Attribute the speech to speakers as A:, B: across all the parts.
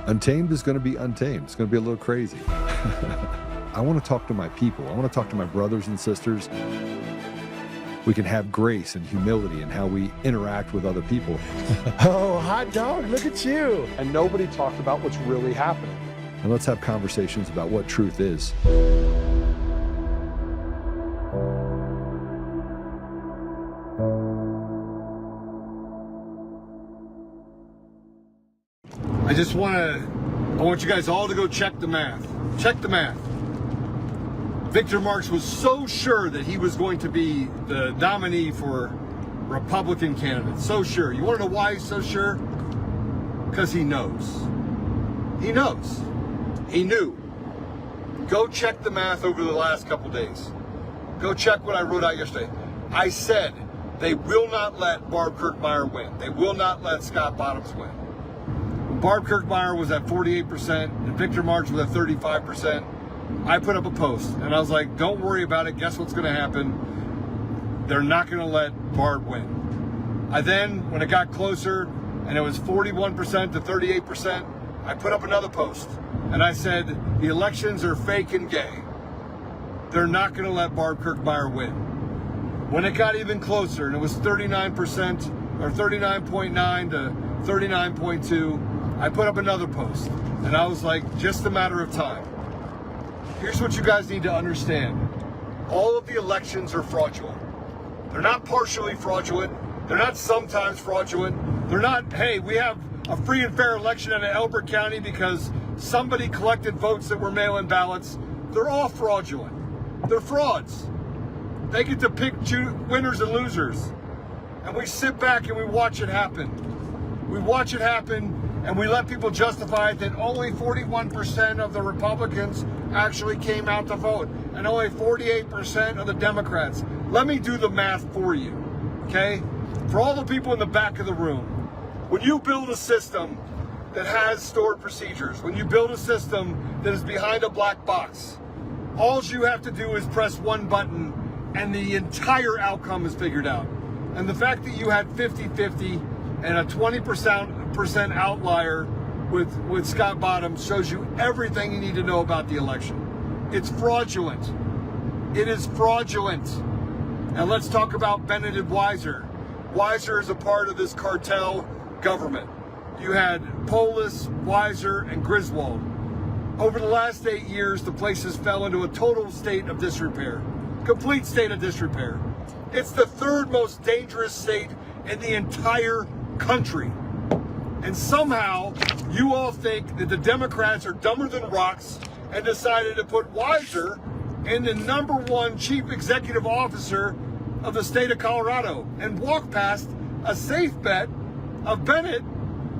A: Untamed is going to be untamed. It's going to be a little crazy. I want to talk to my people. I want to talk to my brothers and sisters. We can have grace and humility in how we interact with other people.
B: Oh, hot dog, look at you.
C: And nobody talked about what's really happening.
A: And let's have conversations about what truth is.
D: I want you guys all to go check the math. Check the math. Victor Marx was so sure that he was going to be the nominee for Republican candidate. So sure. You want to know why he's so sure? Because he knows. He knows. He knew. Go check the math over the last couple days. Go check what I wrote out yesterday. I said they will not let Barb Kirkmeyer win. They will not let Scott Bottoms win. When Barb Kirkmeyer was at 48% and Victor Marx was at 35%, I put up a post and I was like, don't worry about it. Guess what's going to happen? They're not going to let Barb win. I then, when it got closer and it was 41% to 38%, I put up another post and I said, the elections are fake and gay. They're not going to let Barb Kirkmeyer win. When it got even closer and it was 39% or 39.9 to 39.2, I put up another post and I was like, just a matter of time. Here's what you guys need to understand. All of the elections are fraudulent. They're not partially fraudulent. They're not sometimes fraudulent. They're not, hey, we have a free and fair election in Elbert County because somebody collected votes that were mail-in ballots. They're all fraudulent. They're frauds. They get to pick winners and losers. And we sit back and we watch it happen. We watch it happen and we let people justify it that only 41% of the Republicans actually came out to vote and only 48% of the Democrats. Let me do the math for you, okay? For all the people in the back of the room, when you build a system that has stored procedures, when you build a system that is behind a black box, all you have to do is press one button and the entire outcome is figured out. And the fact that you had 50-50 and a 20% outlier with Scott Bottoms shows you everything you need to know about the election. It's fraudulent. It is fraudulent. And let's talk about Bennett and Weiser. Weiser is a part of this cartel government. You had Polis, Weiser, and Griswold. Over the last 8 years, the places fell into a total state of disrepair. Complete state of disrepair. It's the third most dangerous state in the entire country. And somehow, you all think that the Democrats are dumber than rocks and decided to put Weiser in the #1 chief executive officer of the state of Colorado and walk past a safe bet of Bennett,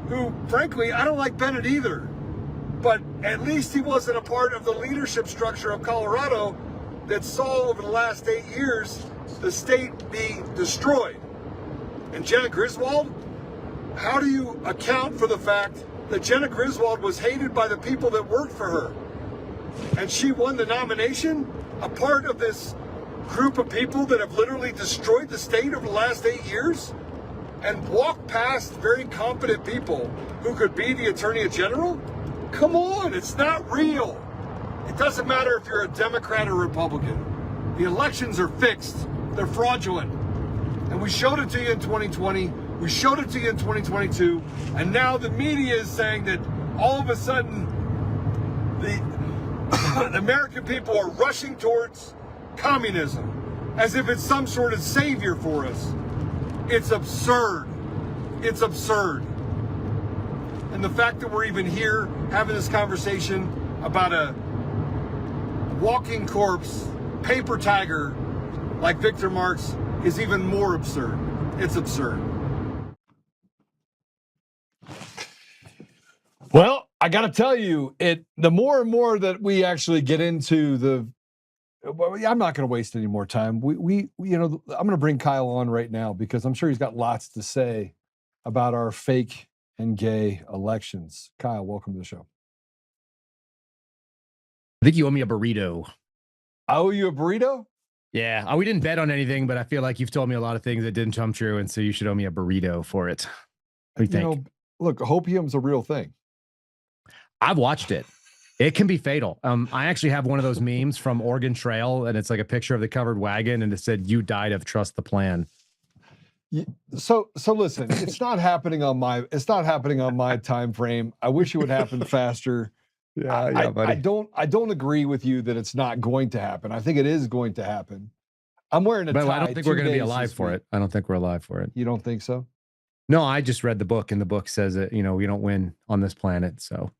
D: who, frankly, I don't like Bennett either. But at least he wasn't a part of the leadership structure of Colorado that saw over the last 8 years the state be destroyed. And Jenna Griswold, how do you account for the fact that Jenna Griswold was hated by the people that worked for her? And she won the nomination, a part of this group of people that have literally destroyed the state over the last 8 years and walked past very competent people who could be the Attorney General? Come on, it's not real. It doesn't matter if you're a Democrat or Republican. The elections are fixed. They're fraudulent. And we showed it to you in 2020. We showed it to you in 2022. And now the media is saying that all of a sudden the American people are rushing towards communism as if it's some sort of savior for us. It's absurd. It's absurd. And the fact that we're even here having this conversation about a walking corpse, paper tiger like Victor Marx is even more absurd. It's absurd.
A: Well, I got to tell you, the more and more that we actually get into I'm not going to waste any more time. I'm going to bring Kyle on right now because I'm sure he's got lots to say about our fake and gay elections. Kyle, welcome to the show.
E: I think you owe me a burrito.
A: I owe you a burrito?
E: Yeah, we didn't bet on anything, but I feel like you've told me a lot of things that didn't come true, and so you should owe me a burrito for it. What do you think?
A: Look, hopium's a real thing.
E: I've watched it. It can be fatal. I actually have one of those memes from Oregon Trail, and it's like a picture of the covered wagon, and it said, "You died of trust the plan."
A: So listen, it's not happening on my time frame. I wish it would happen faster.
E: buddy.
A: I don't agree with you that it's not going to happen. I think it is going to happen. I'm wearing a tie.
E: But I don't think we're going to be alive for
A: week.
E: it. I don't think we're alive for it.
A: You don't think so?
E: No, I just read the book, and the book says that, we don't win on this planet. So,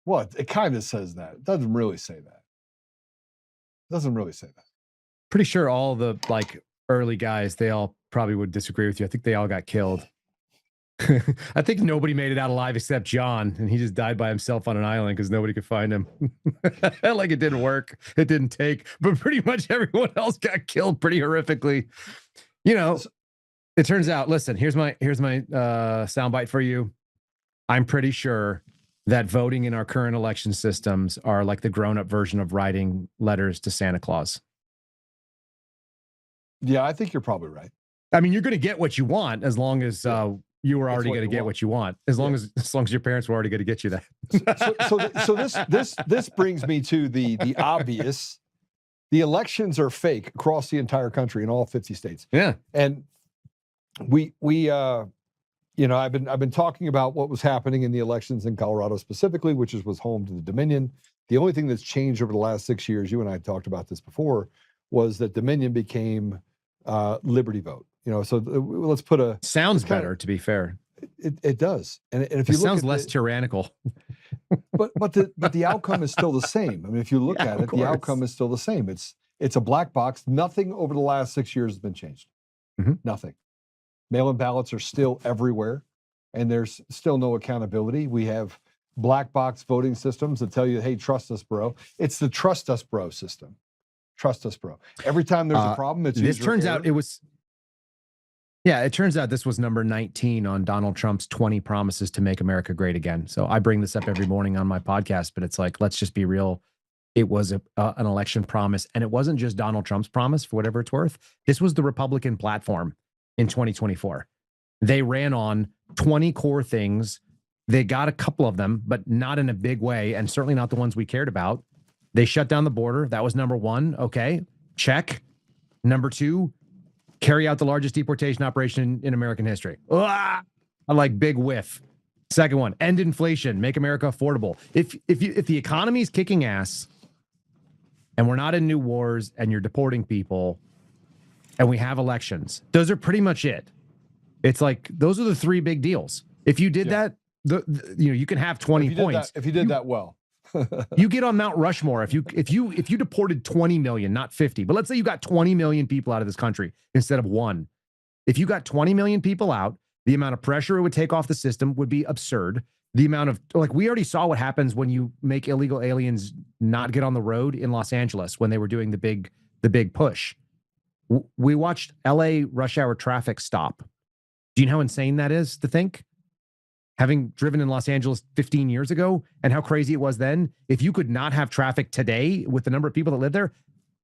A: well, it kind of says that. It doesn't really say that. It doesn't really say that.
E: pretty sure all the early guys, they all probably would disagree with you. I think they all got killed. I think nobody made it out alive except John, and he just died by himself on an island because nobody could find him. It didn't work. It didn't take, but pretty much everyone else got killed pretty horrifically. It turns out, listen, here's my soundbite for you. I'm pretty sure that voting in our current election systems are like the grown-up version of writing letters to Santa Claus.
A: Yeah, I think you're probably right.
E: I mean, you're going to get what you want as long as you were already going to get what you want. As long as your parents were already going to get you that.
A: So this brings me to the obvious. The elections are fake across the entire country in all 50 states.
E: Yeah,
A: and I've been talking about what was happening in the elections in Colorado specifically, which was home to the Dominion. The only thing that's changed over the last 6 years, you and I talked about this before, was that Dominion became Liberty vote. So let's put a
E: sounds better, to be fair.
A: It does, and if you look
E: sounds
A: at
E: less tyrannical.
A: but the outcome is still the same. I mean, if you look at it, the outcome is still the same. It's a black box. Nothing over the last 6 years has been changed.
E: Mm-hmm.
A: Nothing. Mail-in ballots are still everywhere, and there's still no accountability. We have black box voting systems that tell you, "Hey, trust us, bro." It's the trust us, bro system. Trust us, bro. Every time there's a problem, it's
E: this turns out it was. Yeah, it turns out this was number 19 on Donald Trump's 20 promises to make America great again. So I bring this up every morning on my podcast, but it's like, let's just be real. It was an election promise, and it wasn't just Donald Trump's promise, for whatever it's worth. This was the Republican platform in 2024. They ran on 20 core things. They got a couple of them, but not in a big way, and certainly not the ones we cared about. They shut down the border. That was number one. Okay, check. Number two, carry out the largest deportation operation in American history. I like big whiff. Second one, end inflation, make America affordable. If the economy is kicking ass and we're not in new wars and you're deporting people and we have elections, those are pretty much it. It's like, those are the three big deals. If you did that, you can have 20 points.
A: If you did that well.
E: You get on Mount Rushmore if you deported 20 million, not 50, but let's say you got 20 million people out of this country instead of one. If you got 20 million people out, the amount of pressure it would take off the system would be absurd. The amount of, we already saw what happens when you make illegal aliens not get on the road in Los Angeles when they were doing the big push. We watched LA rush hour traffic stop. Do you know how insane that is to think? Having driven in Los Angeles 15 years ago and how crazy it was then, if you could not have traffic today with the number of people that live there,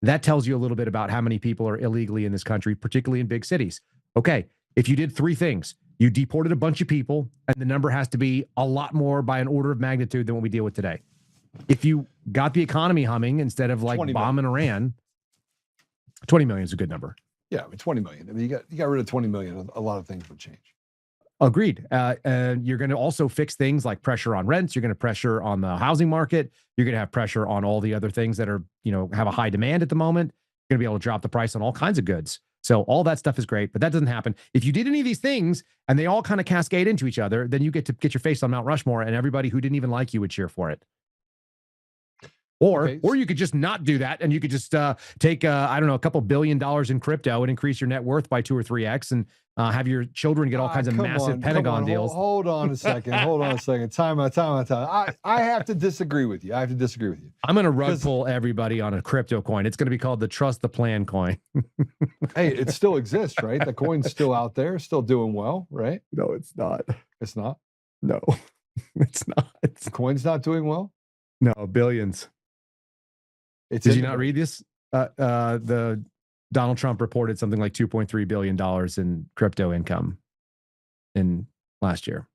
E: that tells you a little bit about how many people are illegally in this country, particularly in big cities. Okay, if you did three things, you deported a bunch of people, and the number has to be a lot more by an order of magnitude than what we deal with today. If you got the economy humming instead of bombing Iran, 20 million is a good number.
A: Yeah, 20 million. I mean, you got rid of 20 million, a lot of things would change.
E: Agreed. And you're going to also fix things like pressure on rents. You're going to pressure on the housing market. You're going to have pressure on all the other things that are, have a high demand at the moment. You're going to be able to drop the price on all kinds of goods. So all that stuff is great, but that doesn't happen. If you did any of these things and they all kind of cascade into each other, then you get to get your face on Mount Rushmore, and everybody who didn't even like you would cheer for it. Or you could just not do that, and you could just take a couple $1 billion in crypto and increase your net worth by 2 or 3x, and have your children get all kinds of massive Pentagon deals.
A: Hold on a second. Time out. I have to disagree with you.
E: I'm going to rug pull everybody on a crypto coin. It's going to be called the Trust the Plan coin.
A: Hey, it still exists, right? The coin's still out there, still doing well, right?
E: No, it's not.
A: It's not?
E: No, it's not.
A: The coin's not doing well?
E: No, billions. Did you not read this? The Donald Trump reported something like $2.3 billion in crypto income in last year.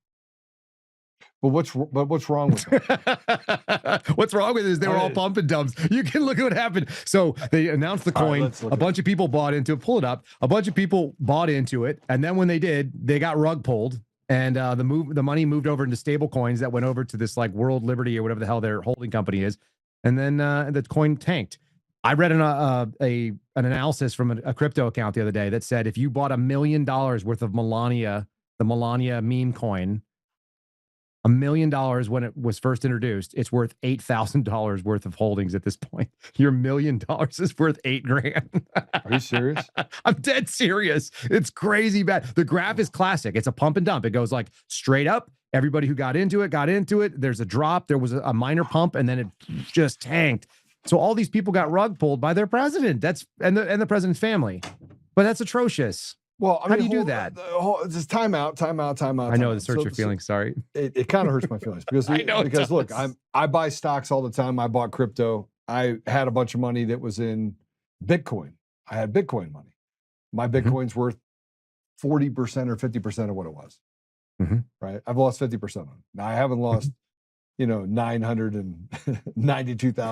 A: But what's wrong with it?
E: What's wrong with it is they were all pump and dumps. You can look at what happened. So they announced the coin.
A: Right,
E: a bunch of people bought into it. Pull it up. A bunch of people bought into it, and then when they did, they got rug pulled, and the money moved over into stable coins that went over to this like World Liberty or whatever the hell their holding company is, and then the coin tanked. I read an analysis from a crypto account the other day that said if you bought $1 million worth of Melania, the Melania meme coin, $1 million when it was first introduced, it's worth $8,000 worth of holdings at this point. Your $1 million is worth $8,000.
A: Are you serious?
E: I'm dead serious. It's crazy bad. The graph is classic. It's a pump and dump. It goes like straight up. Everybody who got into it. There's a drop. There was a minor pump, and then it just tanked. So all these people got rug pulled by their president. And the president's family. But that's atrocious.
A: Well,
E: how do you do that?
A: Just time out.
E: I know this hurts your feelings. Sorry.
A: It kind of hurts my feelings because look, I buy stocks all the time. I bought crypto. I had a bunch of money that was in Bitcoin. I had Bitcoin money. My Bitcoin's worth 40% or 50% of what it was. Right? I've lost 50% on it. Now I haven't lost, 992,000.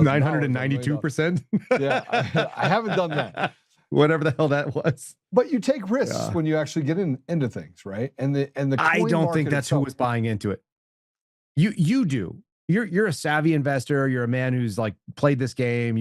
E: 992%.
A: Yeah, I haven't done that.
E: Whatever the hell that was.
A: But you take risks when you actually get into things, right? And the
E: I don't think that's who was buying into it. You do. You're a savvy investor. You're a man who's like played this game.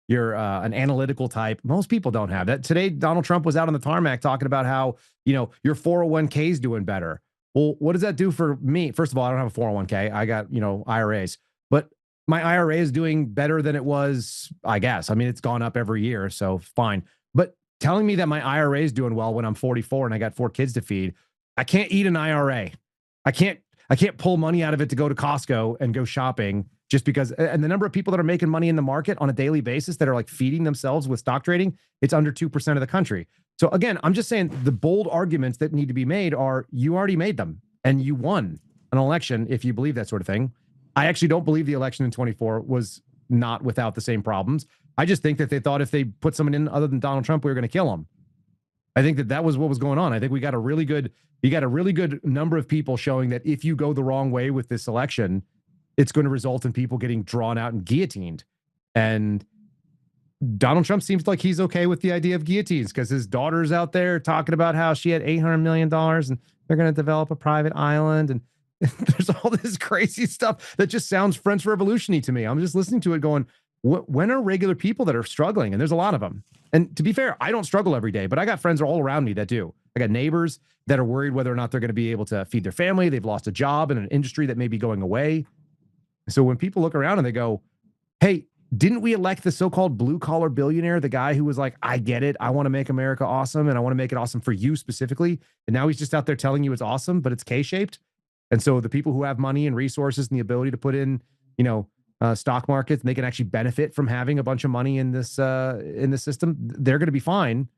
E: You're an analytical type. Most people don't have that. Today, Donald Trump was out on the tarmac talking about how your 401k is doing better. Well, what does that do for me? First of all, I don't have a 401k. I got IRAs, but my IRA is doing better than it was, I guess. I mean, it's gone up every year, so fine. But telling me that my IRA is doing well when I'm 44 and I got 4 kids to feed, I can't eat an IRA. I can't pull money out of it to go to Costco and go shopping just because. And the number of people that are making money in the market on a daily basis that are like feeding themselves with stock trading, it's under 2% of the country. So again, I'm just saying the bold arguments that need to be made are you already made them and you won an election if you believe that sort of thing. I actually don't believe the election in 24 was not without the same problems. I just think that they thought if they put someone in other than Donald Trump, we were going to kill him. I think that was what was going on. I think you got a really good number of people showing that if you go the wrong way with this election, it's going to result in people getting drawn out and guillotined. And Donald Trump seems like he's okay with the idea of guillotines because his daughter's out there talking about how she had $800 million and they're going to develop a private island. And there's all this crazy stuff that just sounds French Revolution-y to me. I'm just listening to it going, when are regular people that are struggling? And there's a lot of them. And to be fair, I don't struggle every day, but I got friends all around me that do. I got neighbors that are worried whether or not they're going to be able to feed their family. They've lost a job in an industry that may be going away. So when people look around and they go, hey, didn't we elect the so-called blue-collar billionaire, the guy who was like, I get it. I want to make America awesome, and I want to make it awesome for you specifically. And now he's just out there telling you it's awesome, but it's K-shaped. And so the people who have money and resources and the ability to put in, stock markets, and they can actually benefit from having a bunch of money in this system, they're going to be fine.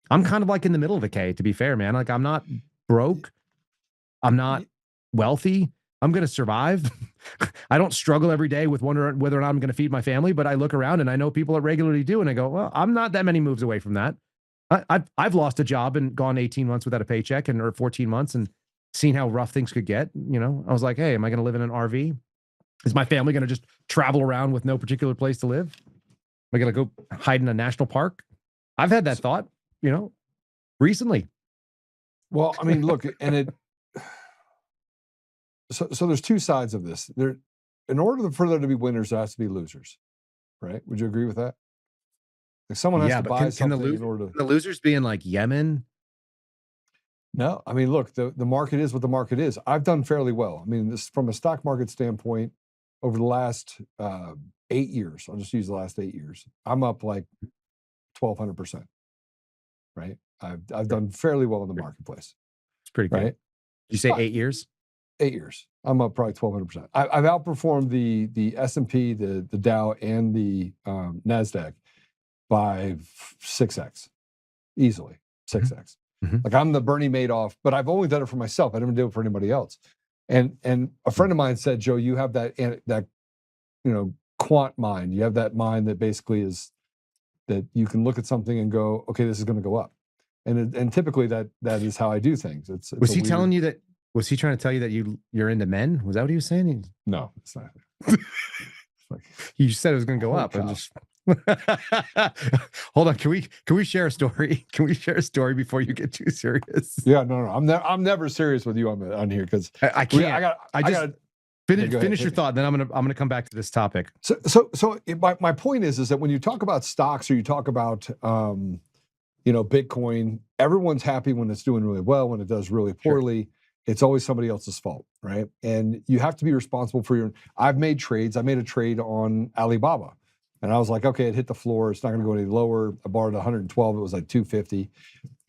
E: I'm kind of like in the middle of the K, to be fair, man. Like I'm not broke. I'm not wealthy. I'm going to survive. I don't struggle every day with wondering whether or not I'm going to feed my family, but I look around and I know people that regularly do. And I go, well, I'm not that many moves away from that. I've lost a job and gone 18 months without a paycheck or 14 months and seen how rough things could get. I was like, hey, am I going to live in an RV? Is my family going to just travel around with no particular place to live? Am I going to go hide in a national park? I've had that thought, recently.
A: Well, I mean, look, and so there's two sides of this. In order for there to be winners, there has to be losers, right? Would you agree with that? Like someone has to buy something in order to...
E: the losers being like Yemen?
A: No, I mean, look, the market is what the market is. I've done fairly well. I mean, this from a stock market standpoint, over the last 8 years, I'll just use the last 8 years, I'm up like 1,200%, right? I've done fairly well in the marketplace.
E: It's pretty good.
A: Right?
E: Did you say 8 years?
A: 8 years. I'm up probably 1,200%. I've outperformed the S&P, the Dow, and the NASDAQ by 6x, easily 6x.
E: Mm-hmm.
A: Like I'm the Bernie Madoff, but I've only done it for myself. I didn't do it for anybody else. And a friend of mine said, Joe, you have that quant mind. You have that mind that basically is that you can look at something and go, okay, this is going to go up. And typically that is how I do things. Was he telling you
E: Was he trying to tell you that you're into men? Was that what he was saying?
A: No, it's not.
E: You said it was going to go up. I'm just hold on. Can we share a story? Can we share a story before you get too serious?
A: Yeah, no. I'm never serious with you on here because
E: I can't. I just finish your thought. Then I'm gonna come back to this topic.
A: So my point is that when you talk about stocks or you talk about Bitcoin, everyone's happy when it's doing really well. When it does really poorly, sure. It's always somebody else's fault, right? And you have to be responsible for your. I've made trades. I made a trade on Alibaba, and I was like, okay, it hit the floor. It's not going to go any lower. I bought it at 112. It was like 250,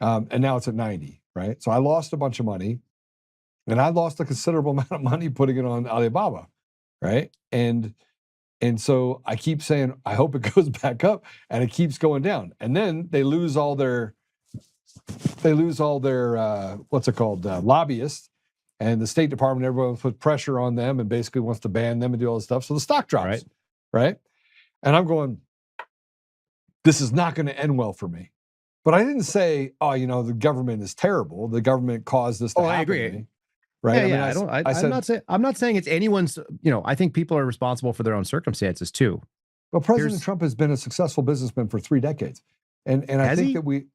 A: and now it's at 90, right? So I lost a bunch of money, and I lost a considerable amount of money putting it on Alibaba, right? And so I keep saying, I hope it goes back up, and it keeps going down. And then they lose all their what's it called, lobbyists, and the State Department, everyone put pressure on them and basically wants to ban them and do all this stuff. So the stock drops, right? And I'm going, this is not going to end well for me. But I didn't say, the government is terrible. The government caused this to happen. I agree. To me. Right?
E: Yeah, I'm not saying it's anyone's, I think people are responsible for their own circumstances too.
A: Well, President Trump has been a successful businessman for 3 decades. And I think that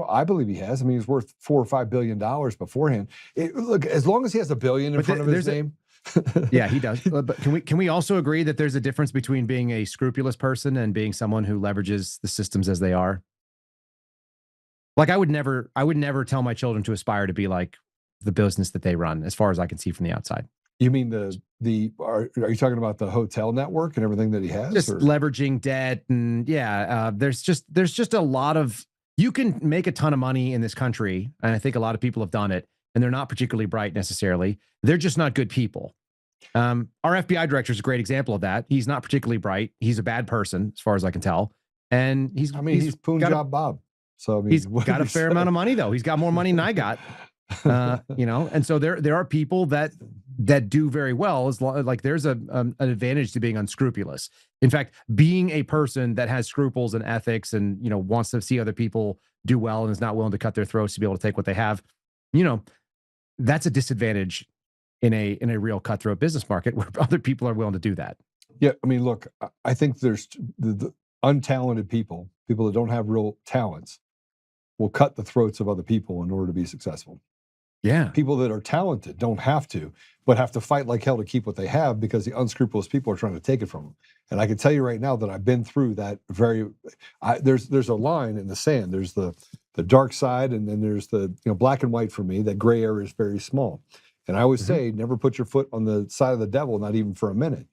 A: I believe he has. I mean, he's worth $4 or $5 billion beforehand. Look, as long as he has $1 billion in front of his name.
E: Yeah, he does. But can we also agree that there's a difference between being a scrupulous person and being someone who leverages the systems as they are? Like I would never tell my children to aspire to be like the business that they run, as far as I can see from the outside.
A: You mean are you talking about the hotel network and everything that he has?
E: Just leveraging debt and there's just a lot of, you can make a ton of money in this country, and I think a lot of people have done it, and they're not particularly bright necessarily. They're just not good people. Our FBI director is a great example of that. He's not particularly bright. He's a bad person, as far as I can tell. And he's
A: Punjab Bob. So
E: he's got a fair amount of money, though. He's got more money than I got. And so there are people that do very well, as long like there's an advantage to being unscrupulous. In fact, being a person that has scruples and ethics and wants to see other people do well and is not willing to cut their throats to be able to take what they have, that's a disadvantage in a real cutthroat business market where other people are willing to do that.
A: Yeah, I mean, look, I think there's the untalented people that don't have real talents will cut the throats of other people in order to be successful.
E: Yeah.
A: People that are talented don't have to, but have to fight like hell to keep what they have because the unscrupulous people are trying to take it from them. And I can tell you right now that I've been through that there's a line in the sand. There's the dark side, and then there's the black and white for me. That gray area is very small. And I always say, never put your foot on the side of the devil, not even for a minute.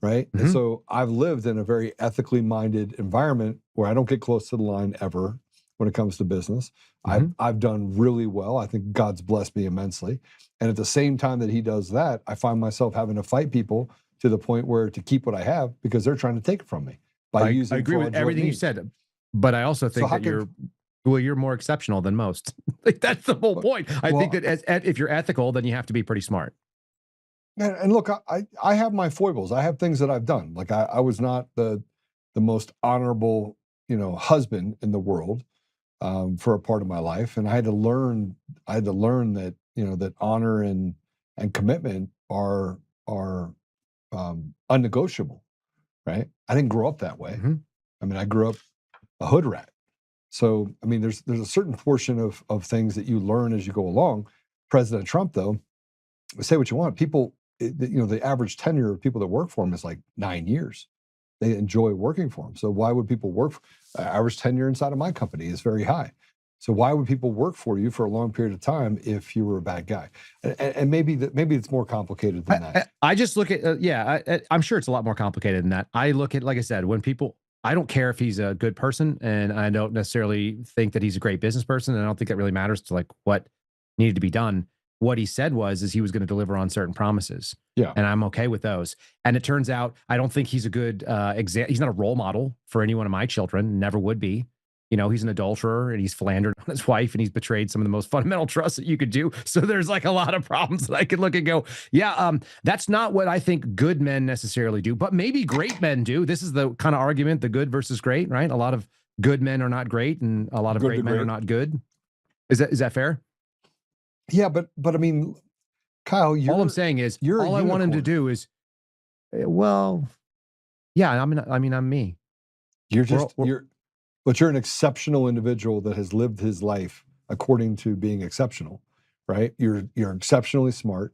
A: Right. And so I've lived in a very ethically minded environment where I don't get close to the line ever when it comes to business. I've done really well. I think God's blessed me immensely. And at the same time that he does that, I find myself having to fight people to the point where to keep what I have because they're trying to take it from me by using.
E: I agree with everything you said, but I also think that you're more exceptional than most. Like that's the whole point. I think that if you're ethical, then you have to be pretty smart.
A: And look, I have my foibles. I have things that I've done. Like I was not the most honorable, husband in the world for a part of my life, and I had to learn that that honor and commitment are unnegotiable. Right? I didn't grow up that way. I mean, I grew up a hood rat. So I mean, there's a certain portion of things that you learn as you go along. President Trump, though, say what you want, people. The average tenure of people that work for him is like 9 years. They enjoy working for him. So why would people work? Average tenure inside of my company is very high. So why would people work for you for a long period of time if you were a bad guy? And maybe it's more complicated than that.
E: I just look at I'm sure it's a lot more complicated than that. I look at, like I said, when people. I don't care if he's a good person, and I don't necessarily think that he's a great business person. And I don't think that really matters to like what needed to be done. What he said is he was going to deliver on certain promises.
A: Yeah.
E: And I'm okay with those. And it turns out, I don't think he's a good he's not a role model for any one of my children, never would be. He's an adulterer and he's philandered on his wife and he's betrayed some of the most fundamental trust that you could do. So there's like a lot of problems that I could look and go, that's not what I think good men necessarily do, but maybe great men do. This is the kind of argument, the good versus great, right? A lot of good men are not great and a lot of great men are not good. Is that fair?
A: Yeah, but I mean, Kyle,
E: All I'm saying is, all I want him to do is, well, yeah, I'm me.
A: But you're an exceptional individual that has lived his life according to being exceptional, right? You're exceptionally smart.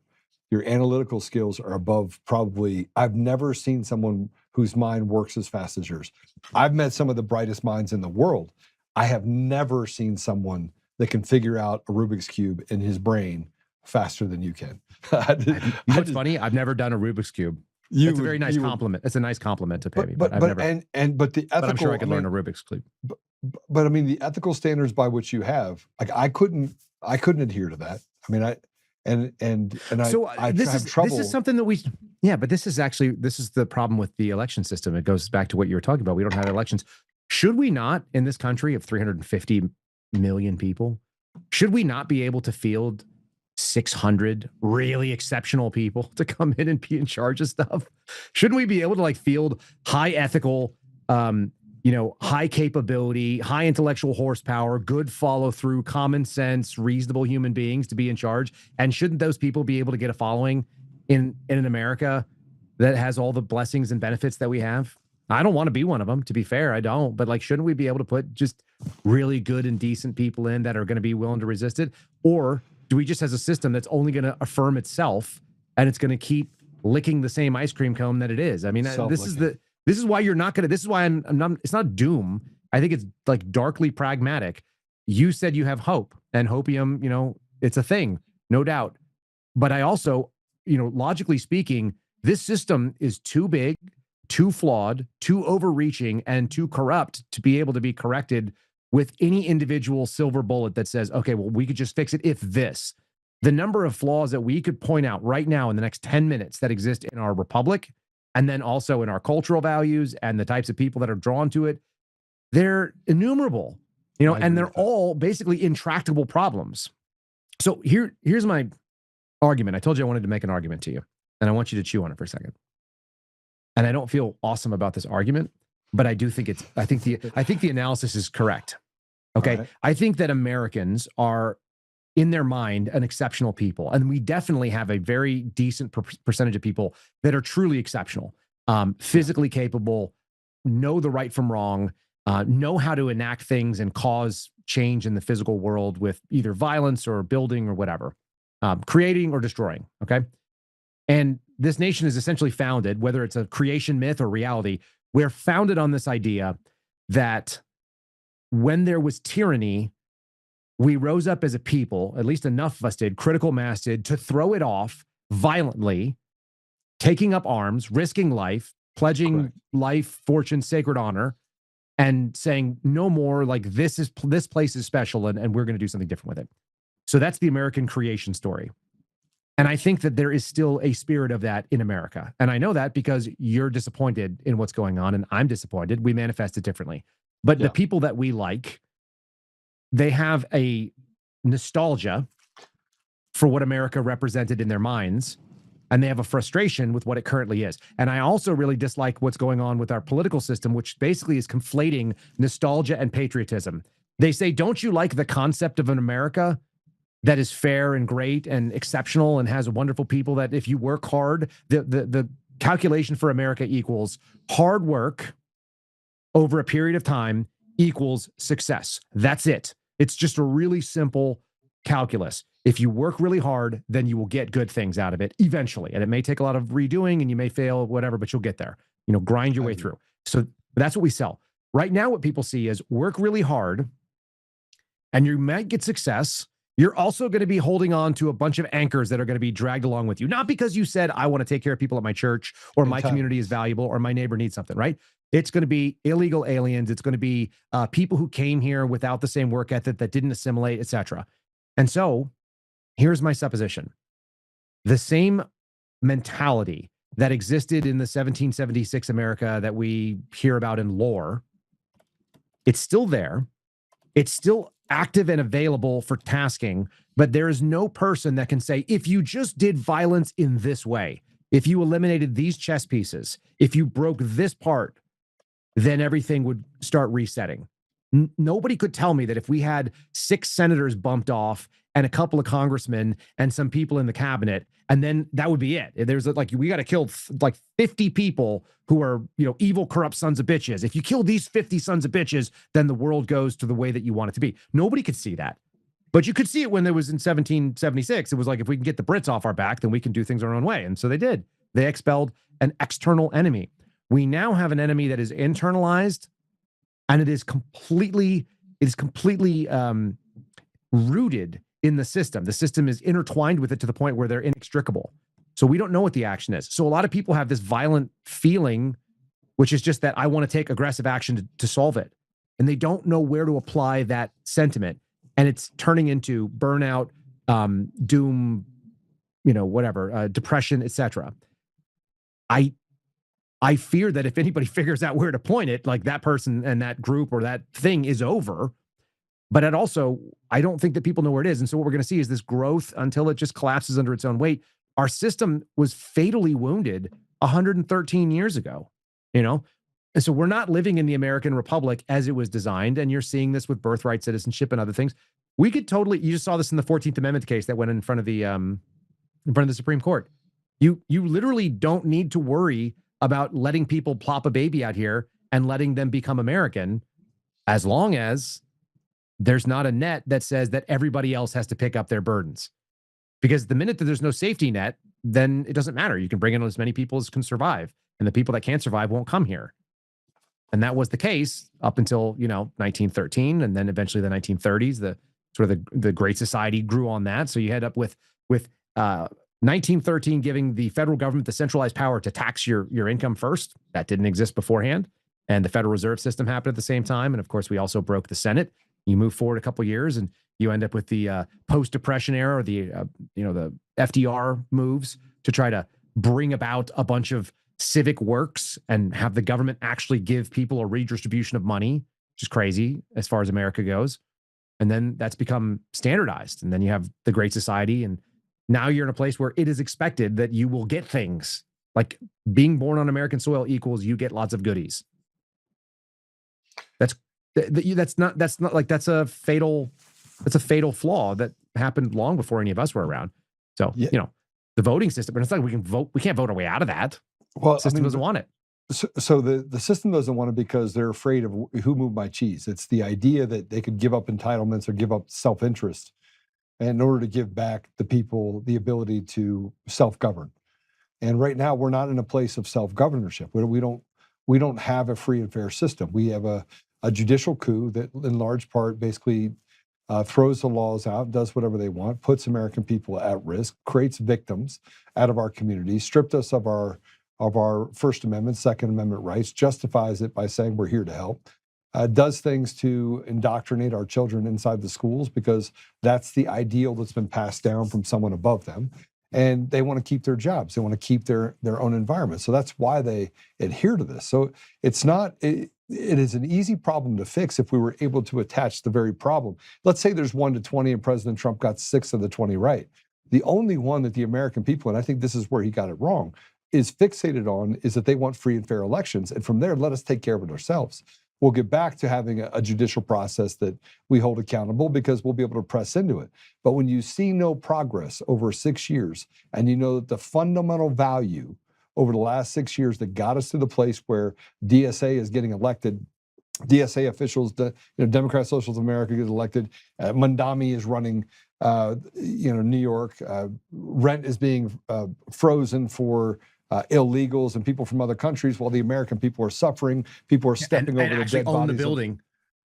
A: Your analytical skills are above probably, I've never seen someone whose mind works as fast as yours. I've met some of the brightest minds in the world. I have never seen someone that can figure out a Rubik's Cube in his brain faster than you can.
E: What's funny? I've never done a Rubik's Cube. It's a very nice compliment. It's a nice compliment to pay me, but I've never.
A: But the ethical.
E: But I'm sure I could learn a Rubik's Cube.
A: But I mean, the ethical standards by which you have, like, I couldn't adhere to that. I mean,
E: So
A: I
E: this
A: have
E: is
A: trouble.
E: This is something that but this is the problem with the election system. It goes back to what you were talking about. We don't have elections. Should we not, in this country of 350 million people, should we not be able to field 600 really exceptional people to come in and be in charge of stuff? Shouldn't we be able to field high ethical, high capability, high intellectual horsepower, good follow through, common sense, reasonable human beings to be in charge? And shouldn't those people be able to get a following in an America that has all the blessings and benefits that we have? I don't want to be one of them, to be fair. I don't. But shouldn't we be able to put just really good and decent people in that are going to be willing to resist it? Or do we just have a system that's only going to affirm itself and it's going to keep licking the same ice cream cone that it is? I mean, this is why you're not going to, this is why I'm not, it's not doom. I think it's darkly pragmatic. You said you have hope, and hopium, it's a thing, no doubt. But I also, logically speaking, this system is too big, too flawed, too overreaching, and too corrupt to be able to be corrected with any individual silver bullet that says, okay, well, we could just fix it if this. The number of flaws that we could point out right now in the next 10 minutes that exist in our republic, and then also in our cultural values and the types of people that are drawn to it, they're innumerable, and they're all basically intractable problems. So here's my argument. I told you I wanted to make an argument to you, and I want you to chew on it for a second. And I don't feel awesome about this argument, but I do think I think the analysis is correct. Okay. Right. I think that Americans are, in their mind, an exceptional people. And we definitely have a very decent percentage of people that are truly exceptional, physically capable, know the right from wrong, know how to enact things and cause change in the physical world with either violence or building or whatever, creating or destroying. Okay. And this nation is essentially founded, whether it's a creation myth or reality, we're founded on this idea that when there was tyranny, we rose up as a people, at least enough of us did, critical mass did, to throw it off violently, taking up arms, risking life, pledging life, fortune, sacred honor, and saying no more, this place is special and we're going to do something different with it. So that's the American creation story. And I think that there is still a spirit of that in America. And I know that because you're disappointed in what's going on, and I'm disappointed. We manifest it differently. But the people that we like, they have a nostalgia for what America represented in their minds, and they have a frustration with what it currently is. And I also really dislike what's going on with our political system, which basically is conflating nostalgia and patriotism. They say, don't you like the concept of an America that is fair and great and exceptional and has wonderful people that if you work hard, the calculation for America equals hard work over a period of time equals success. That's it. It's just a really simple calculus. If you work really hard, then you will get good things out of it eventually. And it may take a lot of redoing and you may fail, whatever, but you'll get there. Grind your way through. So that's what we sell. Right now, what people see is work really hard and you might get success. You're also going to be holding on to a bunch of anchors that are going to be dragged along with you. Not because you said, I want to take care of people at my church or my community is valuable or my neighbor needs something, right? It's going to be illegal aliens. It's going to be people who came here without the same work ethic that didn't assimilate, etc. And so here's my supposition. The same mentality that existed in the 1776 America that we hear about in lore, it's still there. It's still active and available for tasking, but there is no person that can say, if you just did violence in this way, if you eliminated these chess pieces, if you broke this part, then everything would start resetting. Nobody could tell me that if we had 6 senators bumped off and a couple of congressmen and some people in the cabinet, and then that would be it. There's like, we got to kill like 50 people who are, evil, corrupt sons of bitches. If you kill these 50 sons of bitches, then the world goes to the way that you want it to be. Nobody could see that. But you could see it when there was in 1776. It was like, if we can get the Brits off our back, then we can do things our own way. And so they did. They expelled an external enemy. We now have an enemy that is internalized, and it is completely rooted in the system. The system is intertwined with it to the point where they're inextricable. So we don't know what the action is. So a lot of people have this violent feeling, which is just that I want to take aggressive action to solve it. And they don't know where to apply that sentiment. And it's turning into burnout, doom, depression, etc. I fear that if anybody figures out where to point it, like that person and that group or that thing is over. But I don't think that people know where it is. And so what we're going to see is this growth until it just collapses under its own weight. Our system was fatally wounded 113 years ago, And so we're not living in the American Republic as it was designed. And you're seeing this with birthright citizenship and other things. We could you just saw this in the 14th Amendment case that went in front of the Supreme Court. You literally don't need to worry about letting people plop a baby out here and letting them become American, as long as there's not a net that says that everybody else has to pick up their burdens. Because the minute that there's no safety net, then it doesn't matter. You can bring in as many people as can survive, and the people that can't survive won't come here. And that was the case up until, 1913, and then eventually the 1930s, the Great Society grew on that. So you head up with 1913 giving the federal government the centralized power to tax your income first. That didn't exist beforehand. And the Federal Reserve System happened at the same time. And of course, we also broke the Senate. You move forward a couple of years and you end up with the post-Depression era, or the FDR moves to try to bring about a bunch of civic works and have the government actually give people a redistribution of money, which is crazy as far as America goes. And then that's become standardized. And then you have the Great Society. And now you're in a place where it is expected that you will get things. Like being born on American soil equals you get lots of goodies. That's a fatal flaw that happened long before any of us were around. So, the voting system, but it's like we can't vote our way out of that.
A: Well,
E: The system doesn't want it.
A: So the system doesn't want it because they're afraid of who moved my cheese. It's the idea that they could give up entitlements or give up self-interest in order to give back the people the ability to self-govern. And right now, we're not in a place of self-governorship. We don't have a free and fair system. We have a judicial coup that, in large part, basically throws the laws out, does whatever they want, puts American people at risk, creates victims out of our community, stripped us of our First Amendment, Second Amendment rights, justifies it by saying we're here to help, does things to indoctrinate our children inside the schools because that's the ideal that's been passed down from someone above them. And they want to keep their jobs. They want to keep their own environment. So that's why they adhere to this. So it's not, it is an easy problem to fix if we were able to attach the very problem. Let's say there's 1 to 20 and President Trump got 6 of the 20 right. The only one that the American people, and I think this is where he got it wrong, is fixated on is that they want free and fair elections. And from there, let us take care of it ourselves. We'll get back to having a judicial process that we hold accountable because we'll be able to press into it. But when you see no progress over 6 years, and you know that the fundamental value over the last 6 years that got us to the place where DSA is getting elected, DSA officials, Democrat Socialists of America get elected, Mandami is running, New York, rent is being frozen for illegals and people from other countries, while the American people are suffering. People are stepping over the dead bodies.
E: Own the building.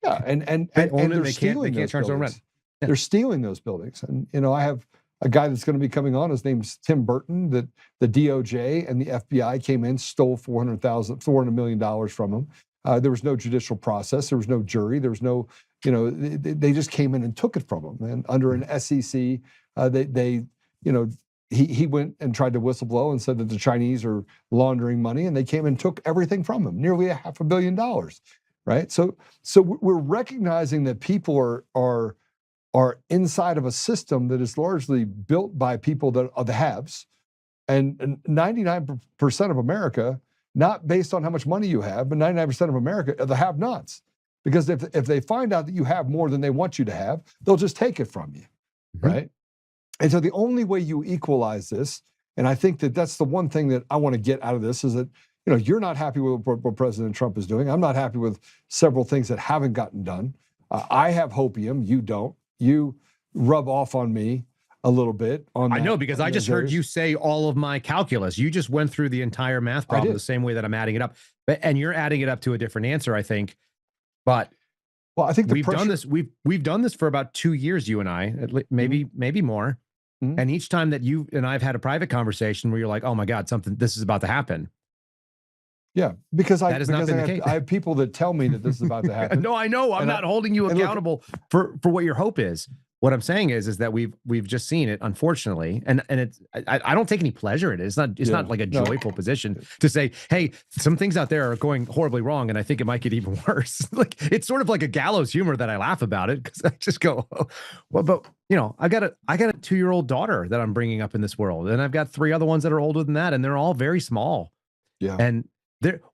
A: And they're stealing those buildings. They're stealing those buildings. And I have a guy that's going to be coming on. His name's Tim Burton. That the DOJ and the FBI came in, stole $400 million from him. There was no judicial process. There was no jury. There was no, they just came in and took it from him. And under an SEC, he went and tried to whistleblow and said that the Chinese are laundering money, and they came and took everything from him, nearly $500 million, right? So we're recognizing that people are inside of a system that is largely built by people that are the haves, and 99% of America, not based on how much money you have, but 99% of America are the have-nots, Because if they find out that you have more than they want you to have, they'll just take it from you, right? And so the only way you equalize this, and I think that that's the one thing that I want to get out of this, is that, you know, you're not happy with what President Trump is doing. I'm not happy with several things that haven't gotten done. I have hopium. You don't. You rub off on me a little bit on that.
E: I know, because I just heard you say all of my calculus. You just went through the entire math problem the same way that I'm adding it up. And you're adding it up to a different answer, I think. But
A: well, I think
E: we've done this. We've done this for about 2 years, you and I, maybe more. And each time that you and I've had a private conversation where you're like, "Oh my God, this is about to happen."
A: Yeah, because I have people that tell me that this is about to happen.
E: No, I know. I'm not holding you accountable for what your hope is. What I'm saying is that we've just seen it, unfortunately, and it's I don't take any pleasure in it. It's not like a joyful position to say, hey, some things out there are going horribly wrong, and I think it might get even worse. Like, it's sort of like a gallows humor that I laugh about it, because I just go, oh, well, but you know, I got a 2-year-old daughter that I'm bringing up in this world, and I've got 3 other ones that are older than that, and they're all very small.
A: Yeah,
E: and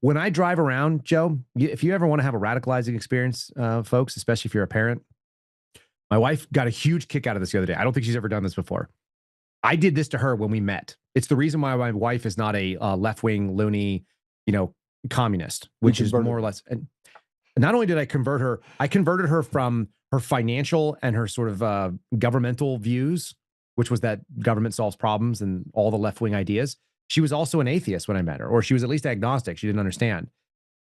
E: when I drive around, Joe, if you ever want to have a radicalizing experience, folks, especially if you're a parent. My wife got a huge kick out of this the other day. I don't think she's ever done this before. I did this to her when we met. It's the reason why my wife is not a left-wing, loony, communist, which is more or less. And not only did I converted her from her financial and her sort of governmental views, which was that government solves problems and all the left-wing ideas. She was also an atheist when I met her, or she was at least agnostic. She didn't understand.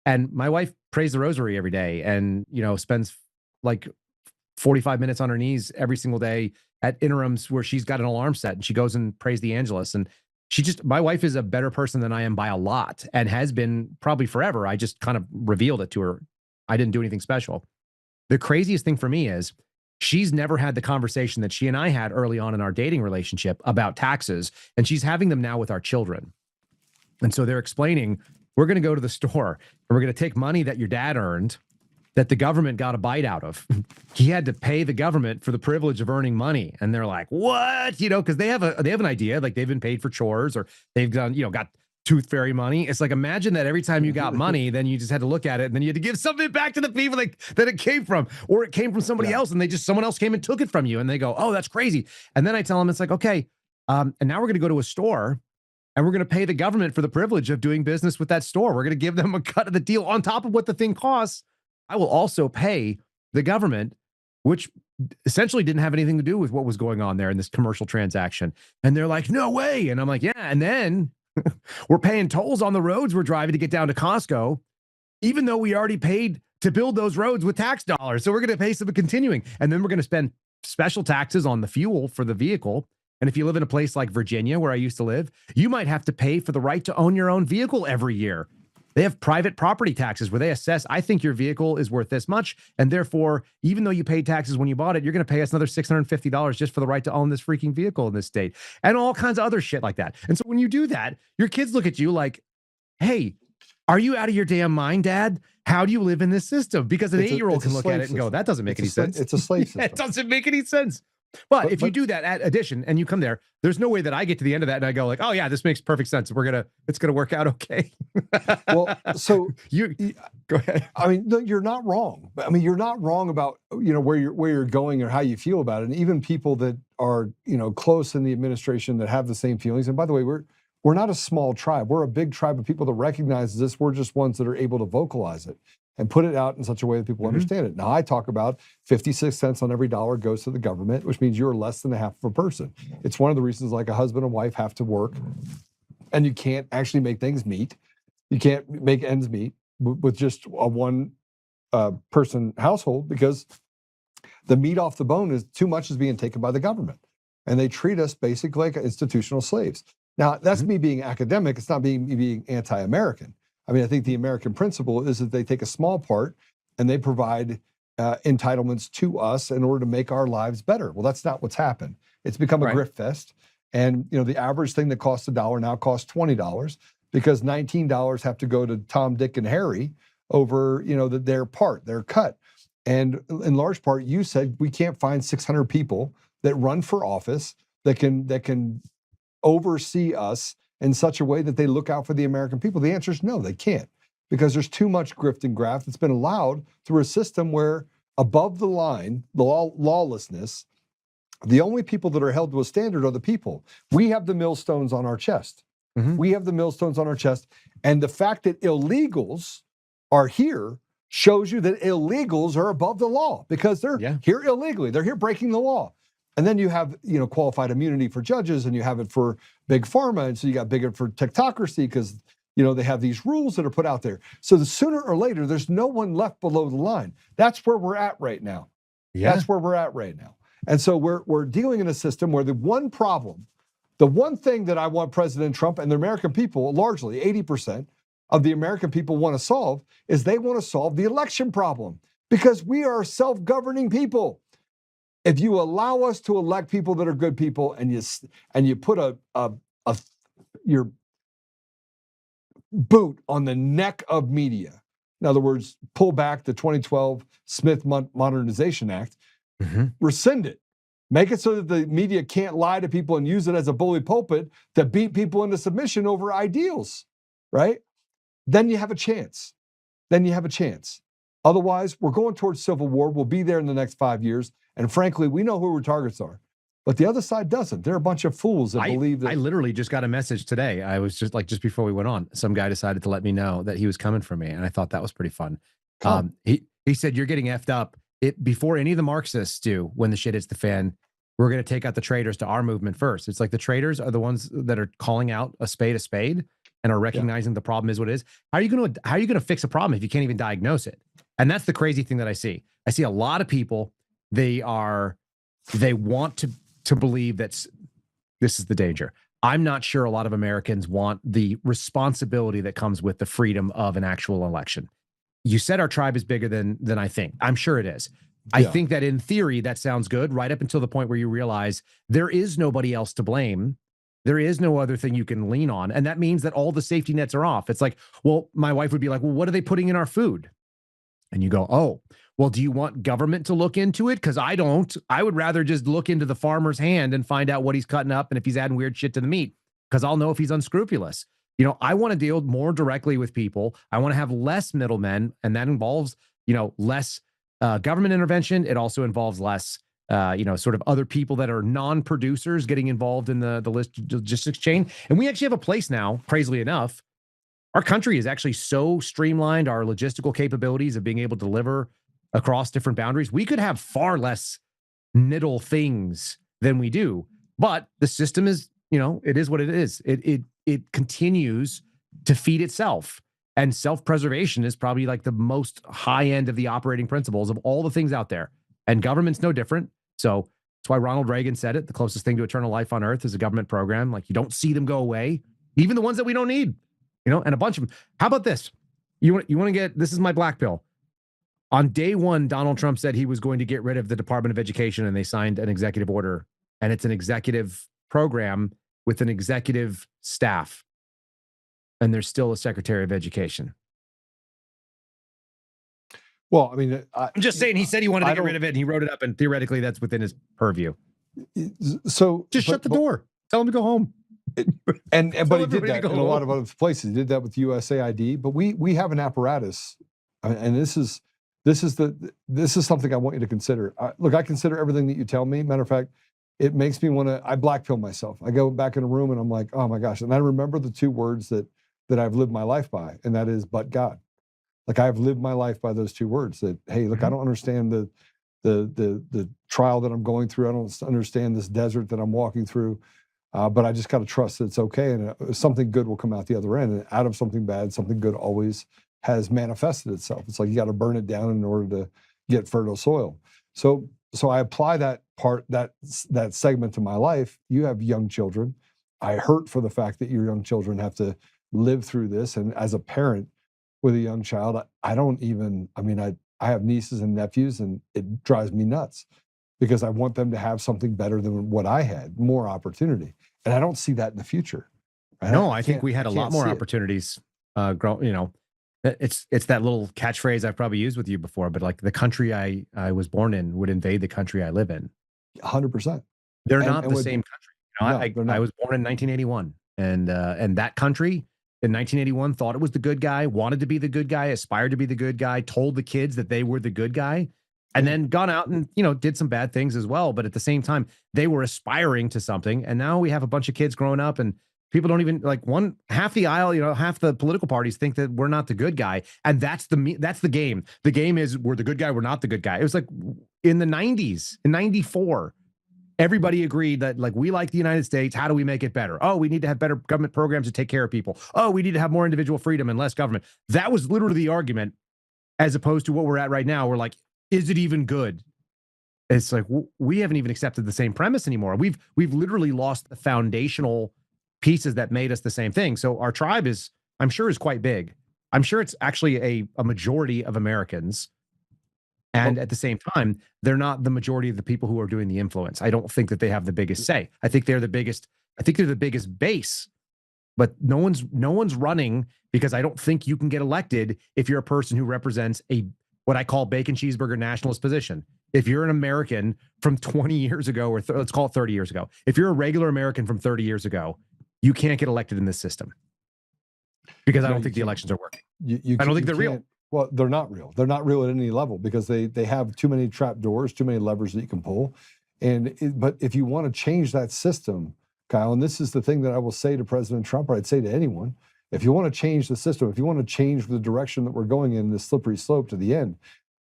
E: And my wife prays the rosary every day and, spends like 45 minutes on her knees every single day at interims where she's got an alarm set, and she goes and prays the Angelus. And my wife is a better person than I am by a lot, and has been probably forever. I just kind of revealed it to her. I didn't do anything special. The craziest thing for me is she's never had the conversation that she and I had early on in our dating relationship about taxes, and she's having them now with our children. And so they're explaining, we're going to go to the store and we're going to take money that your dad earned that the government got a bite out of. He had to pay the government for the privilege of earning money. And they're like, what? Because they have an idea, like they've been paid for chores, or they've done, got tooth fairy money. It's like, imagine that every time you got money, then you just had to look at it, and then you had to give something back to the people that it came from, or it came from somebody else, and someone else came and took it from you, and they go, oh, that's crazy. And then I tell them, it's like, okay, and now we're going to go to a store, and we're going to pay the government for the privilege of doing business with that store. We're going to give them a cut of the deal on top of what the thing costs. I will also pay the government, which essentially didn't have anything to do with what was going on there in this commercial transaction. And they're like, no way. And I'm like, yeah. And then we're paying tolls on the roads we're driving to get down to Costco, even though we already paid to build those roads with tax dollars. So we're going to pay some continuing. And then we're going to spend special taxes on the fuel for the vehicle. And if you live in a place like Virginia, where I used to live, you might have to pay for the right to own your own vehicle every year. They have private property taxes where they assess, I think your vehicle is worth this much, and therefore, even though you paid taxes when you bought it, you're going to pay us another $650 just for the right to own this freaking vehicle in this state, and all kinds of other shit like that. And so when you do that, your kids look at you like, hey, are you out of your damn mind, Dad? How do you live in this system? Because an 8-year-old can look at it and go, that doesn't make any sense.
A: It's a slave system.
E: It doesn't make any sense. But if you do that at addition and you come there's no way that I get to the end of that and I go like, oh yeah, this makes perfect sense. It's gonna work out okay.
A: Well, so
E: you go ahead.
A: I mean, no, you're not wrong. I mean, you're not wrong about where you're going or how you feel about it. And even people that are close in the administration that have the same feelings. And by the way, we're not a small tribe. We're a big tribe of people that recognize this. We're just ones that are able to vocalize it and put it out in such a way that people understand it. Now, I talk about 56 cents on every dollar goes to the government, which means you're less than a half of a person. It's one of the reasons like a husband and wife have to work, and you can't actually make things meet. You can't make ends meet with just a one person household, because the meat off the bone is too much is being taken by the government. And they treat us basically like institutional slaves. Now, that's me being academic. It's not me being anti-American. I mean, I think the American principle is that they take a small part and they provide entitlements to us in order to make our lives better. Well, that's not what's happened. It's become a grift fest. And, the average thing that costs $1 now costs $20, because $19 have to go to Tom, Dick, and Harry over, their part, their cut. And in large part, you said we can't find 600 people that run for office that can oversee us in such a way that they look out for the American people. The answer is no, they can't. because there's too much grift and graft that's been allowed through a system where above the line, the lawlessness, the only people that are held to a standard are the people. We have the millstones on our chest. We have the millstones on our chest. And the fact that illegals are here shows you that illegals are above the law because they're here illegally. They're here breaking the law. And then you have, qualified immunity for judges, and you have it for big pharma. And so you got bigger for technocracy because, they have these rules that are put out there. So the sooner or later, there's no one left below the line. That's where we're at right now. That's where we're at right now. And so we're dealing in a system where the one thing that I want President Trump and the American people, largely 80% of the American people want to solve, is they want to solve the election problem because we are self-governing people. If you allow us to elect people that are good people and you put your boot on the neck of media, in other words, pull back the 2012 Smith Modernization Act, rescind it. Make it so that the media can't lie to people and use it as a bully pulpit to beat people into submission over ideals, right? Then you have a chance. Otherwise, we're going towards civil war. We'll be there in the next 5 years. And frankly, we know who our targets are. But the other side doesn't. They're a bunch of fools that believe that.
E: I literally just got a message today. I was just before we went on, some guy decided to let me know that he was coming for me. And I thought that was pretty fun. He said, you're getting effed up. Before any of the Marxists do, when the shit hits the fan, we're going to take out the traitors to our movement first. It's like the traitors are the ones that are calling out a spade and are recognizing the problem is what it is. How are you going to fix a problem if you can't even diagnose it? And that's the crazy thing that I see. I see a lot of people, they want to believe that this is the danger. I'm not sure a lot of Americans want the responsibility that comes with the freedom of an actual election. You said our tribe is bigger than I think. I'm sure it is. I think that in theory, that sounds good, right up until the point where you realize there is nobody else to blame. There is no other thing you can lean on. And that means that all the safety nets are off. It's like, well, my wife would be like, well, what are they putting in our food? And you go, oh, well, do you want government to look into it? Because I don't. I would rather just look into the farmer's hand and find out what he's cutting up and if he's adding weird shit to the meat, because I'll know if he's unscrupulous. I want to deal more directly with people. I want to have less middlemen, and that involves, less government intervention. It also involves less, sort of other people that are non-producers getting involved in the logistics chain. And we actually have a place now, crazily enough. Our country is actually so streamlined, our logistical capabilities of being able to deliver across different boundaries. We could have far less middle things than we do, but the system is, it is what it is. It continues to feed itself. And self-preservation is probably like the most high end of the operating principles of all the things out there. And government's no different. So that's why Ronald Reagan said it. The closest thing to eternal life on earth is a government program. Like, you don't see them go away, even the ones that we don't need, and a bunch of them. How about this? You want to get, this is my black pill. On day one, Donald Trump said he was going to get rid of the Department of Education, and they signed an executive order. And it's an executive program with an executive staff. And there's still a Secretary of Education.
A: Well, I mean,
E: I'm just saying, he said he wanted to get rid of it, and he wrote it up, and theoretically that's within his purview.
A: So
E: just shut the door. Tell him to go home.
A: But he did that in a lot of other places. He did that with USAID. But we have an apparatus, and this is something I want you to consider. Look, I consider everything that you tell me. Matter of fact, it makes me want to. I black pill myself. I go back in a room and I'm like, oh my gosh, and I remember the two words that I've lived my life by, and that is, but God. Like, I've lived my life by those two words. That, hey, look, I don't understand the trial that I'm going through. I don't understand this desert that I'm walking through. But I just got to trust that it's okay, and something good will come out the other end. And out of something bad, something good always has manifested itself. It's like you got to burn it down in order to get fertile soil. So I apply that segment to my life. You have young children. I hurt for the fact that your young children have to live through this. And as a parent with a young child, I have nieces and nephews, and it drives me nuts because I want them to have something better than what I had, more opportunity. And I don't see that in the future.
E: I think we had a lot more opportunities. It's that little catchphrase I've probably used with you before, but like, the country I was born in would invade the country I live in.
A: 100%.
E: They're not the same country. I was born in 1981, and that country in 1981 thought it was the good guy, wanted to be the good guy, aspired to be the good guy, told the kids that they were the good guy, and then gone out and, did some bad things as well. But at the same time, they were aspiring to something. And now we have a bunch of kids growing up, and people don't even half the aisle, half the political parties think that we're not the good guy. And that's the game. The game is we're the good guy, we're not the good guy. It was like in the 90s, in 94. Everybody agreed that we like the United States. How do we make it better? Oh, we need to have better government programs to take care of people. Oh, we need to have more individual freedom and less government. That was literally the argument, as opposed to what we're at right now. We're like, is it even good? It's like, we haven't even accepted the same premise anymore. We've literally lost the foundational pieces that made us the same thing. So our tribe I'm sure is quite big. I'm sure it's actually a majority of Americans. And at the same time, they're not the majority of the people who are doing the influence. I don't think that they have the biggest say. I think they're the biggest base, but no one's running, because I don't think you can get elected if you're a person who represents what I call bacon cheeseburger nationalist position. If you're an American from 20 years ago, or let's call it 30 years ago, if you're a regular American from 30 years ago, you can't get elected in this system, because I don't think the elections are working. I don't think they're real.
A: Well, they're not real. They're not real at any level, because they have too many trap doors, too many levers that you can pull. But if you want to change that system, Kyle, and this is the thing that I will say to President Trump, or I'd say to anyone, if you want to change the system, if you want to change the direction that we're going in, this slippery slope to the end,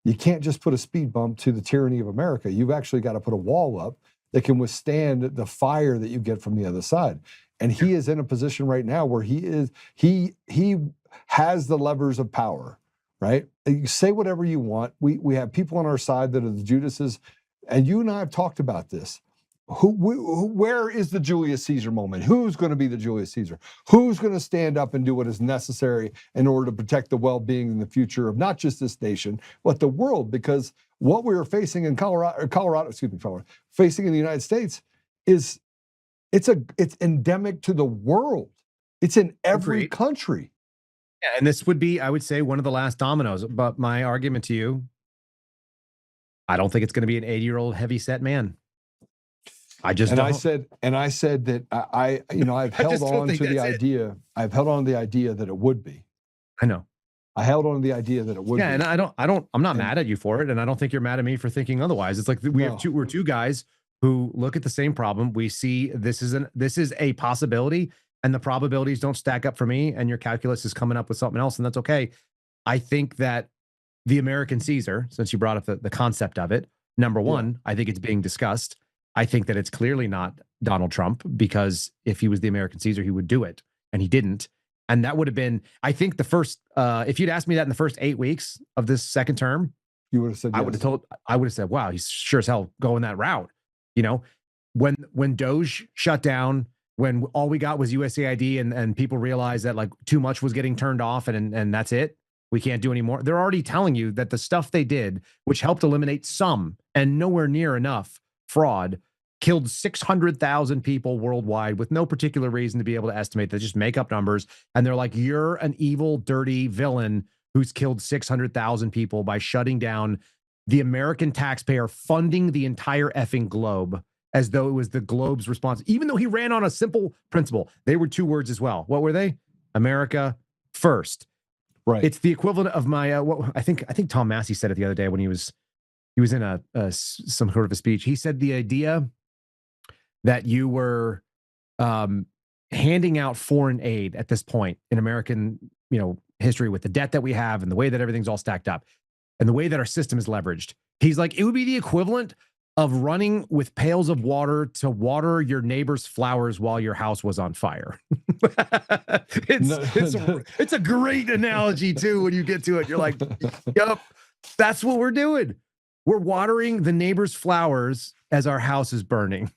A: you can't just put a speed bump to the tyranny of America. You've actually got to put a wall up that can withstand the fire that you get from the other side. And he is in a position right now where he has the levers of power. Right? You say whatever you want. We have people on our side that are the Judases, and you and I have talked about this. Where is the Julius Caesar moment? Who's going to be the Julius Caesar? Who's going to stand up and do what is necessary in order to protect the well-being and the future of not just this nation, but the world? Because what we are facing in facing in the United States it's endemic to the world. It's in every country.
E: Yeah, and this would be, I would say, one of the last dominoes. But my argument to you, I don't think it's going to be an 80-year-old heavy-set man. I just don't.
A: I said that I've held on to the idea. I've held on to the idea that it would be.
E: I know.
A: I held on to the idea that it would be.
E: Yeah, and I'm not mad at you for it, and I don't think you're mad at me for thinking otherwise. It's like we're two guys who look at the same problem. We see this is a possibility, and the probabilities don't stack up for me, and your calculus is coming up with something else, and that's okay. I think that the American Caesar, since you brought up the concept of it, number one, I think it's being discussed. I think that it's clearly not Donald Trump, because if he was the American Caesar, he would do it, and he didn't. And that would have been, I think, the first, if you'd asked me that in the first 8 weeks of this second term,
A: you would have said, yes.
E: I would have said, wow, he's sure as hell going that route. You know, when Doge shut down, when all we got was USAID and people realized that like too much was getting turned off and that's it, we can't do any more. They're already telling you that the stuff they did, which helped eliminate some and nowhere near enough fraud, killed 600,000 people worldwide with no particular reason to be able to estimate. They just make up numbers. And they're like, you're an evil, dirty villain who's killed 600,000 people by shutting down the American taxpayer, funding the entire effing globe as though it was the globe's response, even though he ran on a simple principle. They were 2 words as well. What were they? America first.
A: Right.
E: It's the equivalent of my, I think Tom Massey said it the other day when he was in some sort of a speech. He said the idea that you were handing out foreign aid at this point in American, history, with the debt that we have and the way that everything's all stacked up and the way that our system is leveraged. He's like, it would be the equivalent of running with pails of water to water your neighbor's flowers while your house was on fire. It's a great analogy too. When you get to it, you're like, yep, that's what we're doing. We're watering the neighbor's flowers as our house is burning.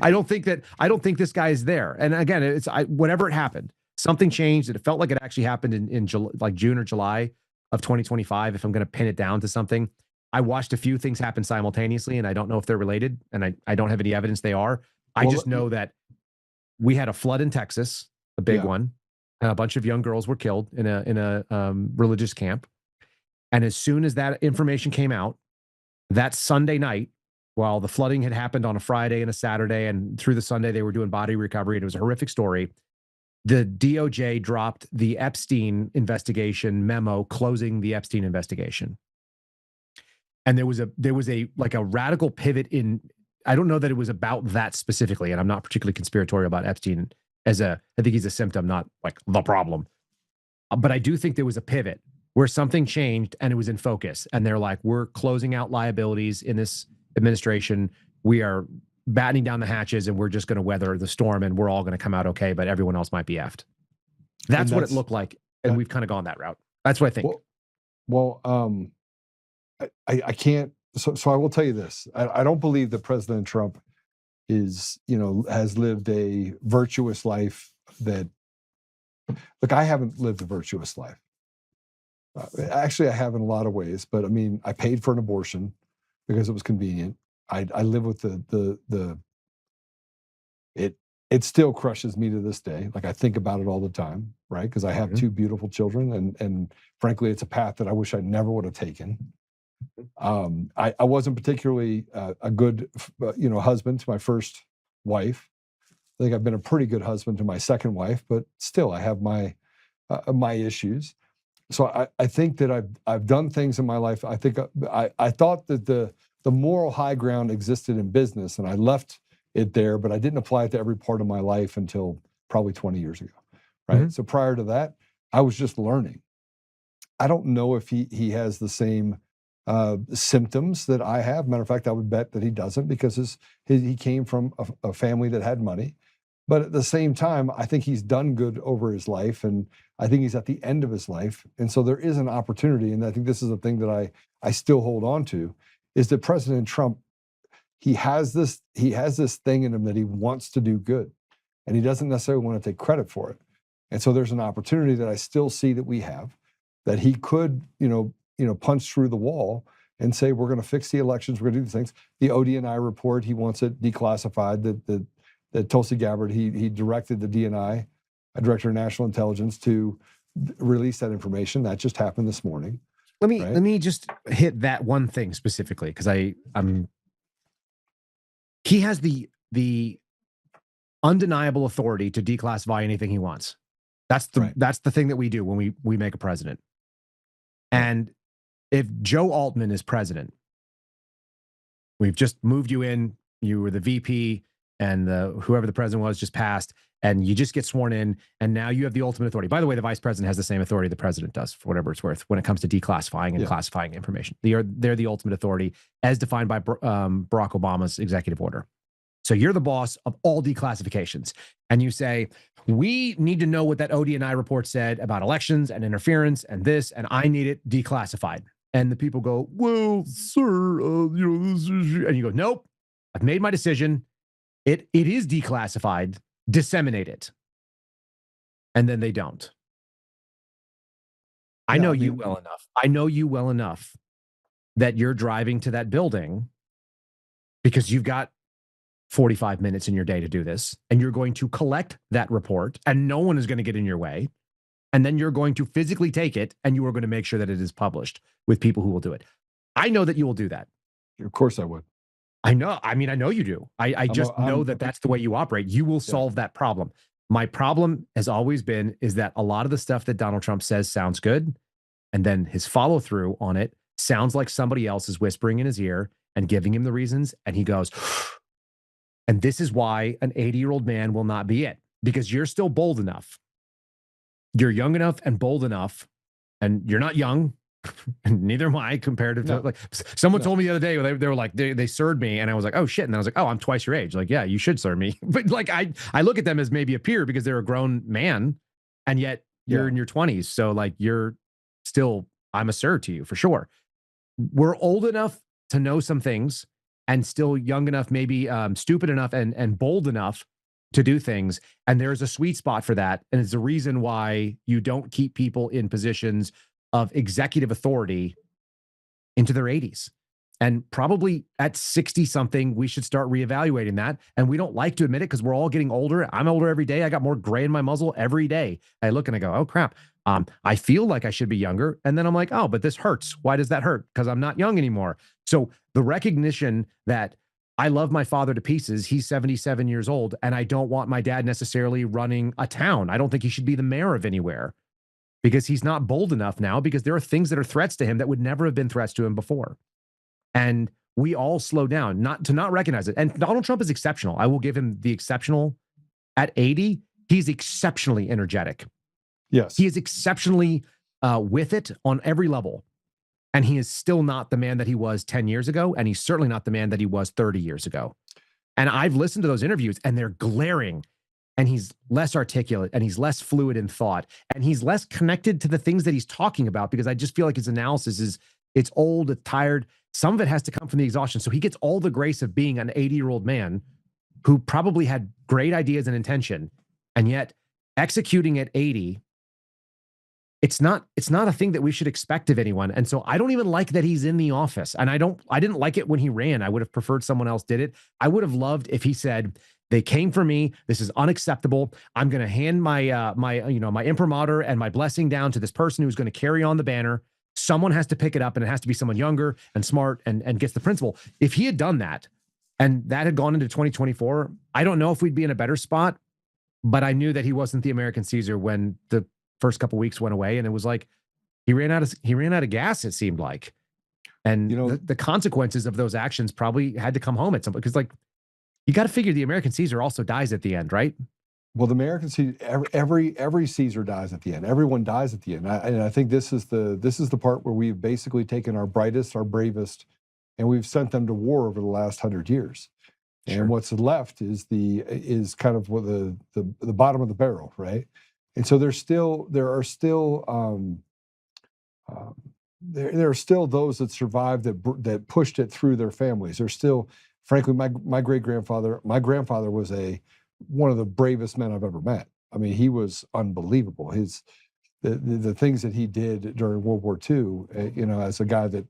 E: I don't think this guy is there. And again, whenever it happened, something changed. It felt like it actually happened in June or July of 2025. If I'm going to pin it down to something, I watched a few things happen simultaneously, and I don't know if they're related, and I don't have any evidence they are. I just know that we had a flood in Texas, a big one, and a bunch of young girls were killed in a religious camp. And as soon as that information came out, that Sunday night, while the flooding had happened on a Friday and a Saturday, and through the Sunday they were doing body recovery, and it was a horrific story, the DOJ dropped the Epstein investigation memo closing the Epstein investigation. And there was a like a radical pivot in, I don't know that it was about that specifically, and I'm not particularly conspiratorial about Epstein I think he's a symptom, not like the problem. But I do think there was a pivot where something changed and it was in focus. And they're like, we're closing out liabilities in this administration. We are battening down the hatches and we're just going to weather the storm and we're all going to come out okay, but everyone else might be effed. That's what it looked like. And we've kind of gone that route. That's what I think.
A: I can't. So I will tell you this. I don't believe that President Trump is, has lived a virtuous life. Look, I haven't lived a virtuous life. Actually, I have in a lot of ways, but I mean, I paid for an abortion because it was convenient. I live with it still crushes me to this day. Like I think about it all the time, right? Because I have two beautiful children, and frankly, it's a path that I wish I never would have taken. I wasn't particularly a good, husband to my first wife. I think I've been a pretty good husband to my second wife, but still, I have my issues. So I think that I've done things in my life. I think I thought that the moral high ground existed in business, and I left it there, but I didn't apply it to every part of my life until probably 20 years ago, right? Mm-hmm. So prior to that, I was just learning. I don't know if he has the same symptoms that I have. Matter of fact, I would bet that he doesn't, because he came from a family that had money. But at the same time, I think he's done good over his life, and I think he's at the end of his life. And so there is an opportunity, and I think this is a thing that I still hold on to, is that President Trump, he has this thing in him that he wants to do good, and he doesn't necessarily want to take credit for it. And so there's an opportunity that I still see that we have, that he could, punch through the wall and say, we're going to fix the elections, we're going to do these things. The ODNI report, he wants it declassified. That Tulsi Gabbard, he directed the DNI, Director of National Intelligence, to release that information. That just happened this morning.
E: Let me just hit that one thing specifically, because he has the undeniable authority to declassify anything he wants. That's the thing that we do when we make a president. And if Joe Oltmann is president, we've just moved you in, you were the VP, and whoever the president was just passed, and you just get sworn in, and now you have the ultimate authority. By the way, the vice president has the same authority the president does, for whatever it's worth, when it comes to declassifying and classifying information. They're the ultimate authority as defined by Barack Obama's executive order. So you're the boss of all declassifications, and you say, we need to know what that ODNI report said about elections and interference and this, and I need it declassified. And the people go, well, sir, and you go, nope, I've made my decision. It is declassified. Disseminate it. And then they don't. I know you well enough. I know you well enough that you're driving to that building because you've got 45 minutes in your day to do this, and you're going to collect that report, and no one is going to get in your way. And then you're going to physically take it, and you are going to make sure that it is published with people who will do it. I know that you will do that.
A: Of course I would.
E: I know. I mean, I know you do. I just know that that's the way you operate. You will solve that problem. My problem has always been is that a lot of the stuff that Donald Trump says sounds good, and then his follow through on it sounds like somebody else is whispering in his ear and giving him the reasons, and he goes, and this is why an 80-year-old man will not be it, because you're still bold enough. You're young enough and bold enough, and you're not young. And neither am I comparative to, like, someone told me the other day, they were like, they served me, and I was like, oh shit. And I was like, oh, I'm twice your age. Like, yeah, you should serve me. But like, I look at them as maybe a peer because they're a grown man, and yet you're in your 20s. So like, you're still, I'm a sir to you for sure. We're old enough to know some things, and still young enough, maybe stupid enough and bold enough to do things. And there's a sweet spot for that. And it's the reason why you don't keep people in positions of executive authority into their 80s. And probably at 60 something, we should start reevaluating that. And we don't like to admit it because we're all getting older. I'm older every day. I got more gray in my muzzle every day. I look and I go, oh crap. I feel like I should be younger. And then I'm like, oh, but this hurts. Why does that hurt? Because I'm not young anymore. So the recognition that I love my father to pieces. He's 77 years old, and I don't want my dad necessarily running a town. I don't think he should be the mayor of anywhere because he's not bold enough now, because there are things that are threats to him that would never have been threats to him before. And we all slow down not recognize it. And Donald Trump is exceptional. I will give him the exceptional. At 80, he's exceptionally energetic.
A: Yes.
E: He is exceptionally with it on every level. And he is still not the man that he was 10 years ago. And he's certainly not the man that he was 30 years ago. And I've listened to those interviews, and they're glaring. And he's less articulate, and he's less fluid in thought, and he's less connected to the things that he's talking about, because I just feel like his analysis it's old, it's tired. Some of it has to come from the exhaustion. So he gets all the grace of being an 80-year-old man who probably had great ideas and intention, and yet executing at 80, it's not a thing that we should expect of anyone. And so I don't even like that he's in the office. And I didn't like it when he ran. I would have preferred someone else did it. I would have loved if he said, they came for me. This is unacceptable. I'm going to hand my my imprimatur and my blessing down to this person who's going to carry on the banner. Someone has to pick it up, and it has to be someone younger and smart and gets the principle. If he had done that, and that had gone into 2024, I don't know if we'd be in a better spot, but I knew that he wasn't the American Caesar when the first couple of weeks went away, and it was like he ran out of gas, it seemed like. And the consequences of those actions probably had to come home at some point, because you got to figure the American Caesar also dies at the end, right?
A: Well, the American Caesar, every Caesar dies at the end. Everyone dies at the end. And I think this is the part where we've basically taken our brightest, our bravest, and we've sent them to war over the last 100 years. Sure. And what's left is kind of what the bottom of the barrel, right? And so there are still those that survived that pushed it through their families. There's still, frankly, my grandfather was one of the bravest men I've ever met. I mean, he was unbelievable. The things that he did during World War II, as a guy that,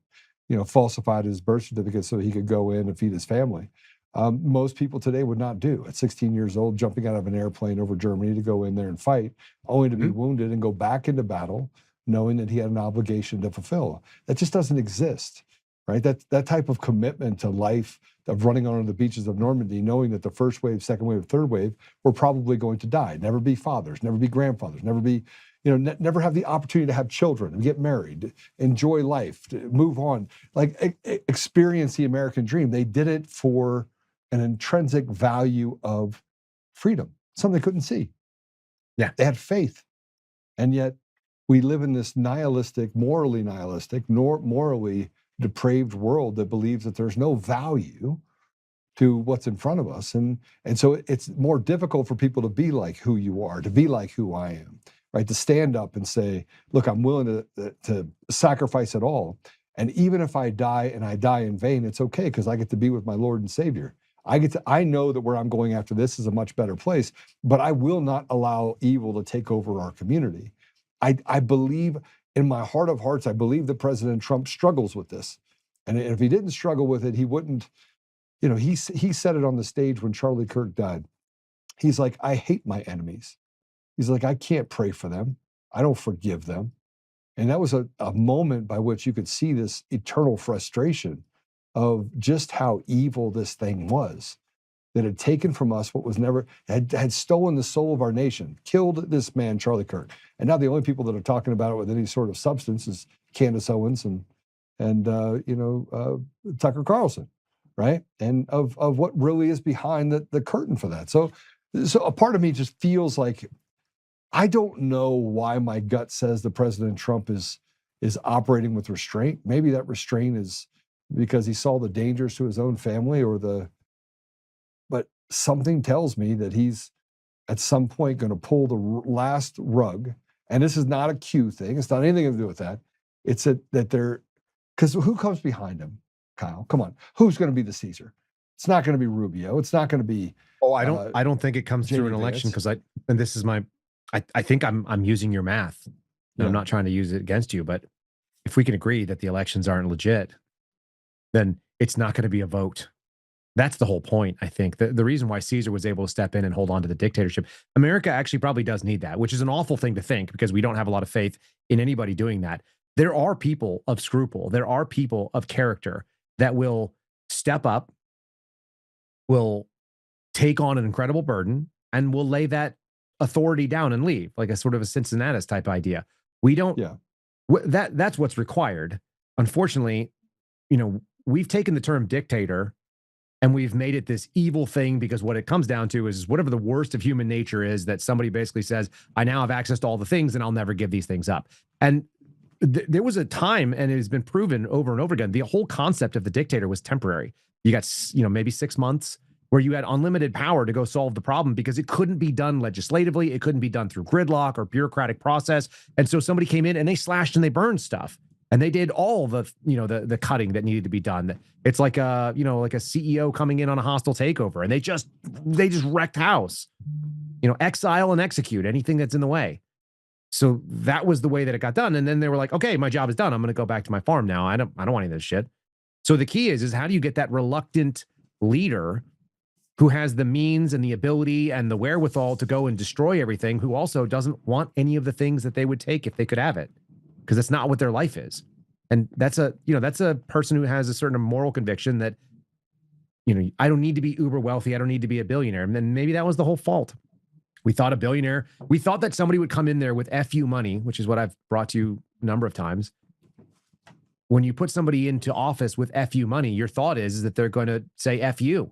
A: falsified his birth certificate so he could go in and feed his family. Most people today would not do. At 16 years old, jumping out of an airplane over Germany to go in there and fight, only to be wounded and go back into battle, knowing that he had an obligation to fulfill. That just doesn't exist, right? That type of commitment to life, of running on the beaches of Normandy, knowing that the first wave, second wave, third wave were probably going to die, never be fathers, never be grandfathers, never be, never have the opportunity to have children and get married, enjoy life, move on, experience the American dream. They did it for an intrinsic value of freedom, something they couldn't see.
E: Yeah.
A: They had faith. And yet we live in this morally depraved world that believes that there's no value to what's in front of us. And so it's more difficult for people to be like who you are, to be like who I am, right? To stand up and say, look, I'm willing to sacrifice it all. And even if I die and I die in vain, it's okay, because I get to be with my Lord and Savior. I know that where I'm going after this is a much better place, but I will not allow evil to take over our community. I believe, in my heart of hearts, I believe that President Trump struggles with this. And if he didn't struggle with it, he wouldn't, he said it on the stage when Charlie Kirk died. He's like, I hate my enemies. He's like, I can't pray for them. I don't forgive them. And that was a moment by which you could see this eternal frustration of just how evil this thing was, that had taken from us what was never, had stolen the soul of our nation, killed this man, Charlie Kirk. And now the only people that are talking about it with any sort of substance is Candace Owens and Tucker Carlson, right? And of what really is behind the curtain for that. So a part of me just feels like, I don't know why my gut says that President Trump is operating with restraint. Maybe that restraint is because he saw the dangers to his own family, but something tells me that he's at some point going to pull the last rug. And this is not a Q thing. It's not anything to do with that. It's that they're, because who comes behind him, Kyle? Come on. Who's going to be the Caesar? It's not going to be Rubio. It's not going to be.
E: Oh, I don't think it comes through an election, because this is my, I think I'm using your math, and yeah. I'm not trying to use it against you, but if we can agree that the elections aren't legit, then it's not going to be a vote. That's the whole point, I think. The reason why Caesar was able to step in and hold on to the dictatorship, America actually probably does need that, which is an awful thing to think, because we don't have a lot of faith in anybody doing that. There are people of scruple. There are people of character that will step up will take on an incredible burden and will lay that authority down and leave, like a sort of a Cincinnatus type idea. We don't,
A: Yeah.
E: That's what's required. Unfortunately, we've taken the term dictator and we've made it this evil thing, because what it comes down to is whatever the worst of human nature is, that somebody basically says, I now have access to all the things and I'll never give these things up. And there was a time, and it has been proven over and over again, the whole concept of the dictator was temporary. You got, maybe 6 months where you had unlimited power to go solve the problem, because it couldn't be done legislatively. It couldn't be done through gridlock or bureaucratic process. And so somebody came in and they slashed and they burned stuff. And they did all the, the cutting that needed to be done. It's like a, like a CEO coming in on a hostile takeover, and they just wrecked house, exile and execute anything that's in the way. So that was the way that it got done. And then they were like, okay, my job is done. I'm going to go back to my farm now. I don't want any of this shit. So the key is how do you get that reluctant leader who has the means and the ability and the wherewithal to go and destroy everything, who also doesn't want any of the things that they would take if they could have it, because that's not what their life is. And that's a person who has a certain moral conviction that, I don't need to be uber wealthy. I don't need to be a billionaire. And then maybe that was the whole fault. We thought that somebody would come in there with FU money, which is what I've brought to you a number of times. When you put somebody into office with FU money, your thought is that they're going to say FU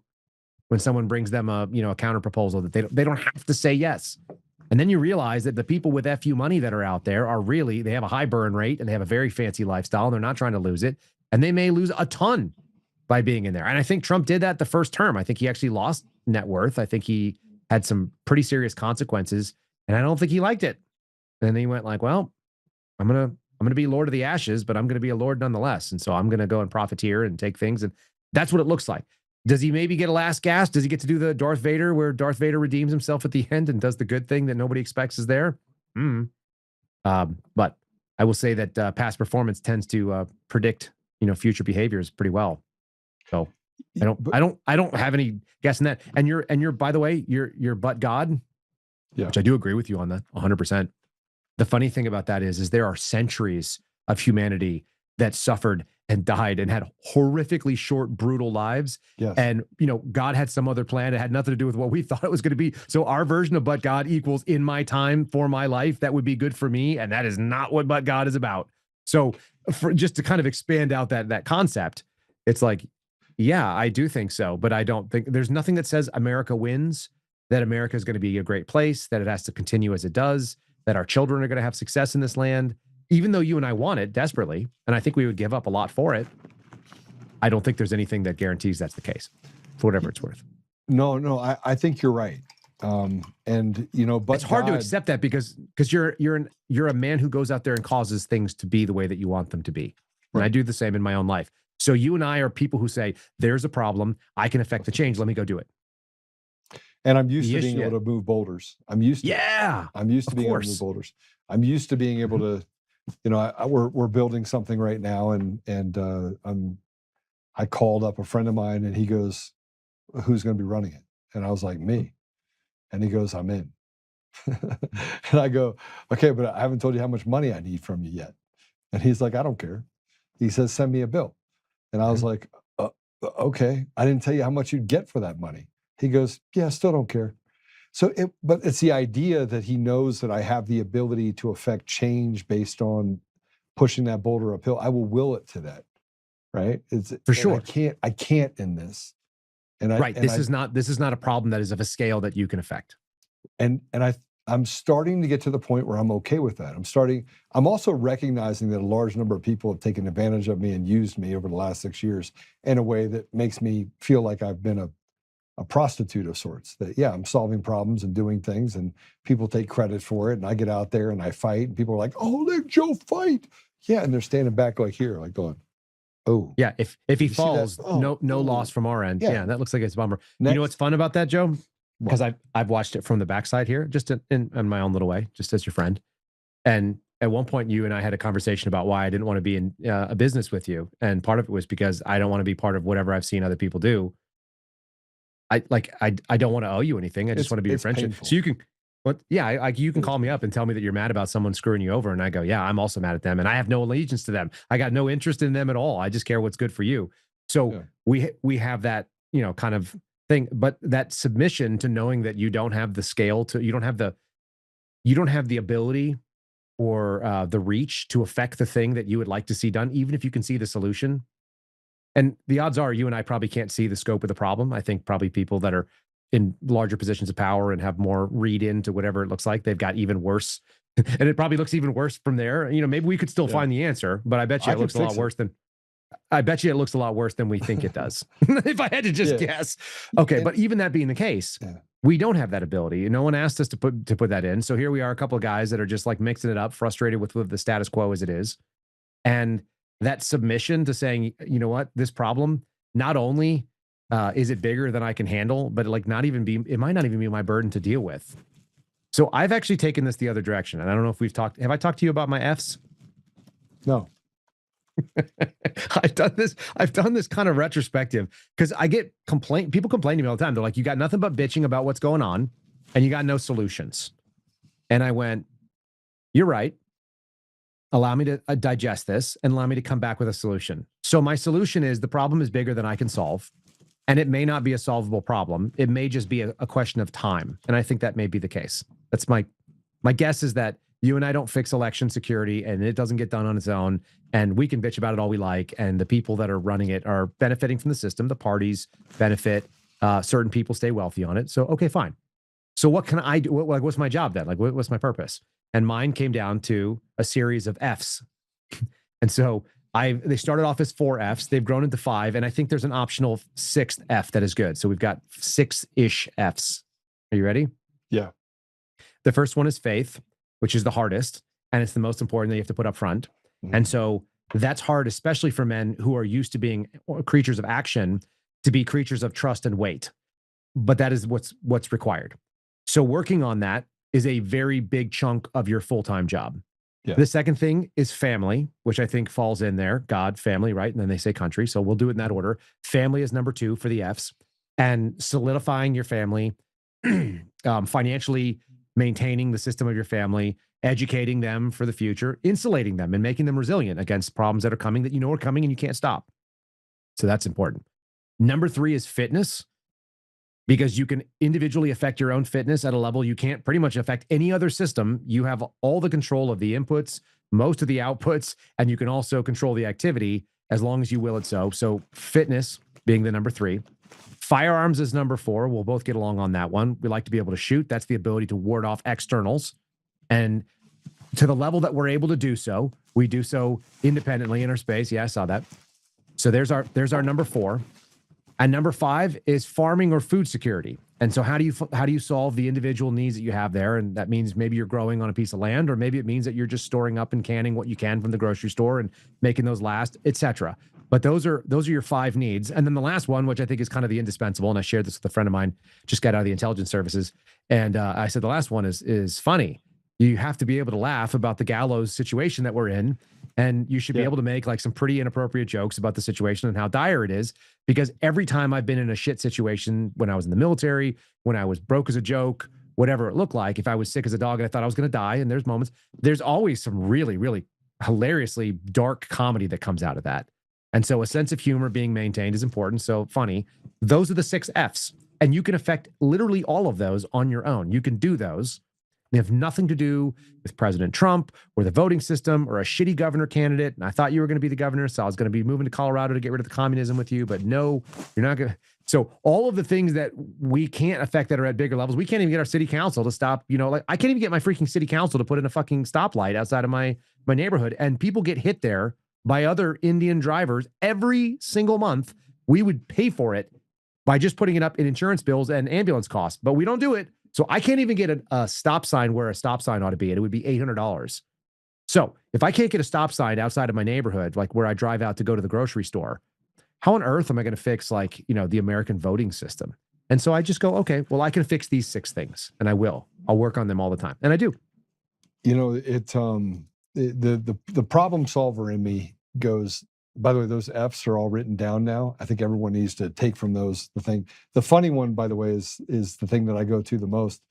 E: when someone brings them a counter proposal, that they don't have to say yes. And then you realize that the people with FU money that are out there they have a high burn rate and they have a very fancy lifestyle, and they're not trying to lose it. And they may lose a ton by being in there. And I think Trump did that the first term. I think he actually lost net worth. I think he had some pretty serious consequences, and I don't think he liked it. And then he went like, well, I'm going to be Lord of the Ashes, but I'm going to be a Lord nonetheless. And so I'm going to go and profiteer and take things. And that's what it looks like. Does he maybe get a last gasp? Does he get to do the Darth Vader, where Darth Vader redeems himself at the end and does the good thing that nobody expects is there? But I will say that past performance tends to predict, future behaviors pretty well. So I don't have any guess in that. And you're by the way, you're but God, which I do agree with you on that 100%. The funny thing about that is there are centuries of humanity that suffered and died and had horrifically short, brutal lives.
A: Yes.
E: And, God had some other plan. It had nothing to do with what we thought it was going to be. So our version of but God equals in my time for my life, that would be good for me. And that is not what but God is about. So just to kind of expand out that concept, it's like, yeah, I do think so. But I don't think there's nothing that says America wins, that America is going to be a great place, that it has to continue as it does, that our children are going to have success in this land. Even though you and I want it desperately, and I think we would give up a lot for it, I don't think there's anything that guarantees that's the case, for whatever it's worth.
A: No, I think you're right. But
E: it's hard to accept that because you're a man who goes out there and causes things to be the way that you want them to be. And I do the same in my own life. So you and I are people who say, there's a problem, I can affect the change, let me go do it.
A: And I'm used to being able to move boulders. I'm used to I'm used to being able to move boulders. I'm used to being able to, we're building something right now, and I called up a friend of mine, and he goes, who's going to be running it? And I was like, me. And he goes, I'm in. And I go, okay, but I haven't told you how much money I need from you yet. And he's like, I don't care. He says, send me a bill. And I was like, okay, I didn't tell you how much you'd get for that money. He goes, yeah, still don't care. But it's the idea that he knows that I have the ability to affect change based on pushing that boulder uphill. I will will it to that, right? It's
E: for sure.
A: I can't in this.
E: This is not a problem that is of a scale that you can affect.
A: And I'm starting to get to the point where I'm okay with that. I'm also recognizing that a large number of people have taken advantage of me and used me over the last 6 years in a way that makes me feel like I've been a prostitute of sorts. That, yeah, I'm solving problems and doing things, and people take credit for it, and I get out there and I fight, and people are like, oh, let Joe fight. Yeah, and they're standing back like here, like going, oh.
E: Yeah, if he falls, no loss from our end. Yeah, that looks like it's a bummer. You know what's fun about that, Joe? Because I've watched it from the backside here, just in my own little way, just as your friend. And at one point, you and I had a conversation about why I didn't want to be in a business with you. And part of it was because I don't want to be part of whatever I've seen other people do. I don't want to owe you anything. I just want to be your friendship.
A: Painful.
E: So you can call me up and tell me that you're mad about someone screwing you over. And I go, yeah, I'm also mad at them. And I have no allegiance to them. I got no interest in them at all. I just care what's good for you. So we have that, kind of thing. But that submission to knowing that you don't have the scale you don't have the ability or the reach to affect the thing that you would like to see done, even if you can see the solution. And the odds are you and I probably can't see the scope of the problem. I think probably people that are in larger positions of power and have more read into whatever it looks like, they've got even worse. And it probably looks even worse from there. Maybe we could still find the answer, but I bet you it looks a lot worse than we think it does. If I had to just guess. Okay, but even that being the case, we don't have that ability. No one asked us to put that in. So here we are, a couple of guys that are just like mixing it up, frustrated with the status quo as it is. And that submission to saying, you know what, this problem, not only is it bigger than I can handle, but it might not even be my burden to deal with. So I've actually taken this the other direction. And I don't know if have I talked to you about my Fs?
A: No.
E: I've done this kind of retrospective because I get people complain to me all the time. They're like, you got nothing but bitching about what's going on and you got no solutions. And I went, you're right. Allow me to digest this and allow me to come back with a solution. So my solution is the problem is bigger than I can solve. And it may not be a solvable problem. It may just be a question of time. And I think that may be the case. That's my guess is that you and I don't fix election security and it doesn't get done on its own. And we can bitch about it all we like. And the people that are running it are benefiting from the system. The parties benefit. Certain people stay wealthy on it. So, okay, fine. So what can I do? What's my job then? What's my purpose? And mine came down to a series of Fs. And so they started off as 4 Fs. They've grown into 5. And I think there's an optional 6th F that is good. So we've got 6-ish Fs. Are you ready?
A: Yeah.
E: The first one is faith, which is the hardest. And it's the most important that you have to put up front. Mm-hmm. And so that's hard, especially for men who are used to being creatures of action, to be creatures of trust and weight. But that is what's required. So working on that is a very big chunk of your full-time job. Yeah. The second thing is family, which I think falls in there. God, family, right? And then they say country. So we'll do it in that order. Family is number 2 for the Fs. And solidifying your family, financially maintaining the system of your family, educating them for the future, insulating them and making them resilient against problems that are coming that you know are coming and you can't stop. So that's important. Number 3 is fitness, because you can individually affect your own fitness at a level you can't pretty much affect any other system. You have all the control of the inputs, most of the outputs, and you can also control the activity as long as you will it so. So fitness being the number 3. Firearms is number 4. We'll both get along on that one. We like to be able to shoot. That's the ability to ward off externals. And to the level that we're able to do so, we do so independently in our space. Yeah, I saw that. So there's our number 4. And number 5 is farming or food security. And so how do you solve the individual needs that you have there? And that means maybe you're growing on a piece of land, or maybe it means that you're just storing up and canning what you can from the grocery store and making those last, etc. But those are your 5 needs. And then the last one, which I think is kind of the indispensable, and I shared this with a friend of mine, just got out of the intelligence services. And I said, the last one is funny. You have to be able to laugh about the gallows situation that we're in. And you should be able to make like some pretty inappropriate jokes about the situation and how dire it is. Because every time I've been in a shit situation, when I was in the military, when I was broke as a joke, whatever it looked like, if I was sick as a dog and I thought I was going to die, and there's always some really, really hilariously dark comedy that comes out of that. And so a sense of humor being maintained is important. So funny. Those are the 6 Fs. And you can affect literally all of those on your own. You can do those. They have nothing to do with President Trump or the voting system or a shitty governor candidate. And I thought you were going to be the governor, so I was going to be moving to Colorado to get rid of the communism with you. But no, you're not going to. So all of the things that we can't affect that are at bigger levels, we can't even get our city council to stop. I can't even get my freaking city council to put in a fucking stoplight outside of my neighborhood. And people get hit there by other Indian drivers every single month. We would pay for it by just putting it up in insurance bills and ambulance costs, but we don't do it. So I can't even get a stop sign where a stop sign ought to be, and it would be $800. So if I can't get a stop sign outside of my neighborhood, like where I drive out to go to the grocery store, how on earth am I going to fix the American voting system? And so I just go, okay, well, I can fix these 6 things, and I will. I'll work on them all the time, and I do.
A: The problem solver in me goes. By the way, those Fs are all written down now. I think everyone needs to take from those the thing. The funny one, by the way, is the thing that I go to the most,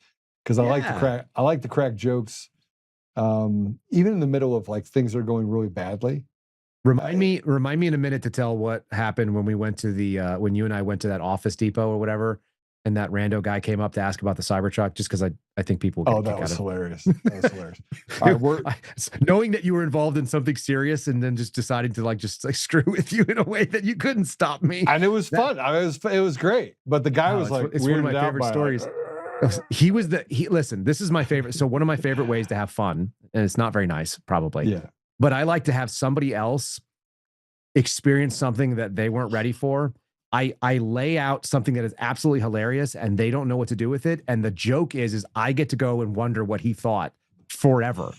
A: because I like to crack jokes, even in the middle of like things that are going really badly.
E: Remind me in a minute to tell what happened when we went to when you and I went to that Office Depot or whatever, and that rando guy came up to ask about the Cybertruck, just because I think people
A: Oh,
E: would get a
A: that
E: kick
A: was
E: out of it.
A: hilarious. That was hilarious. All right,
E: Knowing that you were involved in something serious and then just deciding to just screw with you in a way that you couldn't stop me.
A: and it was fun. It was great. But the guy was like,
E: it's one of my
A: weirded out
E: favorite
A: by it,
E: stories.
A: like,
E: Listen, this is my favorite. So one of my favorite ways to have fun, and it's not very nice, probably.
A: yeah.
E: But I like to have somebody else experience something that they weren't ready for. I lay out something that is absolutely hilarious and they don't know what to do with it. And the joke is I get to go and wonder what he thought forever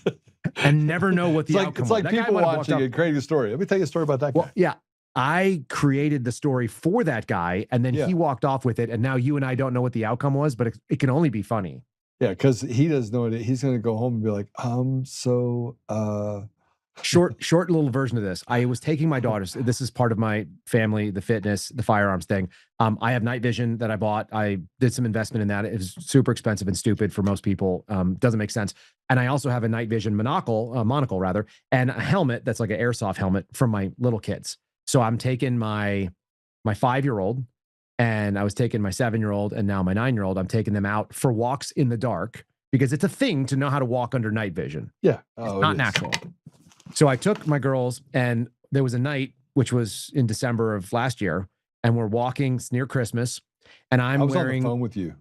E: and never know what the outcome
A: It's
E: was.
A: like
E: That guy
A: people
E: might have walked
A: watching
E: up-
A: and creating a story. Let me tell you a story about that guy.
E: Well, yeah. I created the story for that guy and then he walked off with it. And now you and I don't know what the outcome was, but it can only be funny.
A: Yeah, because he doesn't know it. He's going to go home and be like,
E: Short little version of this. I was taking my daughters. This is part of my family, the fitness, the firearms thing. I have night vision that I bought. I did some investment in that. It was super expensive and stupid for most people. Doesn't make sense. And I also have a night vision monocle, and a helmet that's like an airsoft helmet from my little kids. So I'm taking my 5-year-old, and I was taking my 7-year-old, and now my 9-year-old. I'm taking them out for walks in the dark because it's a thing to know how to walk under night vision.
A: yeah.
E: It's not natural. So I took my girls, and there was a night, which was in December of last year, and we're walking near Christmas, and
A: I was
E: wearing.
A: on the phone with you.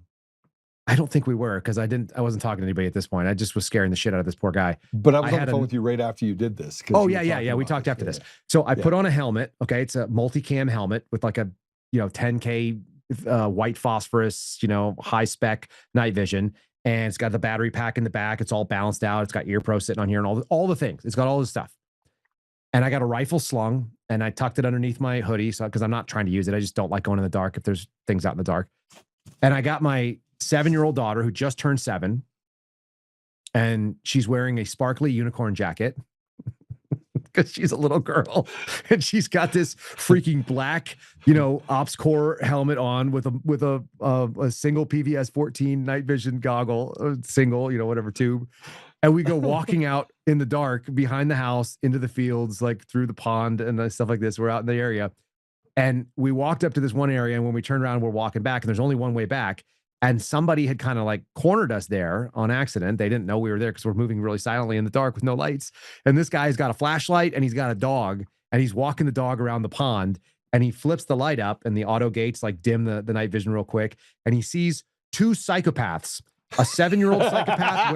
E: I don't think we were, because I wasn't talking to anybody at this point. I just was scaring the shit out of this poor guy.
A: But I was
E: I
A: on
E: had
A: the phone
E: a-
A: with you right after you did this.
E: Oh yeah. We talked after this. So I put on a helmet. Okay, it's a multicam helmet with like a 10K white phosphorus, high spec night vision. And it's got the battery pack in the back. It's all balanced out. It's got ear pro sitting on here and all the things. It's got all this stuff. And I got a rifle slung and I tucked it underneath my hoodie. So, because I'm not trying to use it. I just don't like going in the dark if there's things out in the dark. And I got my 7-year-old daughter who just turned 7. And she's wearing a sparkly unicorn jacket because she's a little girl. And she's got this freaking black, Ops Corps helmet on with a single PVS 14 night vision goggle, single, whatever tube. And we go walking out in the dark behind the house into the fields, like through the pond and stuff like this. We're out in the area. And we walked up to this one area. And when we turned around, we're walking back and there's only one way back. And somebody had kind of like cornered us there on accident. They didn't know we were there because we're moving really silently in the dark with no lights. And this guy's got a flashlight and he's got a dog and he's walking the dog around the pond and he flips the light up and the auto gates like dim the night vision real quick. And he sees 2 psychopaths, a 7-year-old psychopath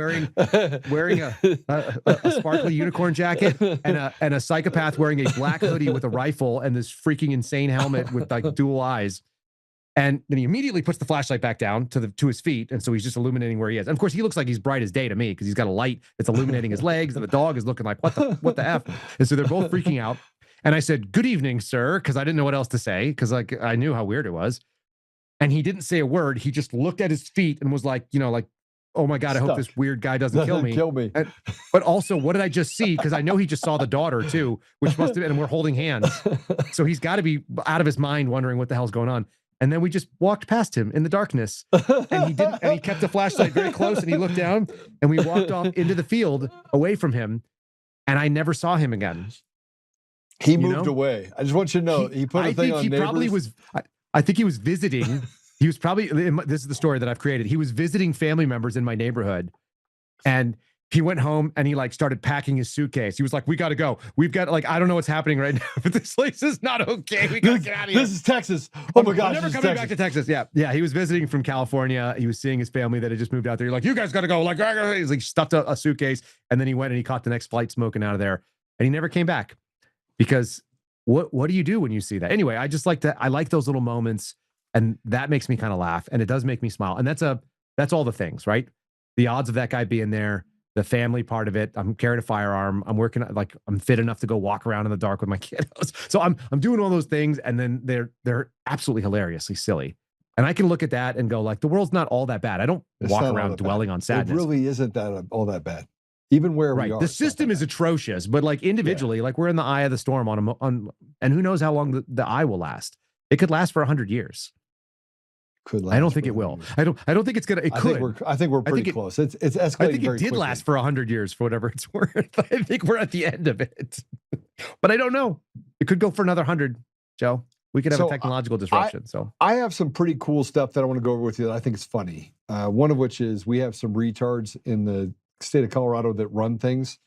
E: wearing a sparkly unicorn jacket and a psychopath wearing a black hoodie with a rifle and this freaking insane helmet with like dual eyes. And then he immediately puts the flashlight back down to his feet. And so he's just illuminating where he is. And of course, he looks like he's bright as day to me because he's got a light that's illuminating his legs. And the dog is looking like, what the F? And so they're both freaking out. And I said, "Good evening, sir," because I didn't know what else to say because like I knew how weird it was. And he didn't say a word. He just looked at his feet and was like, oh my God, I hope this weird guy doesn't kill me. But also, what did I just see? Because I know he just saw the daughter too, which must have been, and we're holding hands. So he's got to be out of his mind wondering what the hell's going on. And then we just walked past him in the darkness and he kept the flashlight very close and he looked down and we walked off into the field away from him and I never saw him again.
A: He moved away. I just want you to know he put a thing on Neighbors.
E: I think he was visiting. He was probably, this is the story that I've created. He was visiting family members in my neighborhood and he went home and he like started packing his suitcase. He was like, "We got to go. We've got like, I don't know what's happening right now, but this place is not okay. We got to get out of here.
A: This is Texas. Oh my gosh.
E: Never coming back to Texas." Yeah. He was visiting from California. He was seeing his family that had just moved out there. You're like, "You guys got to go." Like, he's like stuffed a suitcase. And then he went and he caught the next flight smoking out of there. And he never came back because what do you do when you see that? Anyway, I just like that. I like those little moments and that makes me kind of laugh and it does make me smile. And that's all the things, right? The odds of that guy being there, the family part of it. I'm carrying a firearm. I'm working like I'm fit enough to go walk around in the dark with my kiddos. So I'm doing all those things, and then they're absolutely hilariously silly. And I can look at that and go like, the world's not all that bad. I don't walk around dwelling on sadness.
A: It really isn't all that bad, even where we are.
E: The system is atrocious, but like individually, like we're in the eye of the storm on, and who knows how long the eye will last. It could last for 100 years. I don't think it will. I don't think it's gonna. It could.
A: I think we're pretty close. It's escalating.
E: I think it did last for 100 years for whatever it's worth. I think we're at the end of it, but I don't know. It could go for another 100. Joe, We could have
A: So,
E: a technological disruption. So
A: I have some pretty cool stuff that I want to go over with you that I think is funny. One of which is we have some retards in the state of Colorado that run things.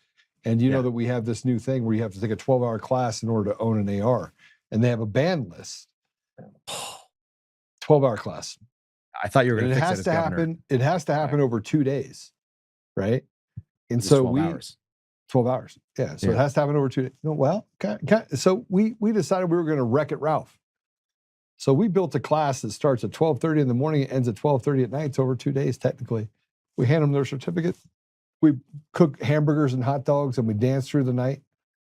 A: And you know that we have this new thing where you have to take a 12-hour class in order to own an AR. And they have a ban list. 12-hour class.
E: I thought you were going
A: And
E: to
A: it
E: fix it
A: has
E: as
A: to
E: governor.
A: happen. It has to happen over 2 days, right? And
E: It's
A: so
E: 12 hours.
A: 12 hours. Yeah. So
E: Yeah.
A: it has to happen over 2 days. No, well, so we decided we were going to Wreck-It Ralph. So we built a class that starts at 12:30 in the morning and ends at 12:30 at night. It's over 2 days, technically. We hand them their certificate. We cook hamburgers and hot dogs and we dance through the night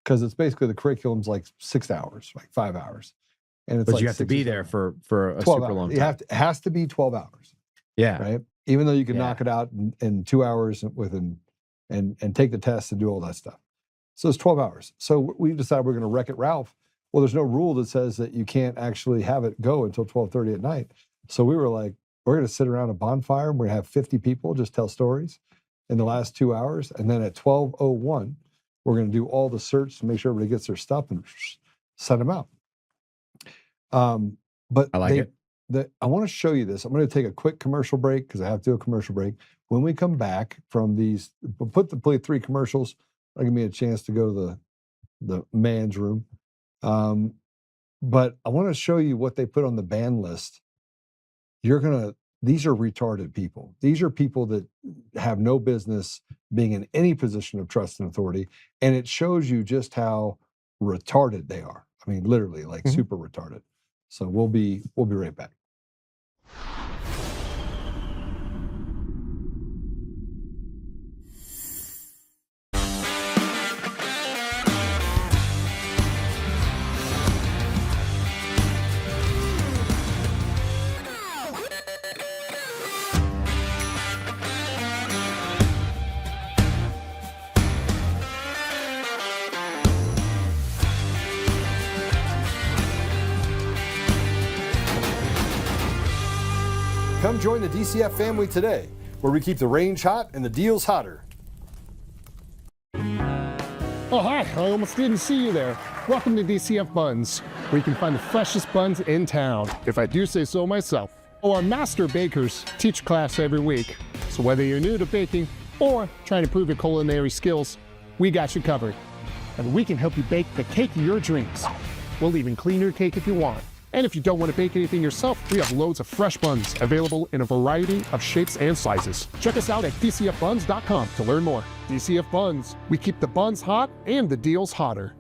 A: because it's basically the curriculum's like 6 hours, like 5 hours. And it's
E: But
A: like
E: you have to
A: 6 or
E: be
A: 7
E: there
A: hours.
E: for a
A: 12
E: super
A: hours.
E: long
A: You
E: time.
A: have to, it has to be 12 hours,
E: Yeah.
A: right? Even though you can
E: Yeah.
A: knock it out in 2 hours and take the test and do all that stuff. So it's 12 hours. So we decided we're going to Wreck-It Ralph. Well, there's no rule that says that you can't actually have it go until 12:30 at night. So we were like, we're going to sit around a bonfire and we're going to have 50 people just tell stories in the last 2 hours. And then at 12:01, we're going to do all the search to make sure everybody gets their stuff and send them out. But
E: I like it.
A: I want to show you this. I'm going to take a quick commercial break because I have to do a commercial break. When we come back from these, play 3 commercials. That'll give me a chance to go to the man's room. But I want to show you what they put on the ban list. These are retarded people. These are people that have no business being in any position of trust and authority. And it shows you just how retarded they are. I mean, literally like super retarded. So we'll be right back. Come join the DCF family today, where we keep the range hot and the deals hotter.
C: Oh, hi. I almost didn't see you there. Welcome to DCF Buns, where you can find the freshest buns in town, if I do say so myself. Oh, our master bakers teach class every week. So whether you're new to baking or trying to improve your culinary skills, we got you covered. And we can help you bake the cake of your dreams. We'll even clean your cake if you want. And if you don't want to bake anything yourself, we have loads of fresh buns available in a variety of shapes and sizes. Check us out at dcfbuns.com to learn more. DCF Buns, we keep the buns hot and the deals hotter.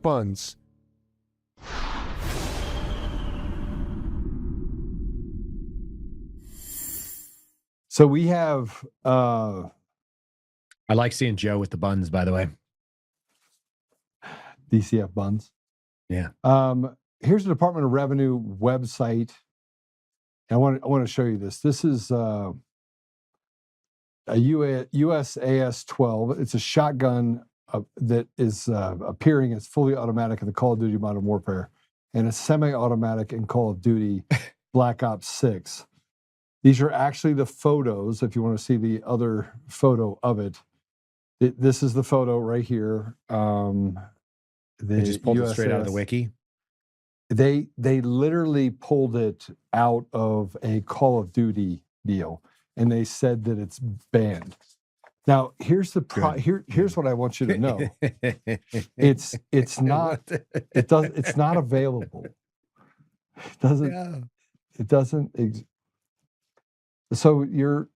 C: Buns.
A: So we have
E: I like seeing Joe with the buns, by the way.
A: DCF Buns.
E: Yeah.
A: Here's the Department of Revenue website. I want to show you this. This is a USAS 12. It's a shotgun that is appearing as fully automatic in the Call of Duty Modern Warfare and a semi-automatic in Call of Duty Black Ops 6. These are actually the photos. If you want to see the other photo of it, this is the photo right here.
E: They just pulled it straight out of the wiki.
A: They literally pulled it out of a Call of Duty deal, and they said that it's banned. Now, here's here's what I want you to know. It's not available. It doesn't. So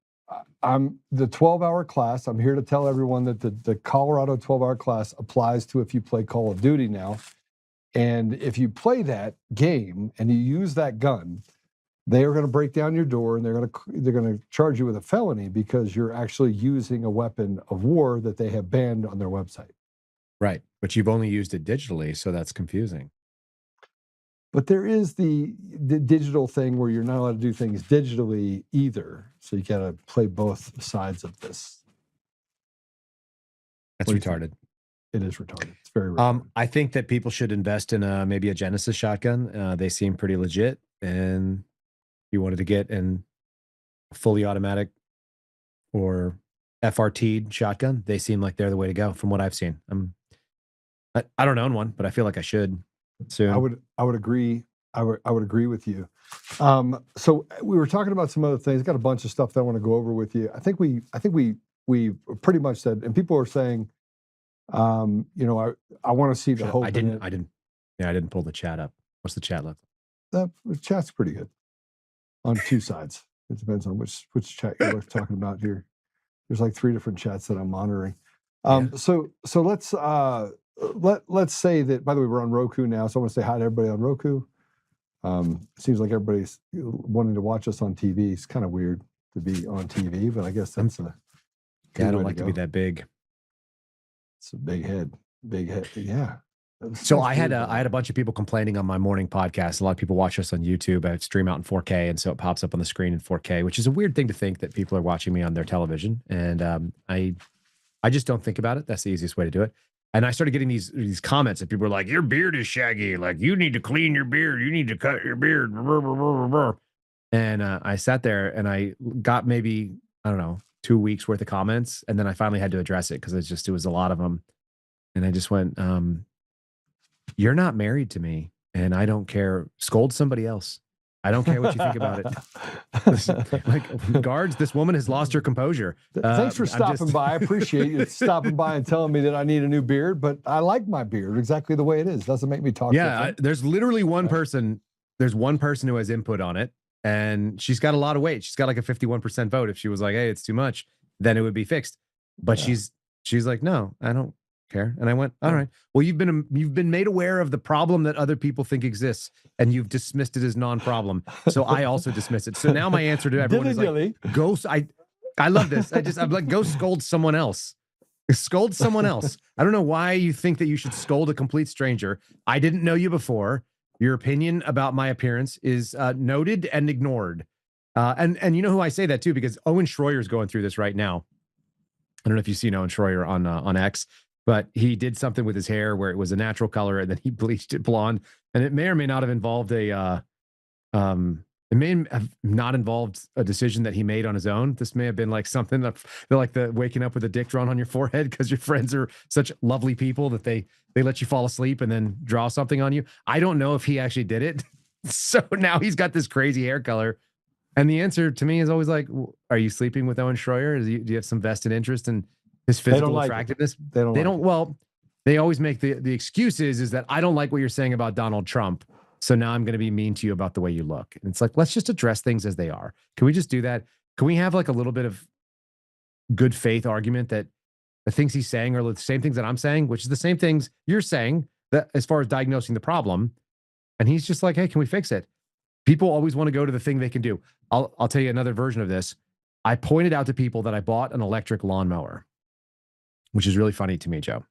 A: I'm the 12-hour class. I'm here to tell everyone that the Colorado 12-hour class applies to if you play Call of Duty now. And if you play that game and you use that gun, they are going to break down your door and they're going to charge you with a felony because you're actually using a weapon of war that they have banned on their website.
E: Right. But you've only used it digitally, so that's confusing.
A: But there is the digital thing where you're not allowed to do things digitally either. So you got to play both sides of this.
E: That's retarded.
A: It is retarded. It's very retarded.
E: I think that people should invest in maybe a Genesis shotgun. They seem pretty legit. And if you wanted to get a fully automatic or FRT'd shotgun, they seem like they're the way to go from what I've seen. I don't own one, but I feel like I should. soon.
A: I would agree. I would agree with you. So we were talking about some other things. Got a bunch of stuff that I want to go over with you. I think we pretty much said, and people are saying, you know, I want to see the hope.
E: I didn't pull the chat up. What's the chat look?
A: The chat's pretty good on two sides. It depends on which chat you're talking about here. There's like 3 different chats that I'm monitoring. So let's say that, by the way, we're on Roku now. So I want to say hi to everybody on Roku. It seems like everybody's wanting to watch us on TV. It's kind of weird to be on TV, but I guess that's
E: I don't like to be that big.
A: It's a big head. Yeah.
E: So I had a bunch of people complaining on my morning podcast. A lot of people watch us on YouTube. I stream out in 4K, and so it pops up on the screen in 4K, which is a weird thing to think that people are watching me on their television. And I just don't think about it. That's the easiest way to do it. And I started getting these comments, and people were like, "Your beard is shaggy. Like, you need to clean your beard. You need to cut your beard." And I sat there and I got maybe, I don't know, 2 weeks worth of comments, and then I finally had to address it because it was a lot of them. And I just went, "You're not married to me, and I don't care. Scold somebody else. I don't care what you think about it." Like, guards, this woman has lost her composure.
A: Thanks for stopping by. I appreciate you stopping by and telling me that I need a new beard, but I like my beard exactly the way it is. Doesn't make me talk.
E: Yeah, there's literally one person. There's one person who has input on it, and she's got a lot of weight. She's got like a 51% vote. If she was like, "Hey, it's too much," then it would be fixed. But she's like, "No, I don't care." And I went, "All right. Well, you've been made aware of the problem that other people think exists, and you've dismissed it as non-problem. So I also dismiss it. So now my answer to everyone is like, go. I love this. I'm like, go scold someone else. Scold someone else. I don't know why you think that you should scold a complete stranger. I didn't know you before. Your opinion about my appearance is noted and ignored. And you know who I say that to, because Owen Schroyer is going through this right now. I don't know if you've seen Owen Schroyer on X. But he did something with his hair where it was a natural color, and then he bleached it blonde. And it may or may not have involved it may have not involved a decision that he made on his own. This may have been like something that, like the waking up with a dick drawn on your forehead because your friends are such lovely people that they let you fall asleep and then draw something on you. I don't know if he actually did it. So now he's got this crazy hair color. And the answer to me is always like, are you sleeping with Owen Schroyer? Do you have some vested interest in his physical attractiveness?
A: They don't.
E: Well, they always make the excuses is that I don't like what you're saying about Donald Trump, so now I'm going to be mean to you about the way you look. And it's like, let's just address things as they are. Can we just do that? Can we have like a little bit of good faith argument that the things he's saying are the same things that I'm saying, which is the same things you're saying, that as far as diagnosing the problem. And he's just like, hey, can we fix it? People always want to go to the thing they can do. I'll tell you another version of this. I pointed out to people that I bought an electric lawnmower, which is really funny to me, Joe.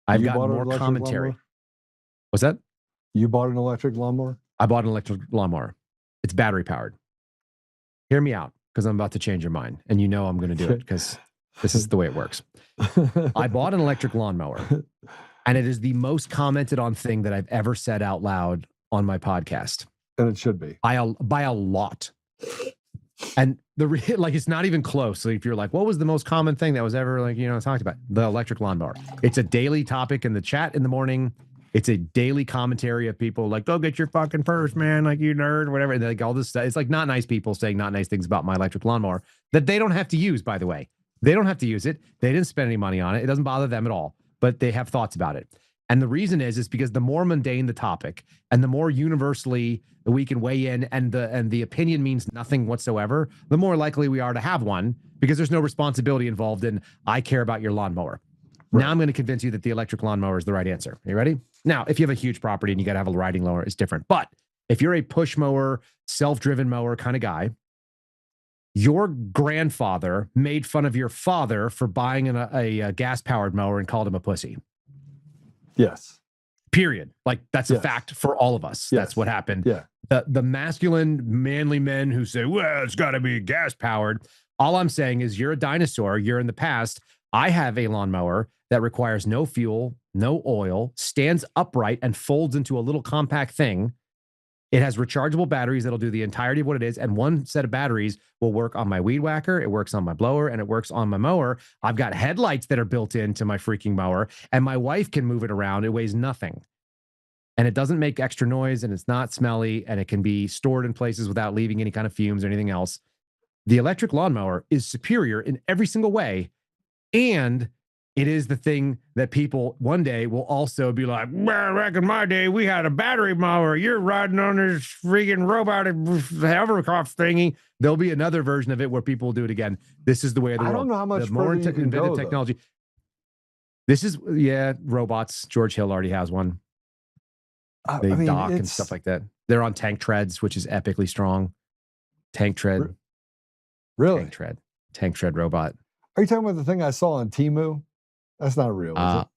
E: I've got more commentary.
A: Lawnmower?
E: What's that?
A: You bought an electric lawnmower?
E: I bought an electric lawnmower. It's battery powered. Hear me out, because I'm about to change your mind. And you know I'm going to do it because this is the way it works. I bought an electric lawnmower, and it is the most commented on thing that I've ever said out loud on my podcast.
A: And it should be.
E: By a lot. And it's not even close. So if you're like, what was the most common thing that was ever talked about? The electric lawnmower. It's a daily topic in the chat in the morning. It's a daily commentary of people like, go get your fucking purse, man, like you nerd, whatever. And like all this stuff. It's like not nice people saying not nice things about my electric lawnmower that they don't have to use, by the way. They don't have to use it. They didn't spend any money on it. It doesn't bother them at all, but they have thoughts about it. And the reason is because the more mundane the topic and the more universally we can weigh in and the opinion means nothing whatsoever, the more likely we are to have one, because there's no responsibility involved in, I care about your lawnmower. Right. Now I'm going to convince you that the electric lawnmower is the right answer. Are you ready? Now, if you have a huge property and you got to have a riding mower, it's different. But if you're a push mower, self-driven mower kind of guy, your grandfather made fun of your father for buying a gas-powered mower and called him a pussy.
A: Yes.
E: Period. Like that's a fact for all of us. Yes. That's what happened.
A: Yeah.
E: The masculine, manly men who say, well, it's got to be gas powered. All I'm saying is you're a dinosaur. You're in the past. I have a lawnmower that requires no fuel, no oil, stands upright and folds into a little compact thing. It has rechargeable batteries that'll do the entirety of what it is. And one set of batteries will work on my weed whacker. It works on my blower and it works on my mower. I've got headlights that are built into my freaking mower and my wife can move it around. It weighs nothing. and it doesn't make extra noise, and it's not smelly, and it can be stored in places without leaving any kind of fumes or anything else. The electric lawnmower is superior in every single way, and it is the thing that people one day will also be like, well, back in my day, we had a battery mower. You're riding on this freaking robotic hovercraft thingy. There'll be another version of it where people will do it again. This is the way of the world.
A: I don't know how much
E: The more
A: further you can
E: inventive
A: go,
E: technology. This is, robots. George Hill already has one. They dock and stuff like that. They're on tank treads, which is epically strong. Tank tread.
A: Really?
E: Tank tread robot.
A: Are you talking about the thing I saw on Temu? That's not real, is it?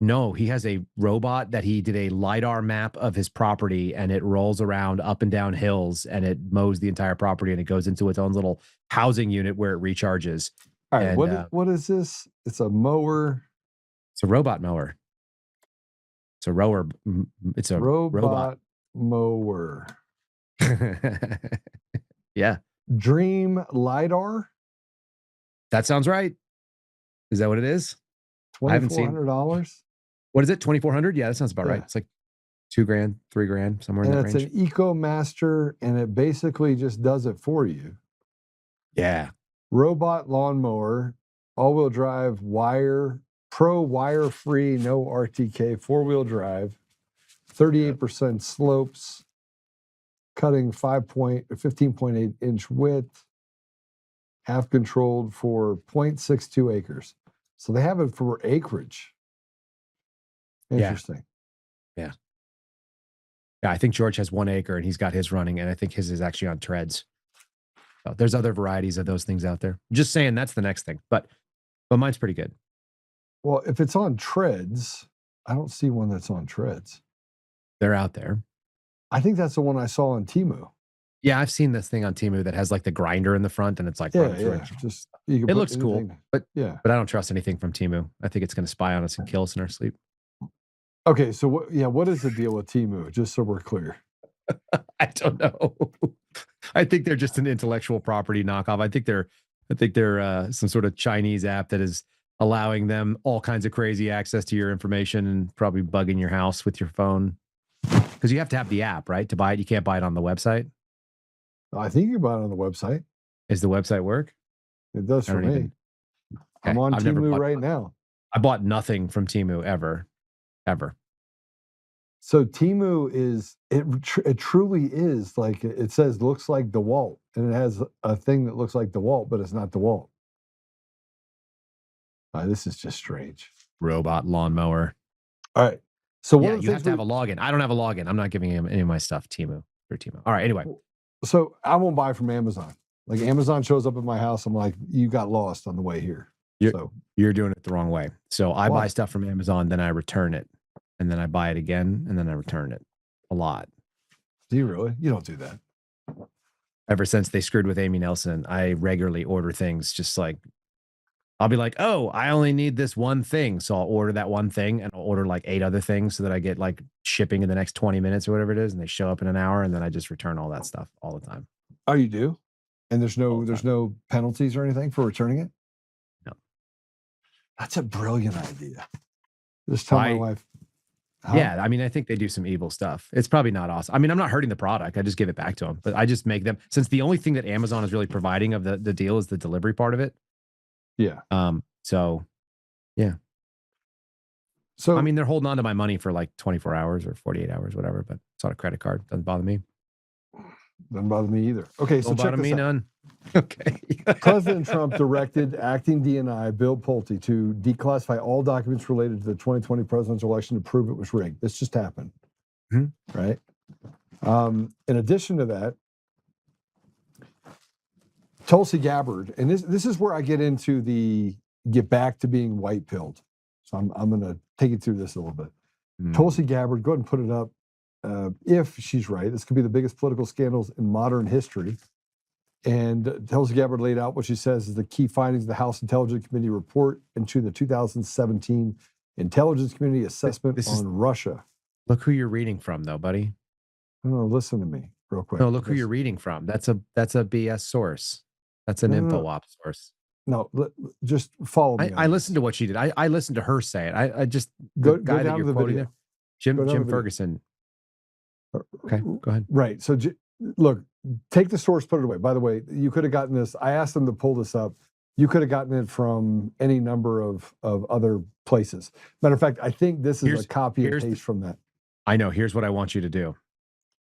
E: No, he has a robot that he did a LiDAR map of his property, and it rolls around up and down hills, and it mows the entire property, and it goes into its own little housing unit where it recharges.
A: All right,
E: And,
A: what is this? It's a mower.
E: It's a robot mower. It's a rower. It's a robot.
A: mower.
E: Yeah.
A: Dream LiDAR?
E: That sounds right. Is that what it is? I haven't seen-
A: $2,400?
E: What is it? 2,400? Yeah, that sounds about right.
A: Yeah.
E: It's like $2,000, $3,000, somewhere in
A: And
E: that
A: it's
E: range.
A: an EcoMaster, and it basically just does it for you.
E: Yeah.
A: Robot lawnmower, all-wheel drive, wire-free, no RTK, four-wheel drive, 38% slopes, cutting 15.8 inch width, half controlled for 0.62 acres. So they have it for acreage. Interesting.
E: Yeah, I think George has 1 acre and he's got his running, and I think his is actually on treads. So there's other varieties of those things out there. Just saying that's the next thing, but mine's pretty good.
A: Well, if it's on treads, I don't see one that's on treads.
E: They're out there.
A: I think that's the one I saw on Temu.
E: Yeah, I've seen this thing on Temu that has like the grinder in the front, and it's like running through it.
A: Just you can
E: It
A: put
E: looks cool,
A: anything-
E: but
A: yeah.
E: I don't trust anything from Temu. I think it's going to spy on us and kill us in our sleep.
A: Okay, so what is the deal with Temu? Just so we're clear.
E: I don't know. I think they're just an intellectual property knockoff. I think they're some sort of Chinese app that is allowing them all kinds of crazy access to your information and probably bugging your house with your phone. Because you have to have the app, right, to buy it. You can't buy it on the website.
A: I think you can buy it on the website.
E: Does the website work?
A: It does for me. I'm on
E: I've never
A: Temu
E: bought
A: right
E: one.
A: now.
E: I bought nothing from Temu ever.
A: So Temu is it truly is like it says looks like DeWalt, and it has a thing that looks like DeWalt, but it's not DeWalt. This is just strange.
E: Robot lawnmower.
A: All right. So
E: Yeah, you have to have a login. I don't have a login. I'm not giving him any of my stuff through Temu. All right. Anyway,
A: So I won't buy from Amazon. Like Amazon shows up at my house, I'm like, you got lost on the way here.
E: you're doing it the wrong way. So I
A: Why?
E: buy stuff from Amazon, then I return it, and then I buy it again, and then I return it a lot.
A: Do you really? You don't do that.
E: Ever since they screwed with Amy Nelson, I regularly order things just like, I'll be like, oh, I only need this one thing. So I'll order that one thing, and I'll order like 8 other things so that I get like shipping in the next 20 minutes or whatever it is. And they show up in an hour, and then I just return all that stuff all the time.
A: Oh, you do? And there's
E: All the
A: no penalties or anything for returning it?
E: No.
A: That's a brilliant idea. Just tell my wife. Huh?
E: Yeah, I mean, I think they do some evil stuff. It's probably not awesome. I mean, I'm not hurting the product. I just give it back to them. But I just make them, since the only thing that Amazon is really providing of the deal is the delivery part of it.
A: Yeah.
E: So yeah.
A: So
E: I mean, they're holding on to my money for like 24 hours or 48 hours, whatever, but it's on a credit card. Doesn't bother me.
A: doesn't bother me either. Okay, so
E: Don't
A: check
E: bother
A: this
E: me
A: out.
E: none. Okay.
A: President Trump directed Acting DNI Bill Pulte to declassify all documents related to the 2020 presidential election to prove it was rigged. This just happened,
E: Mhm.
A: right? In addition to that, Tulsi Gabbard, and this is where I get back to being white pilled. So I'm going to take you through this a little bit. Tulsi Gabbard, go ahead and put it up. If she's right, this could be the biggest political scandals in modern history. And Tulsi Gabbard laid out what she says is the key findings of the House Intelligence Committee report into the 2017 Intelligence Community Assessment on Russia.
E: Look who you're reading from, though, buddy.
A: No, listen to me real quick.
E: No, look who you're reading from. That's a BS source. That's an InfoOp source.
A: No, just follow me.
E: I listened to what she did. I listened to her say it. I just
A: Go
E: the guy
A: down
E: that
A: to
E: you're
A: the
E: quoting
A: video.
E: there,
A: Go down to
E: Jim
A: the video.
E: Ferguson. Okay, go ahead.
A: Right. So look, take the source, put it away. By the way, you could have gotten this. I asked them to pull this up. You could have gotten it from any number of other places. Matter of fact, I think this is a copy and paste from that.
E: I know. Here's what I want you to do.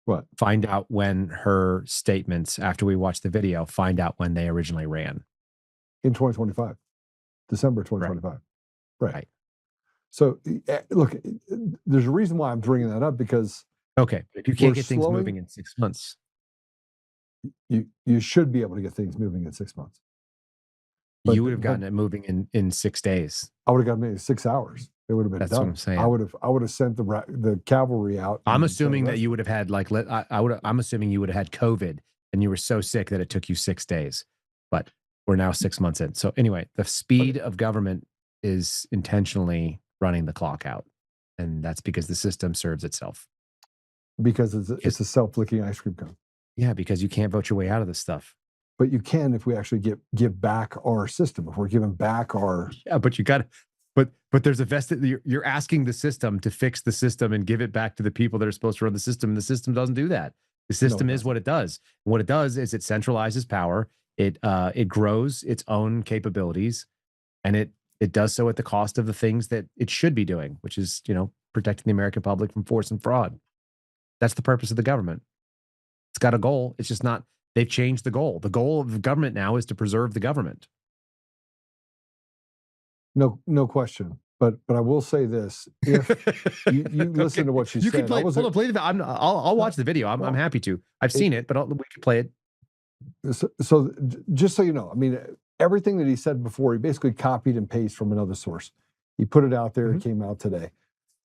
A: What?
E: Find out when her statements, after we watch the video, find out when they originally ran.
A: In 2025, December 2025. Right. So look, there's a reason why I'm bringing that up, because
E: okay, if you can't get things moving in 6 months,
A: you should be able to get things moving in 6 months. But
E: you would have gotten it moving in 6 days.
A: I would have gotten it in 6 hours. It would have been
E: That's
A: done.
E: what I'm saying.
A: I would have sent the cavalry out.
E: I'm assuming that you would have had I'm assuming you would have had COVID and you were so sick that it took you 6 days. But we're now 6 months in. So anyway, the speed of government is intentionally running the clock out, and that's because the system serves itself.
A: Because it's a self-licking ice cream cone.
E: Yeah, because you can't vote your way out of this stuff.
A: But you can if we actually give back our system. If we're giving back our
E: but you got but there's a vested. You're asking the system to fix the system and give it back to the people that are supposed to run the system. And the system doesn't do that. The system is what it does. And what it does is it centralizes power. It grows its own capabilities, and it does so at the cost of the things that it should be doing, which is, protecting the American public from force and fraud. That's the purpose of the government. It's got a goal. It's just not, they've changed the goal. The goal of the government now is to preserve the government.
A: No question. But I will say this: if you listen to what she said,
E: can play. Hold on, play the. I'll watch the video. I'm happy to. I've seen it, but we can play it.
A: So just so you know, I mean, everything that he said before, he basically copied and pasted from another source. He put it out there. It came out today.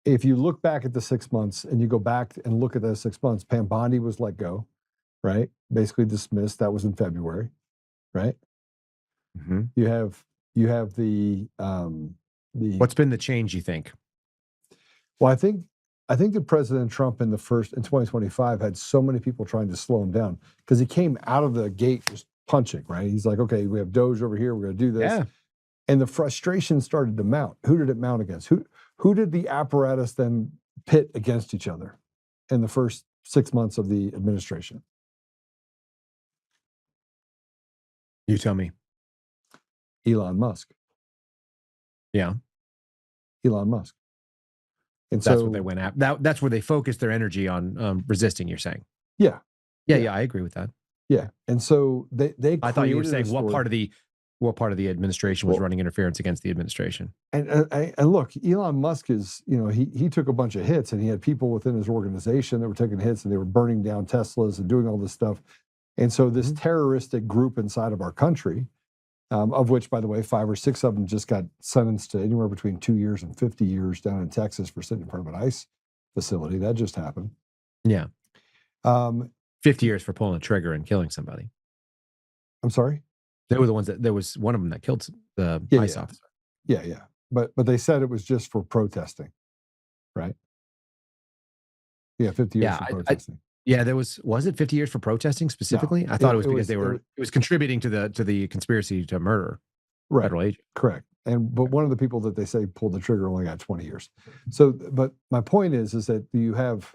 A: If you look back at the 6 months and you go back and look at those 6 months, Pam Bondi was let go, right? Basically dismissed. That was in February, right?
E: Mm-hmm.
A: You have the
E: what's been the change, you think?
A: Well, I think that President Trump in 2025 had so many people trying to slow him down, because he came out of the gate just punching, right? He's like, okay, we have Doge over here, we're going to do this. Yeah. And the frustration started to mount. Who did it mount against? Who did the apparatus then pit against each other in the first 6 months of the administration?
E: You tell me.
A: Elon Musk.
E: Yeah.
A: Elon Musk. And
E: that's
A: so
E: what they went at. That's where they focused their energy on resisting, you're saying.
A: Yeah.
E: Yeah, I agree with that.
A: Yeah. And so they
E: I thought you were saying what part of the administration was running interference against the administration.
A: And look, Elon Musk is, he took a bunch of hits, and he had people within his organization that were taking hits, and they were burning down Teslas and doing all this stuff. And so this terroristic group inside of our country, of which, by the way, 5 or 6 of them just got sentenced to anywhere between 2 years and 50 years down in Texas for sitting in front of an ICE facility. That just happened.
E: Yeah. 50 years for pulling a trigger and killing somebody.
A: I'm sorry?
E: They were the ones there was one of them that killed the ICE officer.
A: Yeah. But they said it was just for protesting, right? Yeah, 50 years for protesting.
E: Yeah, was it 50 years for protesting specifically? No, I thought it was because it was contributing to the conspiracy to murder federal agents.
A: Correct. But one of the people that they say pulled the trigger only got 20 years. So, but my point is that you have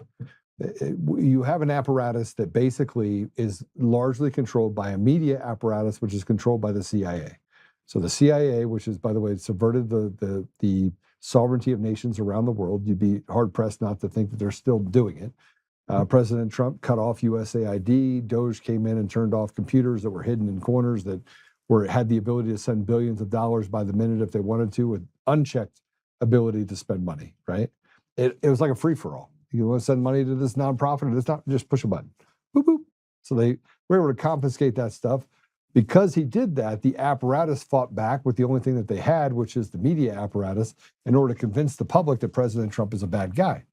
A: an apparatus that basically is largely controlled by a media apparatus, which is controlled by the CIA. So the CIA, which is, by the way, subverted the sovereignty of nations around the world. You'd be hard pressed not to think that they're still doing it. President Trump cut off USAID. Doge came in and turned off computers that were hidden in corners that had the ability to send billions of dollars by the minute if they wanted to, with unchecked ability to spend money, right? It was like a free-for-all. You want to send money to this nonprofit, or this not, just push a button. Boop, boop. So they were able to confiscate that stuff. Because he did that, the apparatus fought back with the only thing that they had, which is the media apparatus, in order to convince the public that President Trump is a bad guy,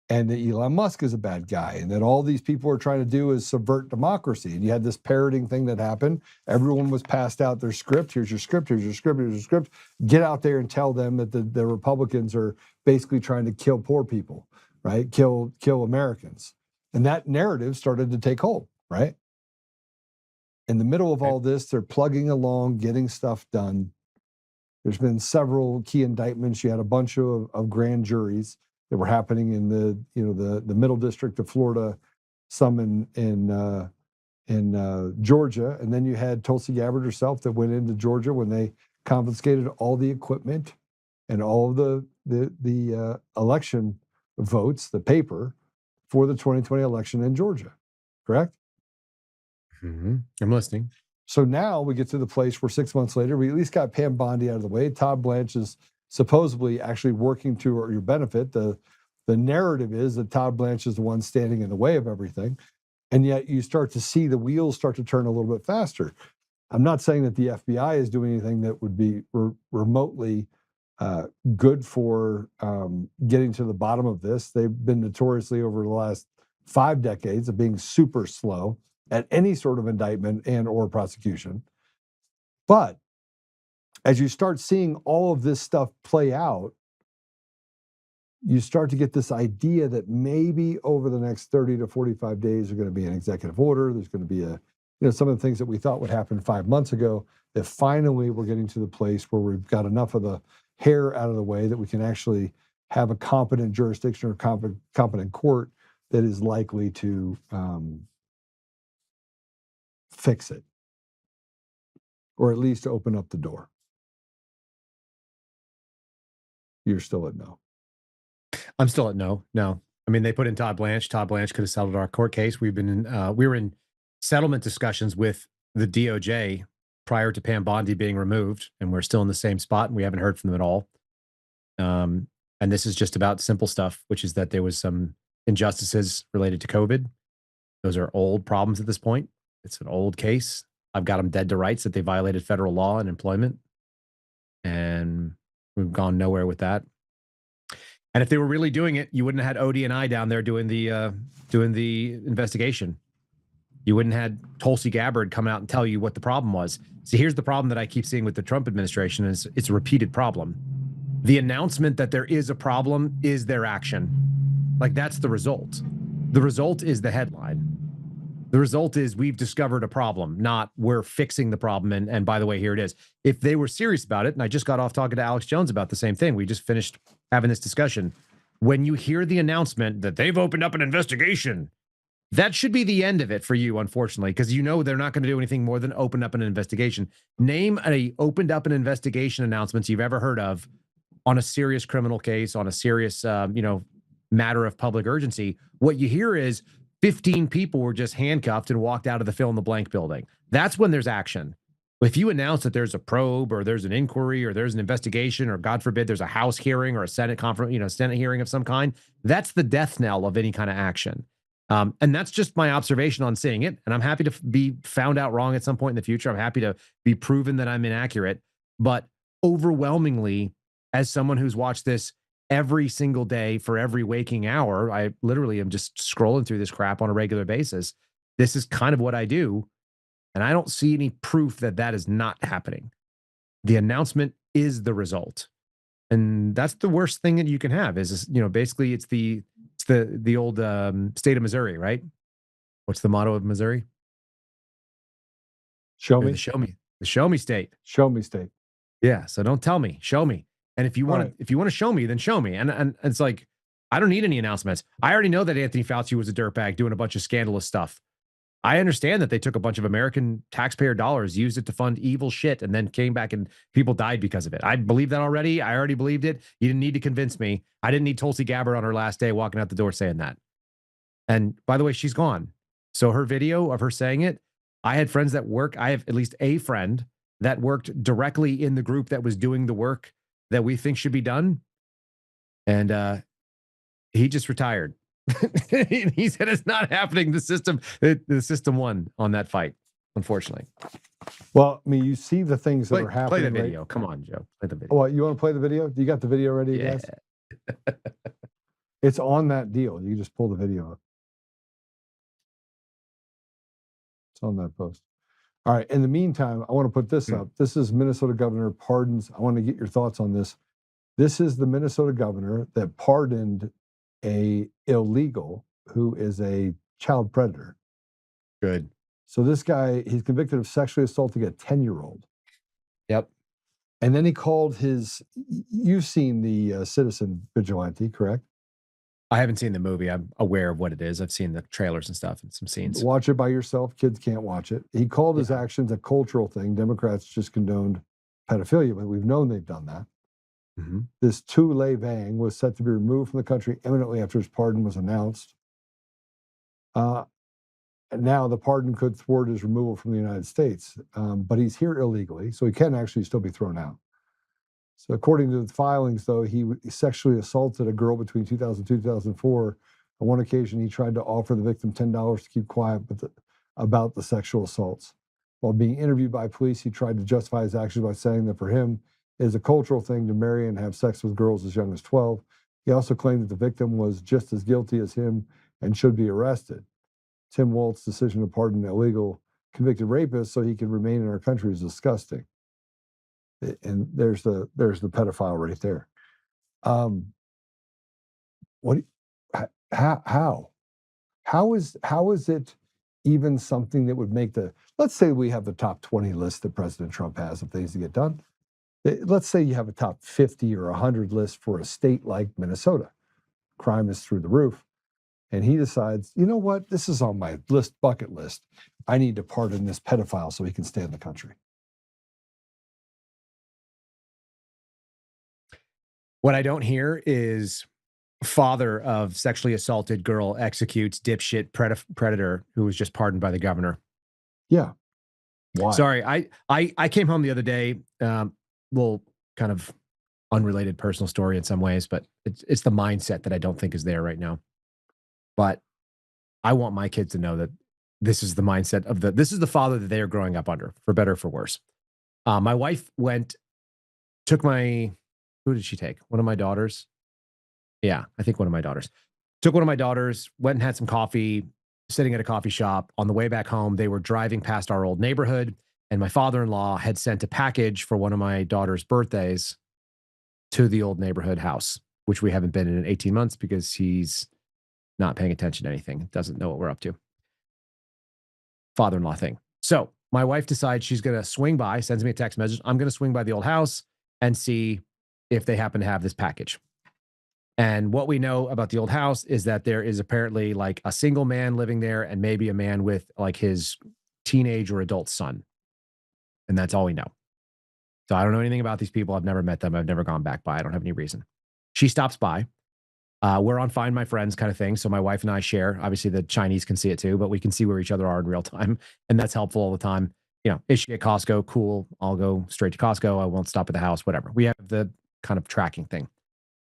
A: and that Elon Musk is a bad guy, and that all these people are trying to do is subvert democracy. And you had this parroting thing that happened. Everyone was passed out their script. Here's your script, here's your script, here's your script. Get out there and tell them that the Republicans are basically trying to kill poor people, right? Kill Americans. And that narrative started to take hold, right? In the middle of all this, they're plugging along, getting stuff done. There's been several key indictments. You had a bunch of grand juries. that were happening in the middle district of Florida, some in Georgia, and then you had Tulsi Gabbard herself that went into Georgia when they confiscated all the equipment and all of the election votes, the paper for the 2020 election in Georgia. Correct?
E: Mm-hmm. I'm listening.
A: So now we get to the place where 6 months later, we at least got Pam Bondi out of the way. Todd Blanche is supposedly actually working to your benefit. The narrative is that Todd Blanche is the one standing in the way of everything. And yet you start to see the wheels start to turn a little bit faster. I'm not saying that the FBI is doing anything that would be remotely good for getting to the bottom of this. They've been notoriously over the last 5 decades of being super slow at any sort of indictment and or prosecution. But as you start seeing all of this stuff play out, you start to get this idea that maybe over the next 30 to 45 days, there's going to be an executive order. There's going to be some of the things that we thought would happen 5 months ago, that finally we're getting to the place where we've got enough of the hair out of the way that we can actually have a competent jurisdiction or competent court that is likely to fix it, or at least open up the door. You're still at no.
E: I'm still at no. No. I mean, they put in Todd Blanche. Todd Blanche could have settled our court case. We were in settlement discussions with the DOJ prior to Pam Bondi being removed, and we're still in the same spot, and we haven't heard from them at all. And this is just about simple stuff, which is that there was some injustices related to COVID. Those are old problems at this point. It's an old case. I've got them dead to rights that they violated federal law and employment, and we've gone nowhere with that. And if they were really doing it, you wouldn't have had ODNI down there doing the investigation. You wouldn't have had Tulsi Gabbard come out and tell you what the problem was. See, here's the problem that I keep seeing with the Trump administration is it's a repeated problem. The announcement that there is a problem is their action. Like, that's the result. The result is the headline. The result is we've discovered a problem, not we're fixing the problem. And by the way, here it is. If they were serious about it, and I just got off talking to Alex Jones about the same thing. We just finished having this discussion. When you hear the announcement that they've opened up an investigation, that should be the end of it for you, unfortunately, because you know they're not going to do anything more than open up an investigation. Name a opened up an investigation announcements you've ever heard of on a serious criminal case, on a serious, matter of public urgency. What you hear is 15 people were just handcuffed and walked out of the fill in the blank building. That's when there's action. If you announce that there's a probe or there's an inquiry or there's an investigation or God forbid there's a House hearing or a Senate conference, Senate hearing of some kind, that's the death knell of any kind of action. And that's just my observation on seeing it. And I'm happy to be found out wrong at some point in the future. I'm happy to be proven that I'm inaccurate. But overwhelmingly, as someone who's watched this every single day for every waking hour, I literally am just scrolling through this crap on a regular basis. This is kind of what I do. And I don't see any proof that that is not happening. The announcement is the result. And that's the worst thing that you can have is, basically it's the old state of Missouri, right? What's the motto of Missouri?
A: Show me.
E: The show me state.
A: Show me state.
E: Yeah. So don't tell me, show me. And if you want to show me, then show me. And it's like, I don't need any announcements. I already know that Anthony Fauci was a dirtbag doing a bunch of scandalous stuff. I understand that they took a bunch of American taxpayer dollars, used it to fund evil shit, and then came back and people died because of it. I believe that already. I already believed it. You didn't need to convince me. I didn't need Tulsi Gabbard on her last day walking out the door saying that. And by the way, she's gone. So her video of her saying it, I had friends that work. I have at least a friend that worked directly in the group that was doing the work that we think should be done. And he just retired. He said it's not happening. The system won on that fight, unfortunately.
A: Well, I mean, you see the things that are happening.
E: Play the video. Come on, Joe. Play the video.
A: Oh, you want to play the video? You got the video ready, guys? It's on that deal. You just pull the video up. It's on that post. All right. In the meantime, I want to put this up. This is Minnesota Governor pardons. I want to get your thoughts on this. This is the Minnesota governor that pardoned a illegal who is a child predator.
E: Good.
A: So this guy, he's convicted of sexually assaulting a 10-year-old.
E: Yep.
A: And then he called you've seen the citizen vigilante, correct?
E: I haven't seen the movie. I'm aware of what it is. I've seen the trailers and stuff and some scenes.
A: Watch it by yourself. Kids can't watch it. He called his actions a cultural thing. Democrats just condoned pedophilia, but we've known they've done that.
E: Mm-hmm.
A: This Tu Lei Vang was set to be removed from the country imminently after his pardon was announced. And now the pardon could thwart his removal from the United States, but he's here illegally, so he can actually still be thrown out. So according to the filings, though, he sexually assaulted a girl between 2002 and 2004. On one occasion, he tried to offer the victim $10 to keep quiet about the sexual assaults. While being interviewed by police, he tried to justify his actions by saying that for him, it is a cultural thing to marry and have sex with girls as young as 12. He also claimed that the victim was just as guilty as him and should be arrested. Tim Walz's decision to pardon illegal convicted rapists so he can remain in our country is disgusting. And there's the pedophile right there. How is it even something that would make let's say we have the top 20 list that President Trump has of things to get done. Let's say you have a top 50 or 100 list for a state like Minnesota. Crime is through the roof. And he decides, you know what? This is on my bucket list. I need to pardon this pedophile so he can stay in the country.
E: What I don't hear is father of sexually assaulted girl executes dipshit predator who was just pardoned by the governor.
A: Yeah. Why?
E: Sorry, I came home the other day. Little kind of unrelated personal story in some ways, but it's the mindset that I don't think is there right now. But I want my kids to know that this is the mindset this is the father that they are growing up under, for better or for worse. My wife who did she take? One of my daughters. Yeah, I think one of my daughters. Took one of my daughters, went and had some coffee, sitting at a coffee shop. On the way back home, they were driving past our old neighborhood, and my father-in-law had sent a package for one of my daughter's birthdays to the old neighborhood house, which we haven't been in 18 months because he's not paying attention to anything, doesn't know what we're up to. Father-in-law thing. So my wife decides she's going to swing by, sends me a text message. I'm going to swing by the old house and see if they happen to have this package. And what we know about the old house is that there is apparently like a single man living there and maybe a man with like his teenage or adult son. And that's all we know. So I don't know anything about these people. I've never met them. I've never gone back by. I don't have any reason. She stops by. We're on Find My Friends kind of thing. So my wife and I share. Obviously, the Chinese can see it too, but we can see where each other are in real time. And that's helpful all the time. You know, is she at Costco? Cool. I'll go straight to Costco. I won't stop at the house, whatever. We have the kind of tracking thing.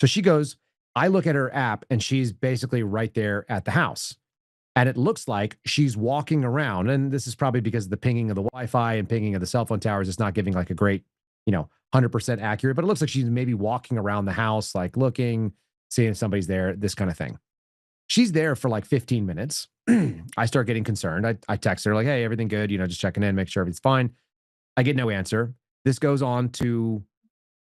E: So she goes, I look at her app and she's basically right there at the house. And it looks like she's walking around. And this is probably because of the pinging of the Wi-Fi and pinging of the cell phone towers. It's not giving like a great, 100% accurate, but it looks like she's maybe walking around the house, like looking, seeing if somebody's there, this kind of thing. She's there for like 15 minutes. I start getting concerned. I text her like, hey, everything good? Just checking in, make sure everything's fine. I get no answer. This goes on to,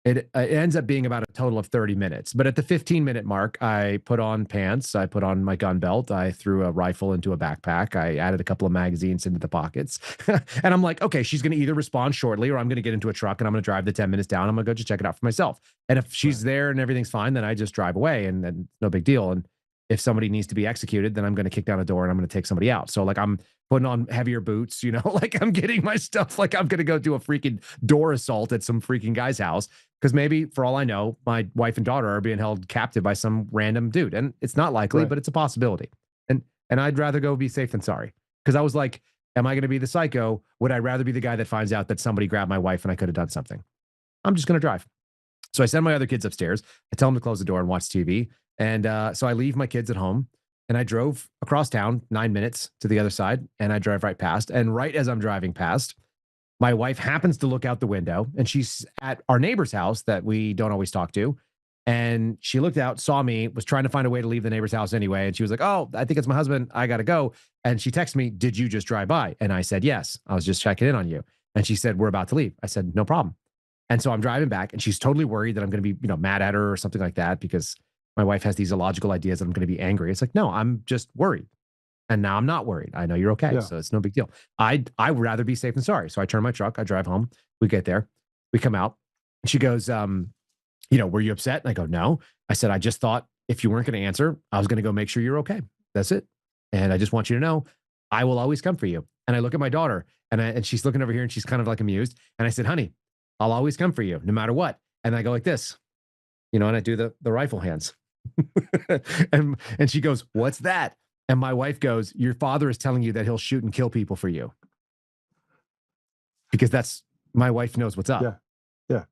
E: it ends up being about a total of 30 minutes. But at the 15-minute mark, I put on pants. I put on my gun belt. I threw a rifle into a backpack. I added a couple of magazines into the pockets. And I'm like, okay, she's going to either respond shortly or I'm going to get into a truck and I'm going to drive the 10 minutes down. I'm going to go just check it out for myself. And if she's there and everything's fine, then I just drive away and then no big deal. And if somebody needs to be executed, then I'm going to kick down a door and I'm going to take somebody out. So like I'm putting on heavier boots, like I'm getting my stuff, like I'm going to go do a freaking door assault at some freaking guy's house. Because maybe, for all I know, my wife and daughter are being held captive by some random dude. And it's not likely, but it's a possibility. And I'd rather go be safe than sorry. Because I was like, am I going to be the psycho? Would I rather be the guy that finds out that somebody grabbed my wife and I could have done something? I'm just going to drive. So I send my other kids upstairs. I tell them to close the door and watch TV. And so I leave my kids at home. And I drove across town 9 minutes to the other side. And I drive right past. And right as I'm driving past, my wife happens to look out the window and she's at our neighbor's house that we don't always talk to. And she looked out, saw me, was trying to find a way to leave the neighbor's house anyway. And she was like, oh, I think it's my husband. I got to go. And she texted me, did you just drive by? And I said, yes, I was just checking in on you. And she said, we're about to leave. I said, no problem. And so I'm driving back and she's totally worried that I'm going to be, mad at her or something like that because my wife has these illogical ideas that I'm going to be angry. It's like, no, I'm just worried. And now I'm not worried. I know you're okay. Yeah. So it's no big deal. I would rather be safe than sorry. So I turn my truck, I drive home. We get there, we come out. And she goes, were you upset? And I go, no. I said, I just thought if you weren't going to answer, I was going to go make sure you're okay. That's it. And I just want you to know, I will always come for you. And I look at my daughter and she's looking over here and she's kind of like amused. And I said, honey, I'll always come for you no matter what. And I go like this, and I do the rifle hands. and she goes, what's that? And my wife goes, your father is telling you that he'll shoot and kill people for you. Because my wife knows what's up.
A: Yeah. Yeah.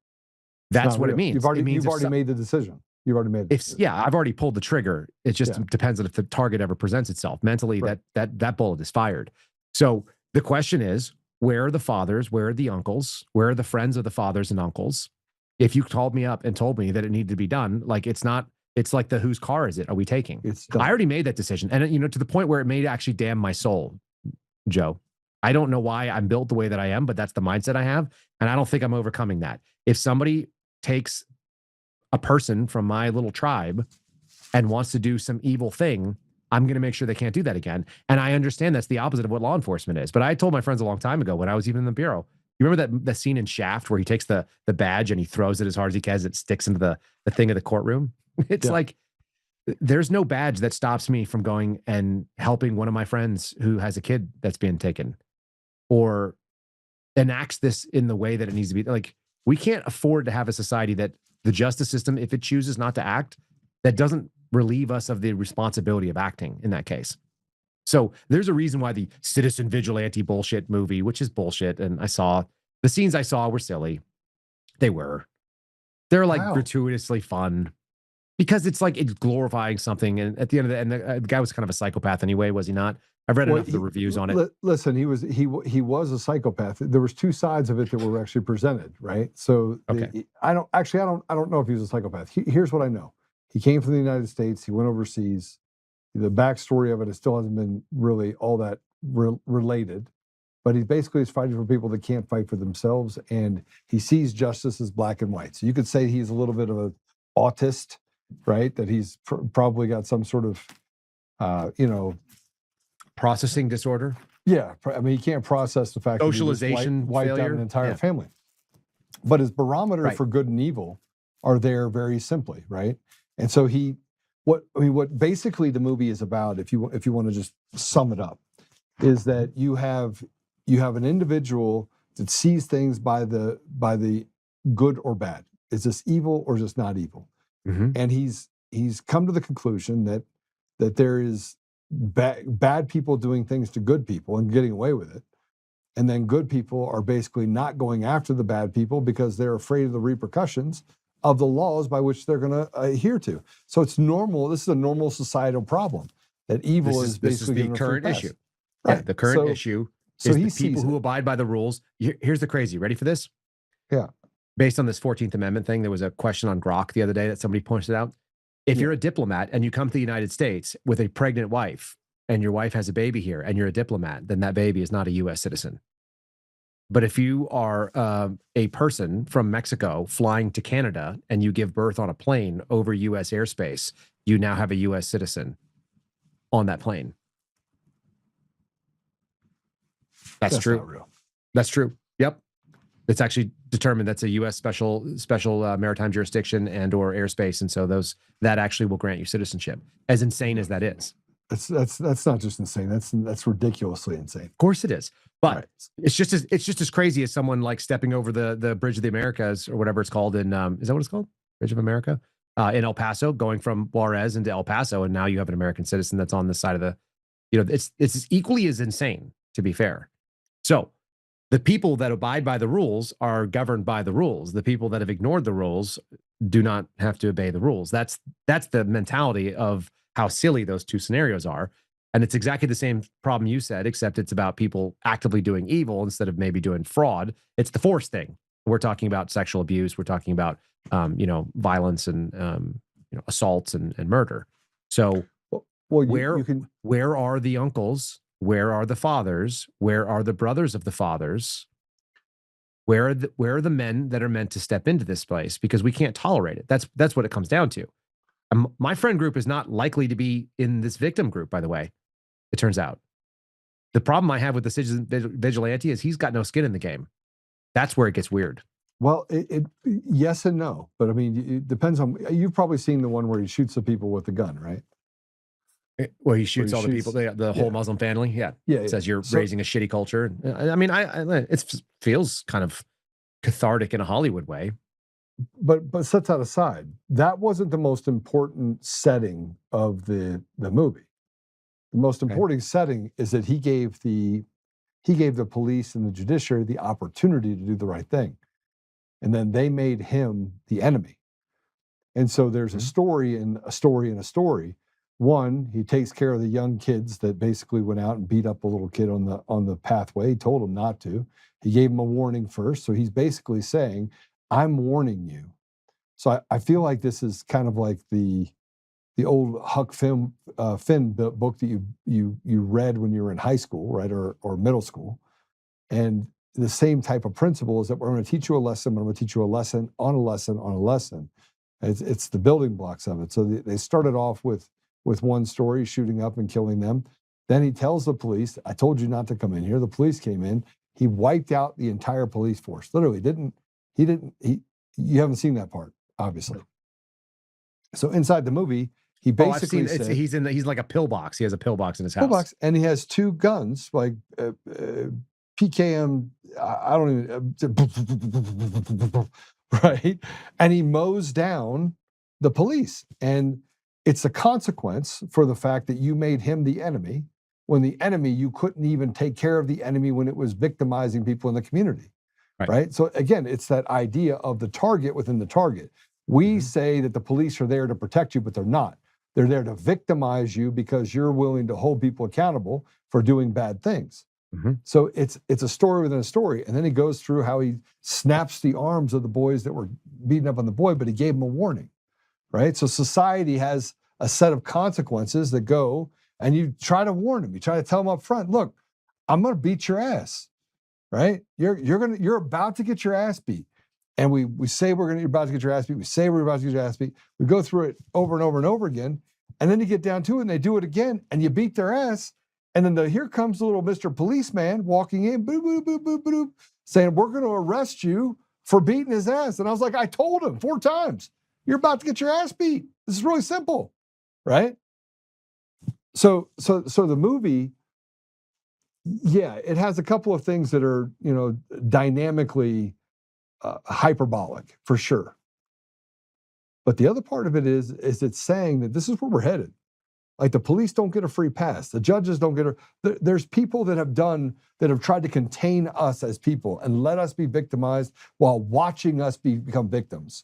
E: That's what it means.
A: You've already made the decision. You've already made it.
E: Yeah, I've already pulled the trigger. It just depends on if the target ever presents itself. Mentally, right. that bullet is fired. So the question is, where are the fathers? Where are the uncles? Where are the friends of the fathers and uncles? If you called me up and told me that it needed to be done, like it's like the whose car is it? Are we taking? I already made that decision. And to the point where it may actually damn my soul, Joe. I don't know why I'm built the way that I am, but that's the mindset I have. And I don't think I'm overcoming that. If somebody takes a person from my little tribe and wants to do some evil thing, I'm going to make sure they can't do that again. And I understand that's the opposite of what law enforcement is. But I told my friends a long time ago when I was even in the Bureau, you remember that scene in Shaft where he takes the badge and he throws it as hard as he can as it sticks into the thing of the courtroom? It's like, there's no badge that stops me from going and helping one of my friends who has a kid that's being taken or enacts this in the way that it needs to be. Like, we can't afford to have a society that the justice system, if it chooses not to act, that doesn't relieve us of the responsibility of acting in that case. So there's a reason why the citizen vigilante bullshit movie, which is bullshit, and the scenes I saw were silly. They're like gratuitously fun because it's like it's glorifying something. And at the end of the guy was kind of a psychopath anyway, was he not? I've read enough of the reviews on it.
A: Listen, he was a psychopath. There was two sides of it that were actually presented, right? So I don't know if he was a psychopath. Here's what I know. He came from the United States. He went overseas. The backstory of it still hasn't been really all that related, but he basically is fighting for people that can't fight for themselves, and he sees justice as black and white. So you could say he's a little bit of an autist, right? That he's probably got some sort of,
E: processing disorder.
A: Yeah, I mean, he can't process the fact
E: socialization
A: that wiped out an entire family. But his barometer for good and evil are there very simply, right? And so what basically the movie is about, if you want to just sum it up, is that you have an individual that sees things by the good or bad. Is this evil or is this not evil? Mm-hmm. And he's come to the conclusion that there is bad people doing things to good people and getting away with it. And then good people are basically not going after the bad people because they're afraid of the repercussions of the laws by which they're going to adhere to. So it's normal. This is a normal societal problem that evil is basically
E: the current issue.
A: Right.
E: Yeah, the current issue is the people who abide by the rules. Here's the crazy. Ready for this?
A: Yeah.
E: Based on this 14th Amendment thing, there was a question on Grok the other day that somebody pointed out. If you're a diplomat and you come to the United States with a pregnant wife and your wife has a baby here and you're a diplomat, then that baby is not a U.S. citizen. But if you are a person from Mexico flying to Canada and you give birth on a plane over U.S. airspace, you now have a U.S. citizen on that plane. That's true.
A: Not real.
E: That's true. Yep. It's actually determined that's a U.S. special maritime jurisdiction and or airspace, and so that actually will grant you citizenship. As insane as that is,
A: that's not just insane. That's ridiculously insane.
E: Of course it is, but it's just as crazy as someone like stepping over the Bridge of the Americas or whatever it's called in is that what it's called? Bridge of America in El Paso, going from Juarez into El Paso, and now you have an American citizen that's on the side of the, it's equally as insane, to be fair. So the people that abide by the rules are governed by the rules. The people that have ignored the rules do not have to obey the rules. That's the mentality of how silly those two scenarios are. And it's exactly the same problem you said, except it's about people actively doing evil instead of maybe doing fraud. It's the force thing. We're talking about sexual abuse. We're talking about, violence and, assaults and murder. So where are the uncles? Where are the fathers? Where are the brothers of the fathers? Where are the men that are meant to step into this place? Because we can't tolerate it. That's what it comes down to. My friend group is not likely to be in this victim group, by the way, it turns out. The problem I have with the citizen vigilante is he's got no skin in the game. That's where it gets weird.
A: Well, yes and no, but I mean, it depends on. You've probably seen the one where he shoots the people with the gun, right?
E: Well, he shoots all the people, the whole
A: yeah.
E: Muslim family. Yeah.
A: Yeah,
E: Says you're raising a shitty culture. I mean, it feels kind of cathartic in a Hollywood way.
A: But set that aside. That wasn't the most important setting of the movie. The most important setting is that he gave the police and the judiciary the opportunity to do the right thing, and then they made him the enemy. And so there's a story and a story and a story. One, he takes care of the young kids that basically went out and beat up a little kid on the pathway. He told him not to. He gave him a warning first. So he's basically saying, I'm warning you. So I feel like this is kind of like the old Huck Finn book that you read when you were in high school, right, or middle school. And the same type of principle is that we're going to teach you a lesson. I'm going to teach you a lesson on a lesson on a lesson. It's the building blocks of it. So they started off with one story, shooting up and killing them. Then he tells the police, I told you not to come in here. The police came in. He wiped out the entire police force. Literally, you haven't seen that part, obviously. So inside the movie, he basically said,
E: he's like a pillbox. He has a pillbox in his house.
A: Pillbox, and he has two guns, like PKM, I don't even, right? And he mows down the police. And it's a consequence for the fact that you made him the enemy, when the enemy, you couldn't even take care of the enemy when it was victimizing people in the community, right? So again, it's that idea of the target within the target. We say that the police are there to protect you, but they're not. They're there to victimize you because you're willing to hold people accountable for doing bad things. So it's a story within a story. And then he goes through how he snaps the arms of the boys that were beating up on the boy, but he gave them a warning, right? So society has a set of consequences that go, and you try to warn them. You try to tell them up front, look, I'm going to beat your ass, right? You're about to get your ass beat. And we say you're about to get your ass beat. We say we're about to get your ass beat. We go through it over and over and over again. And then you get down to it and they do it again and you beat their ass. And then here comes the little Mr. Policeman walking in, boop, boop, boop, boop, boop, saying, we're going to arrest you for beating his ass. And I was like, I told him 4 times, you're about to get your ass beat. This is really simple, right? So the movie, yeah, it has a couple of things that are, dynamically hyperbolic for sure. But the other part of it is it's saying that this is where we're headed. Like the police don't get a free pass. The judges don't get there's people that have tried to contain us as people and let us be victimized while watching us become victims.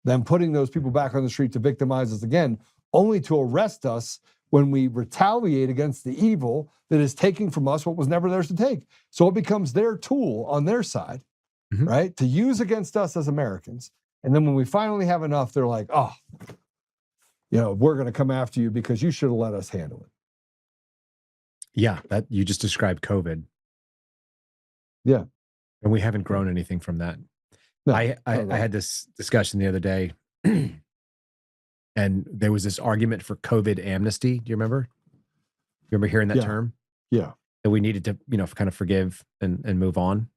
A: Then putting those people back on the street to victimize us again, only to arrest us when we retaliate against the evil that is taking from us what was never theirs to take. So it becomes their tool on their side, right, to use against us as Americans. And then when we finally have enough, they're like, oh, we're going to come after you because you should have let us handle it.
E: Yeah, that you just described COVID.
A: Yeah.
E: And we haven't grown anything from that. No, I had this discussion the other day, and there was this argument for COVID amnesty. Do you remember? You remember hearing that term?
A: Yeah.
E: That we needed to, kind of forgive and move on.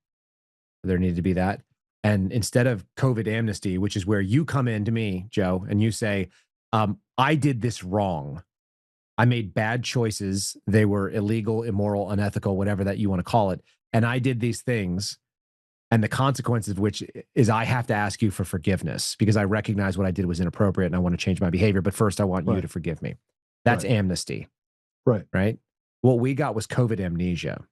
E: There needed to be that. And instead of COVID amnesty, which is where you come in to me, Joe, and you say, I did this wrong. I made bad choices. They were illegal, immoral, unethical, whatever that you want to call it. And I did these things. And the consequences of which is I have to ask you for forgiveness because I recognize what I did was inappropriate and I want to change my behavior. But first, I want you to forgive me. That's amnesty. Right. What we got was COVID amnesia.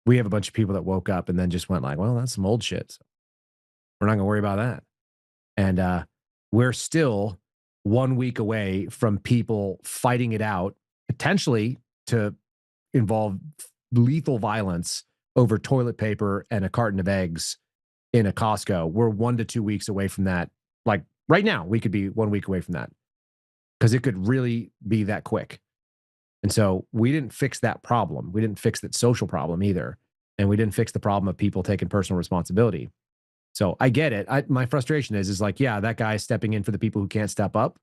E: We have a bunch of people that woke up and then just went like, well, that's some old shit. So we're not going to worry about that. And we're still 1 week away from people fighting it out, potentially to involve lethal violence over toilet paper and a carton of eggs in a Costco. We're 1 to 2 weeks away from that. Like right now, we could be 1 week away from that because it could really be that quick. And so we didn't fix that problem. We didn't fix that social problem either. And we didn't fix the problem of people taking personal responsibility. So I get it. My frustration is like, yeah, that guy stepping in for the people who can't step up.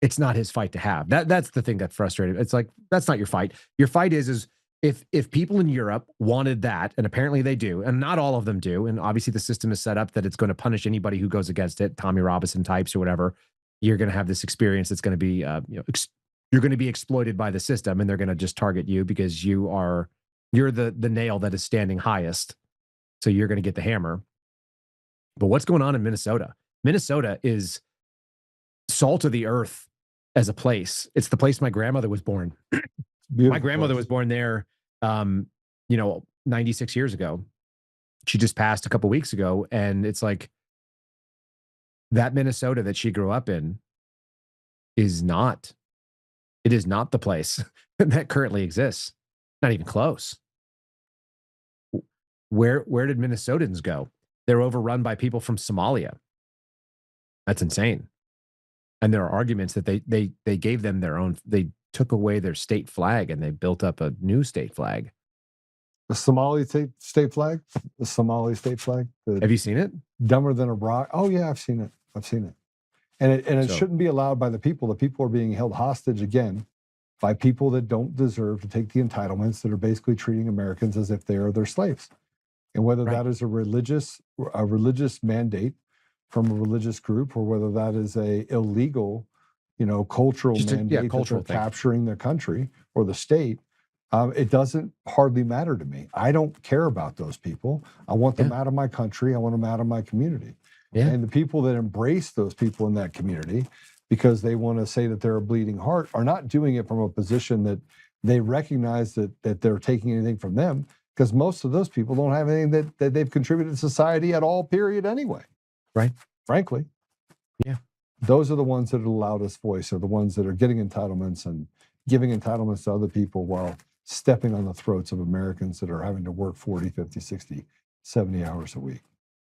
E: It's not his fight to have. That's the thing that frustrated. It's like, that's not your fight. Your fight is if people in Europe wanted that, and apparently they do, and not all of them do, and obviously the system is set up that it's going to punish anybody who goes against it, Tommy Robinson types or whatever, you're going to have this experience that's going to be, you're going to be exploited by the system, and they're going to just target you because you're the nail that is standing highest. So you're going to get the hammer. But what's going on in Minnesota? Minnesota is salt of the earth as a place. It's the place my grandmother was born. My grandmother was born there, 96 years ago. She just passed a couple weeks ago. And it's like that Minnesota that she grew up in is not the place that currently exists. Not even close. Where did Minnesotans go? They're overrun by people from Somalia. That's insane. And there are arguments that they gave them their own, they took away their state flag and they built up a new state flag.
A: The Somali state flag? The Somali state flag?
E: Have you seen it?
A: Dumber than a rock. Oh yeah, I've seen it. And it shouldn't be allowed by the people. The people are being held hostage again by people that don't deserve to take the entitlements, that are basically treating Americans as if they are their slaves. And whether that is a religious mandate from a religious group, or whether that is a illegal, cultural mandate that they're capturing their country or the state, it doesn't hardly matter to me. I don't care about those people. I want them out of my country. I want them out of my community. Yeah. And the people that embrace those people in that community because they want to say that they're a bleeding heart are not doing it from a position that they recognize that they're taking anything from them, because most of those people don't have anything that they've contributed to society at all, period, anyway.
E: Right.
A: Frankly.
E: Yeah.
A: Those are the ones that are the loudest voice, are the ones that are getting entitlements and giving entitlements to other people while stepping on the throats of Americans that are having to work 40, 50, 60, 70 hours a week.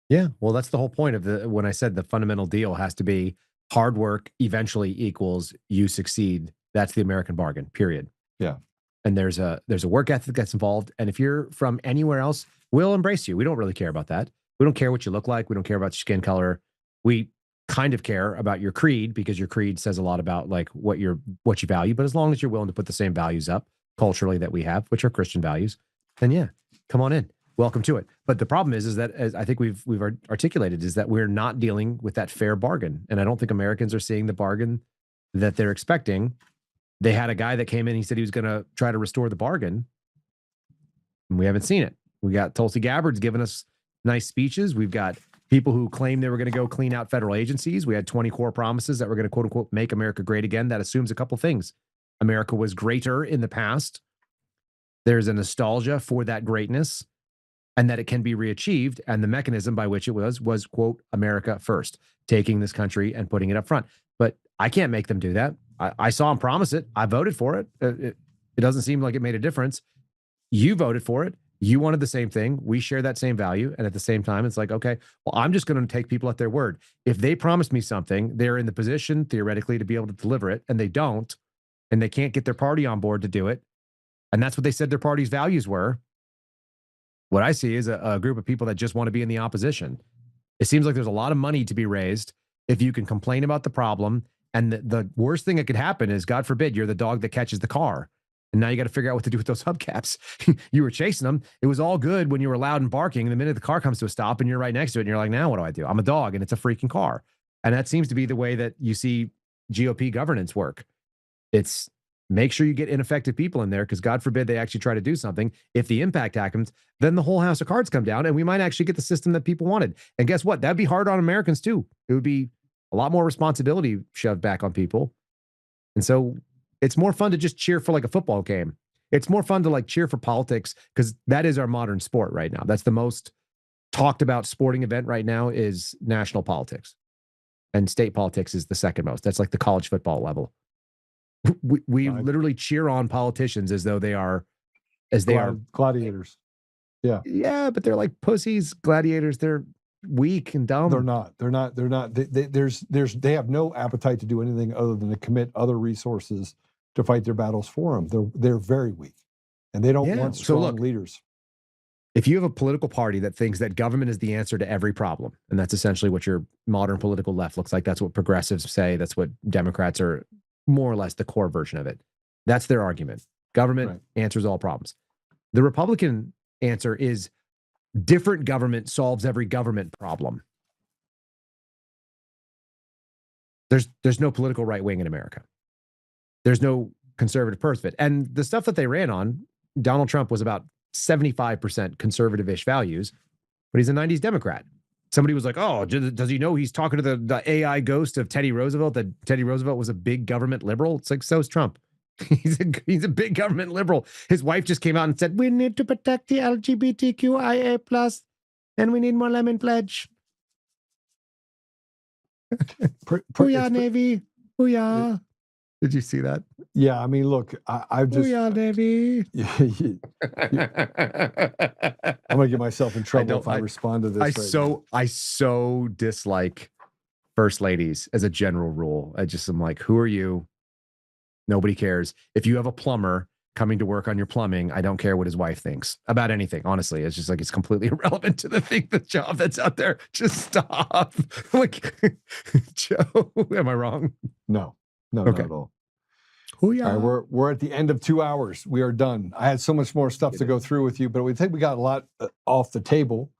E: Yeah. Well, that's the whole point of when I said the fundamental deal has to be hard work eventually equals you succeed. That's the American bargain, period.
A: Yeah.
E: And there's a work ethic that's involved. And if you're from anywhere else, we'll embrace you. We don't really care about that. We don't care what you look like. We don't care about your skin color. We kind of care about your creed, because your creed says a lot about like what you value. But as long as you're willing to put the same values up culturally that we have, which are Christian values, then yeah, come on in. Welcome to it. But the problem is that, as I think we've articulated, is that we're not dealing with that fair bargain. And I don't think Americans are seeing the bargain that they're expecting. They had a guy that came in, he said he was going to try to restore the bargain, and we haven't seen it. We got Tulsi Gabbard's giving us nice speeches. We've got people who claim they were going to go clean out federal agencies. We had 20 core promises that were going to, quote unquote, make America great again. That assumes a couple things. America was greater in the past. There's a nostalgia for that greatness, and that it can be reachieved. And the mechanism by which it was, quote, America first, taking this country and putting it up front. But I can't make them do that. I saw them promise it. I voted for it. It doesn't seem like it made a difference. You voted for it. You wanted the same thing. We share that same value. And at the same time, it's like, okay, well, I'm just going to take people at their word. If they promised me something, they're in the position theoretically to be able to deliver it, and they don't, and they can't get their party on board to do it. And that's what they said their party's values were. What I see is a group of people that just want to be in the opposition. It seems like there's a lot of money to be raised if you can complain about the problem. And the worst thing that could happen is, God forbid, you're the dog that catches the car. And now you got to figure out what to do with those hubcaps. You were chasing them. It was all good when you were loud and barking. And the minute the car comes to a stop and you're right next to it, and you're like, now what do I do? I'm a dog and it's a freaking car. And that seems to be the way that you see GOP governance work. It's make sure you get ineffective people in there, because God forbid they actually try to do something. If the impact happens, then the whole house of cards come down, and we might actually get the system that people wanted. And guess what? That'd be hard on Americans too. It would be a lot more responsibility shoved back on people. And so it's more fun to just cheer for like a football game. It's more fun to like cheer for politics, because that is our modern sport right now. That's the most talked about sporting event right now, is national politics. And state politics is the second most. That's like the college football level. We literally cheer on politicians as though they are
A: gladiators. Yeah.
E: Yeah, but they're like pussies, gladiators. They're weak and dumb.
A: They're not. They have no appetite to do anything other than to commit other resources to fight their battles for them. They're very weak, and they don't want strong leaders.
E: If you have a political party that thinks that government is the answer to every problem, and that's essentially what your modern political left looks like, that's what progressives say, that's what Democrats are more or less the core version of it. That's their argument. Government answers all problems. The Republican answer is different government solves every government problem. There's no political right wing in America. There's no conservative part of it. And the stuff that they ran on, Donald Trump was about 75% conservative-ish values, but he's a 90s Democrat. Somebody was like, oh, does he know he's talking to the AI ghost of Teddy Roosevelt, that Teddy Roosevelt was a big government liberal? It's like, so is Trump. He's a big government liberal. His wife just came out and said, we need to protect the LGBTQIA plus, and we need more lemon pledge. Booyah, Navy. Booyah. Did you see that?
A: Yeah, I mean, look, I've just...
E: Booyah, Navy.
A: I'm going to get myself in trouble if I respond to this.
E: I so dislike first ladies as a general rule. I'm like, who are you? Nobody cares. If you have a plumber coming to work on your plumbing, I don't care what his wife thinks about anything. Honestly, it's just like, it's completely irrelevant to the job that's out there. Just stop. Like, Joe, am I wrong?
A: No,
E: Okay.
A: not at all. All right, we're at the end of 2 hours. We are done. I had so much more stuff to go through with you, but we think we got a lot off the table.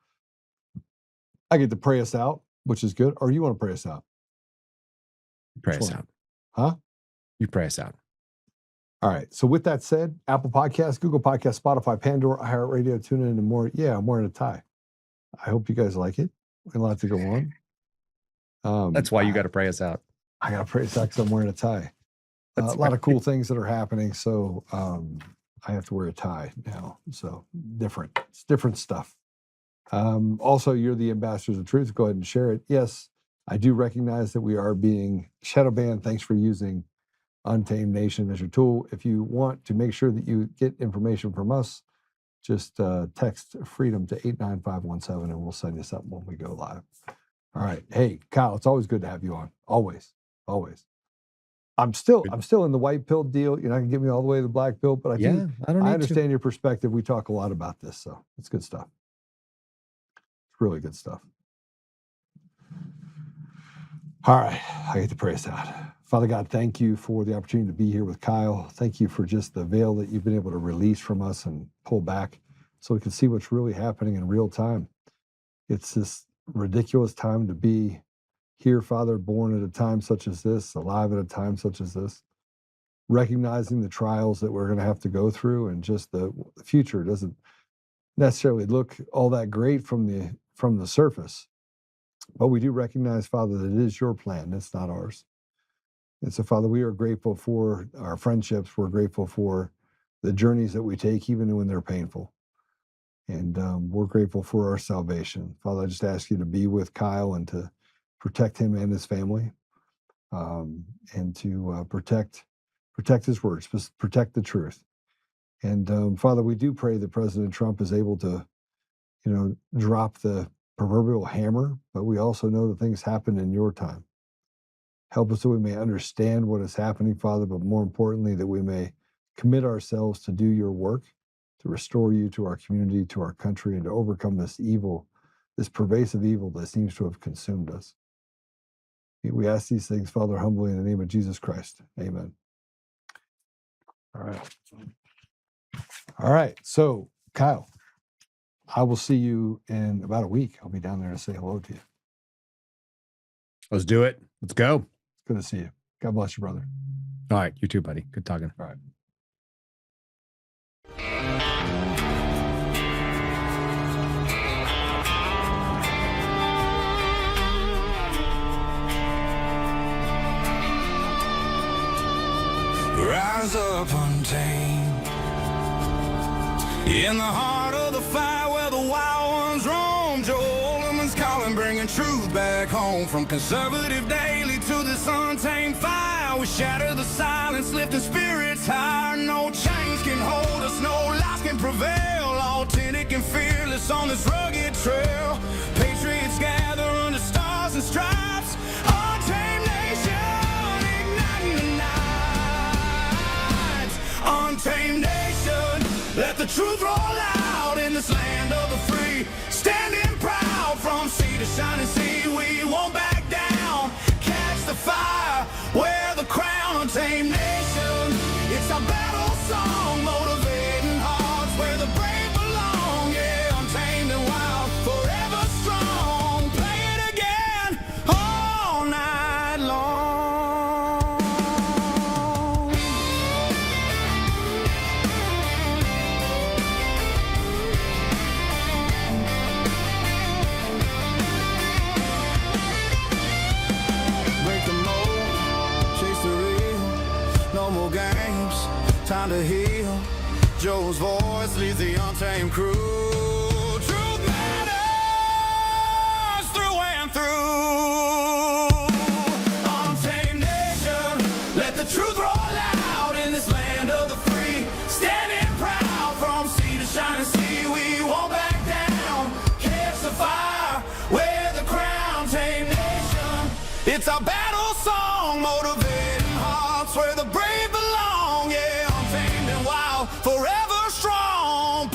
A: I get to pray us out, which is good. Or you want to pray us out?
E: Pray us out.
A: Huh?
E: You pray us out.
A: All right. So with that said, Apple Podcasts, Google Podcasts, Spotify, Pandora, iHeartRadio, tune in and more. Yeah, I'm wearing a tie. I hope you guys like it. A lot to go on.
E: That's why you got to pray us out.
A: I got to pray us out because I'm wearing a tie. A lot of cool things that are happening. So I have to wear a tie now. So it's different stuff. Also, you're the ambassadors of truth. Go ahead and share it. Yes, I do recognize that we are being shadow banned. Thanks for using Untamed Nation as your tool. If you want to make sure that you get information from us, just text freedom to 89517 and we'll send you something when we go live. All right. Hey, Kyle, it's always good to have you on. Always. I'm still in the white pill deal. You're not gonna get me all the way to the black pill, but I understand your perspective. We talk a lot about this, so it's good stuff. It's really good stuff. All right, I get to pray us out. Father God, thank you for the opportunity to be here with Kyle. Thank you for just the veil that you've been able to release from us and pull back so we can see what's really happening in real time. It's this ridiculous time to be here, Father, born at a time such as this, alive at a time such as this, recognizing the trials that we're going to have to go through, and just the future doesn't necessarily look all that great from the surface. But we do recognize, Father, that it is your plan. It's not ours. And so, Father, we are grateful for our friendships. We're grateful for the journeys that we take, even when they're painful. And we're grateful for our salvation. Father, I just ask you to be with Kyle and to protect him and his family, and to protect his words, protect the truth. And Father, we do pray that President Trump is able to, drop the proverbial hammer, but we also know that things happen in your time. Help us so we may understand what is happening, Father, but more importantly, that we may commit ourselves to do your work, to restore you to our community, to our country, and to overcome this evil, this pervasive evil that seems to have consumed us. We ask these things, Father, humbly in the name of Jesus Christ. Amen. All right. So, Kyle, I will see you in about a week. I'll be down there to say hello to you.
E: Let's do it. Let's go.
A: Good to see you. God bless you, brother.
E: All right. You too, buddy. Good talking.
A: All right.
F: Rise up untamed in the heart of the fire where the wild ones roam. Joe Oltmann's calling, bringing truth back home. From conservative daily to this untamed fire, we shatter the silence, lifting spirits higher. No chains can hold us, no lies can prevail. Authentic and fearless on this rugged trail. Patriots gather under stars and stripes. Untamed nation, igniting the night. Untamed nation, let the truth roll out in this land of the free. Standing proud from sea to shining sea, we won't back down. Catch the fire, wear the crown. Untamed nation, it's our battle song, motivating hearts where the brave find a heel. Joe's voice leads the untamed crew. Truth matters through and through. Untamed nation, let the truth roll out in this land of the free. Standing proud from sea to shining sea, we won't back down. Catch the fire, wear the crown, tame nation. It's our battle song, motivating hearts where the brave belong. Yeah, untamed and wild, forever strong.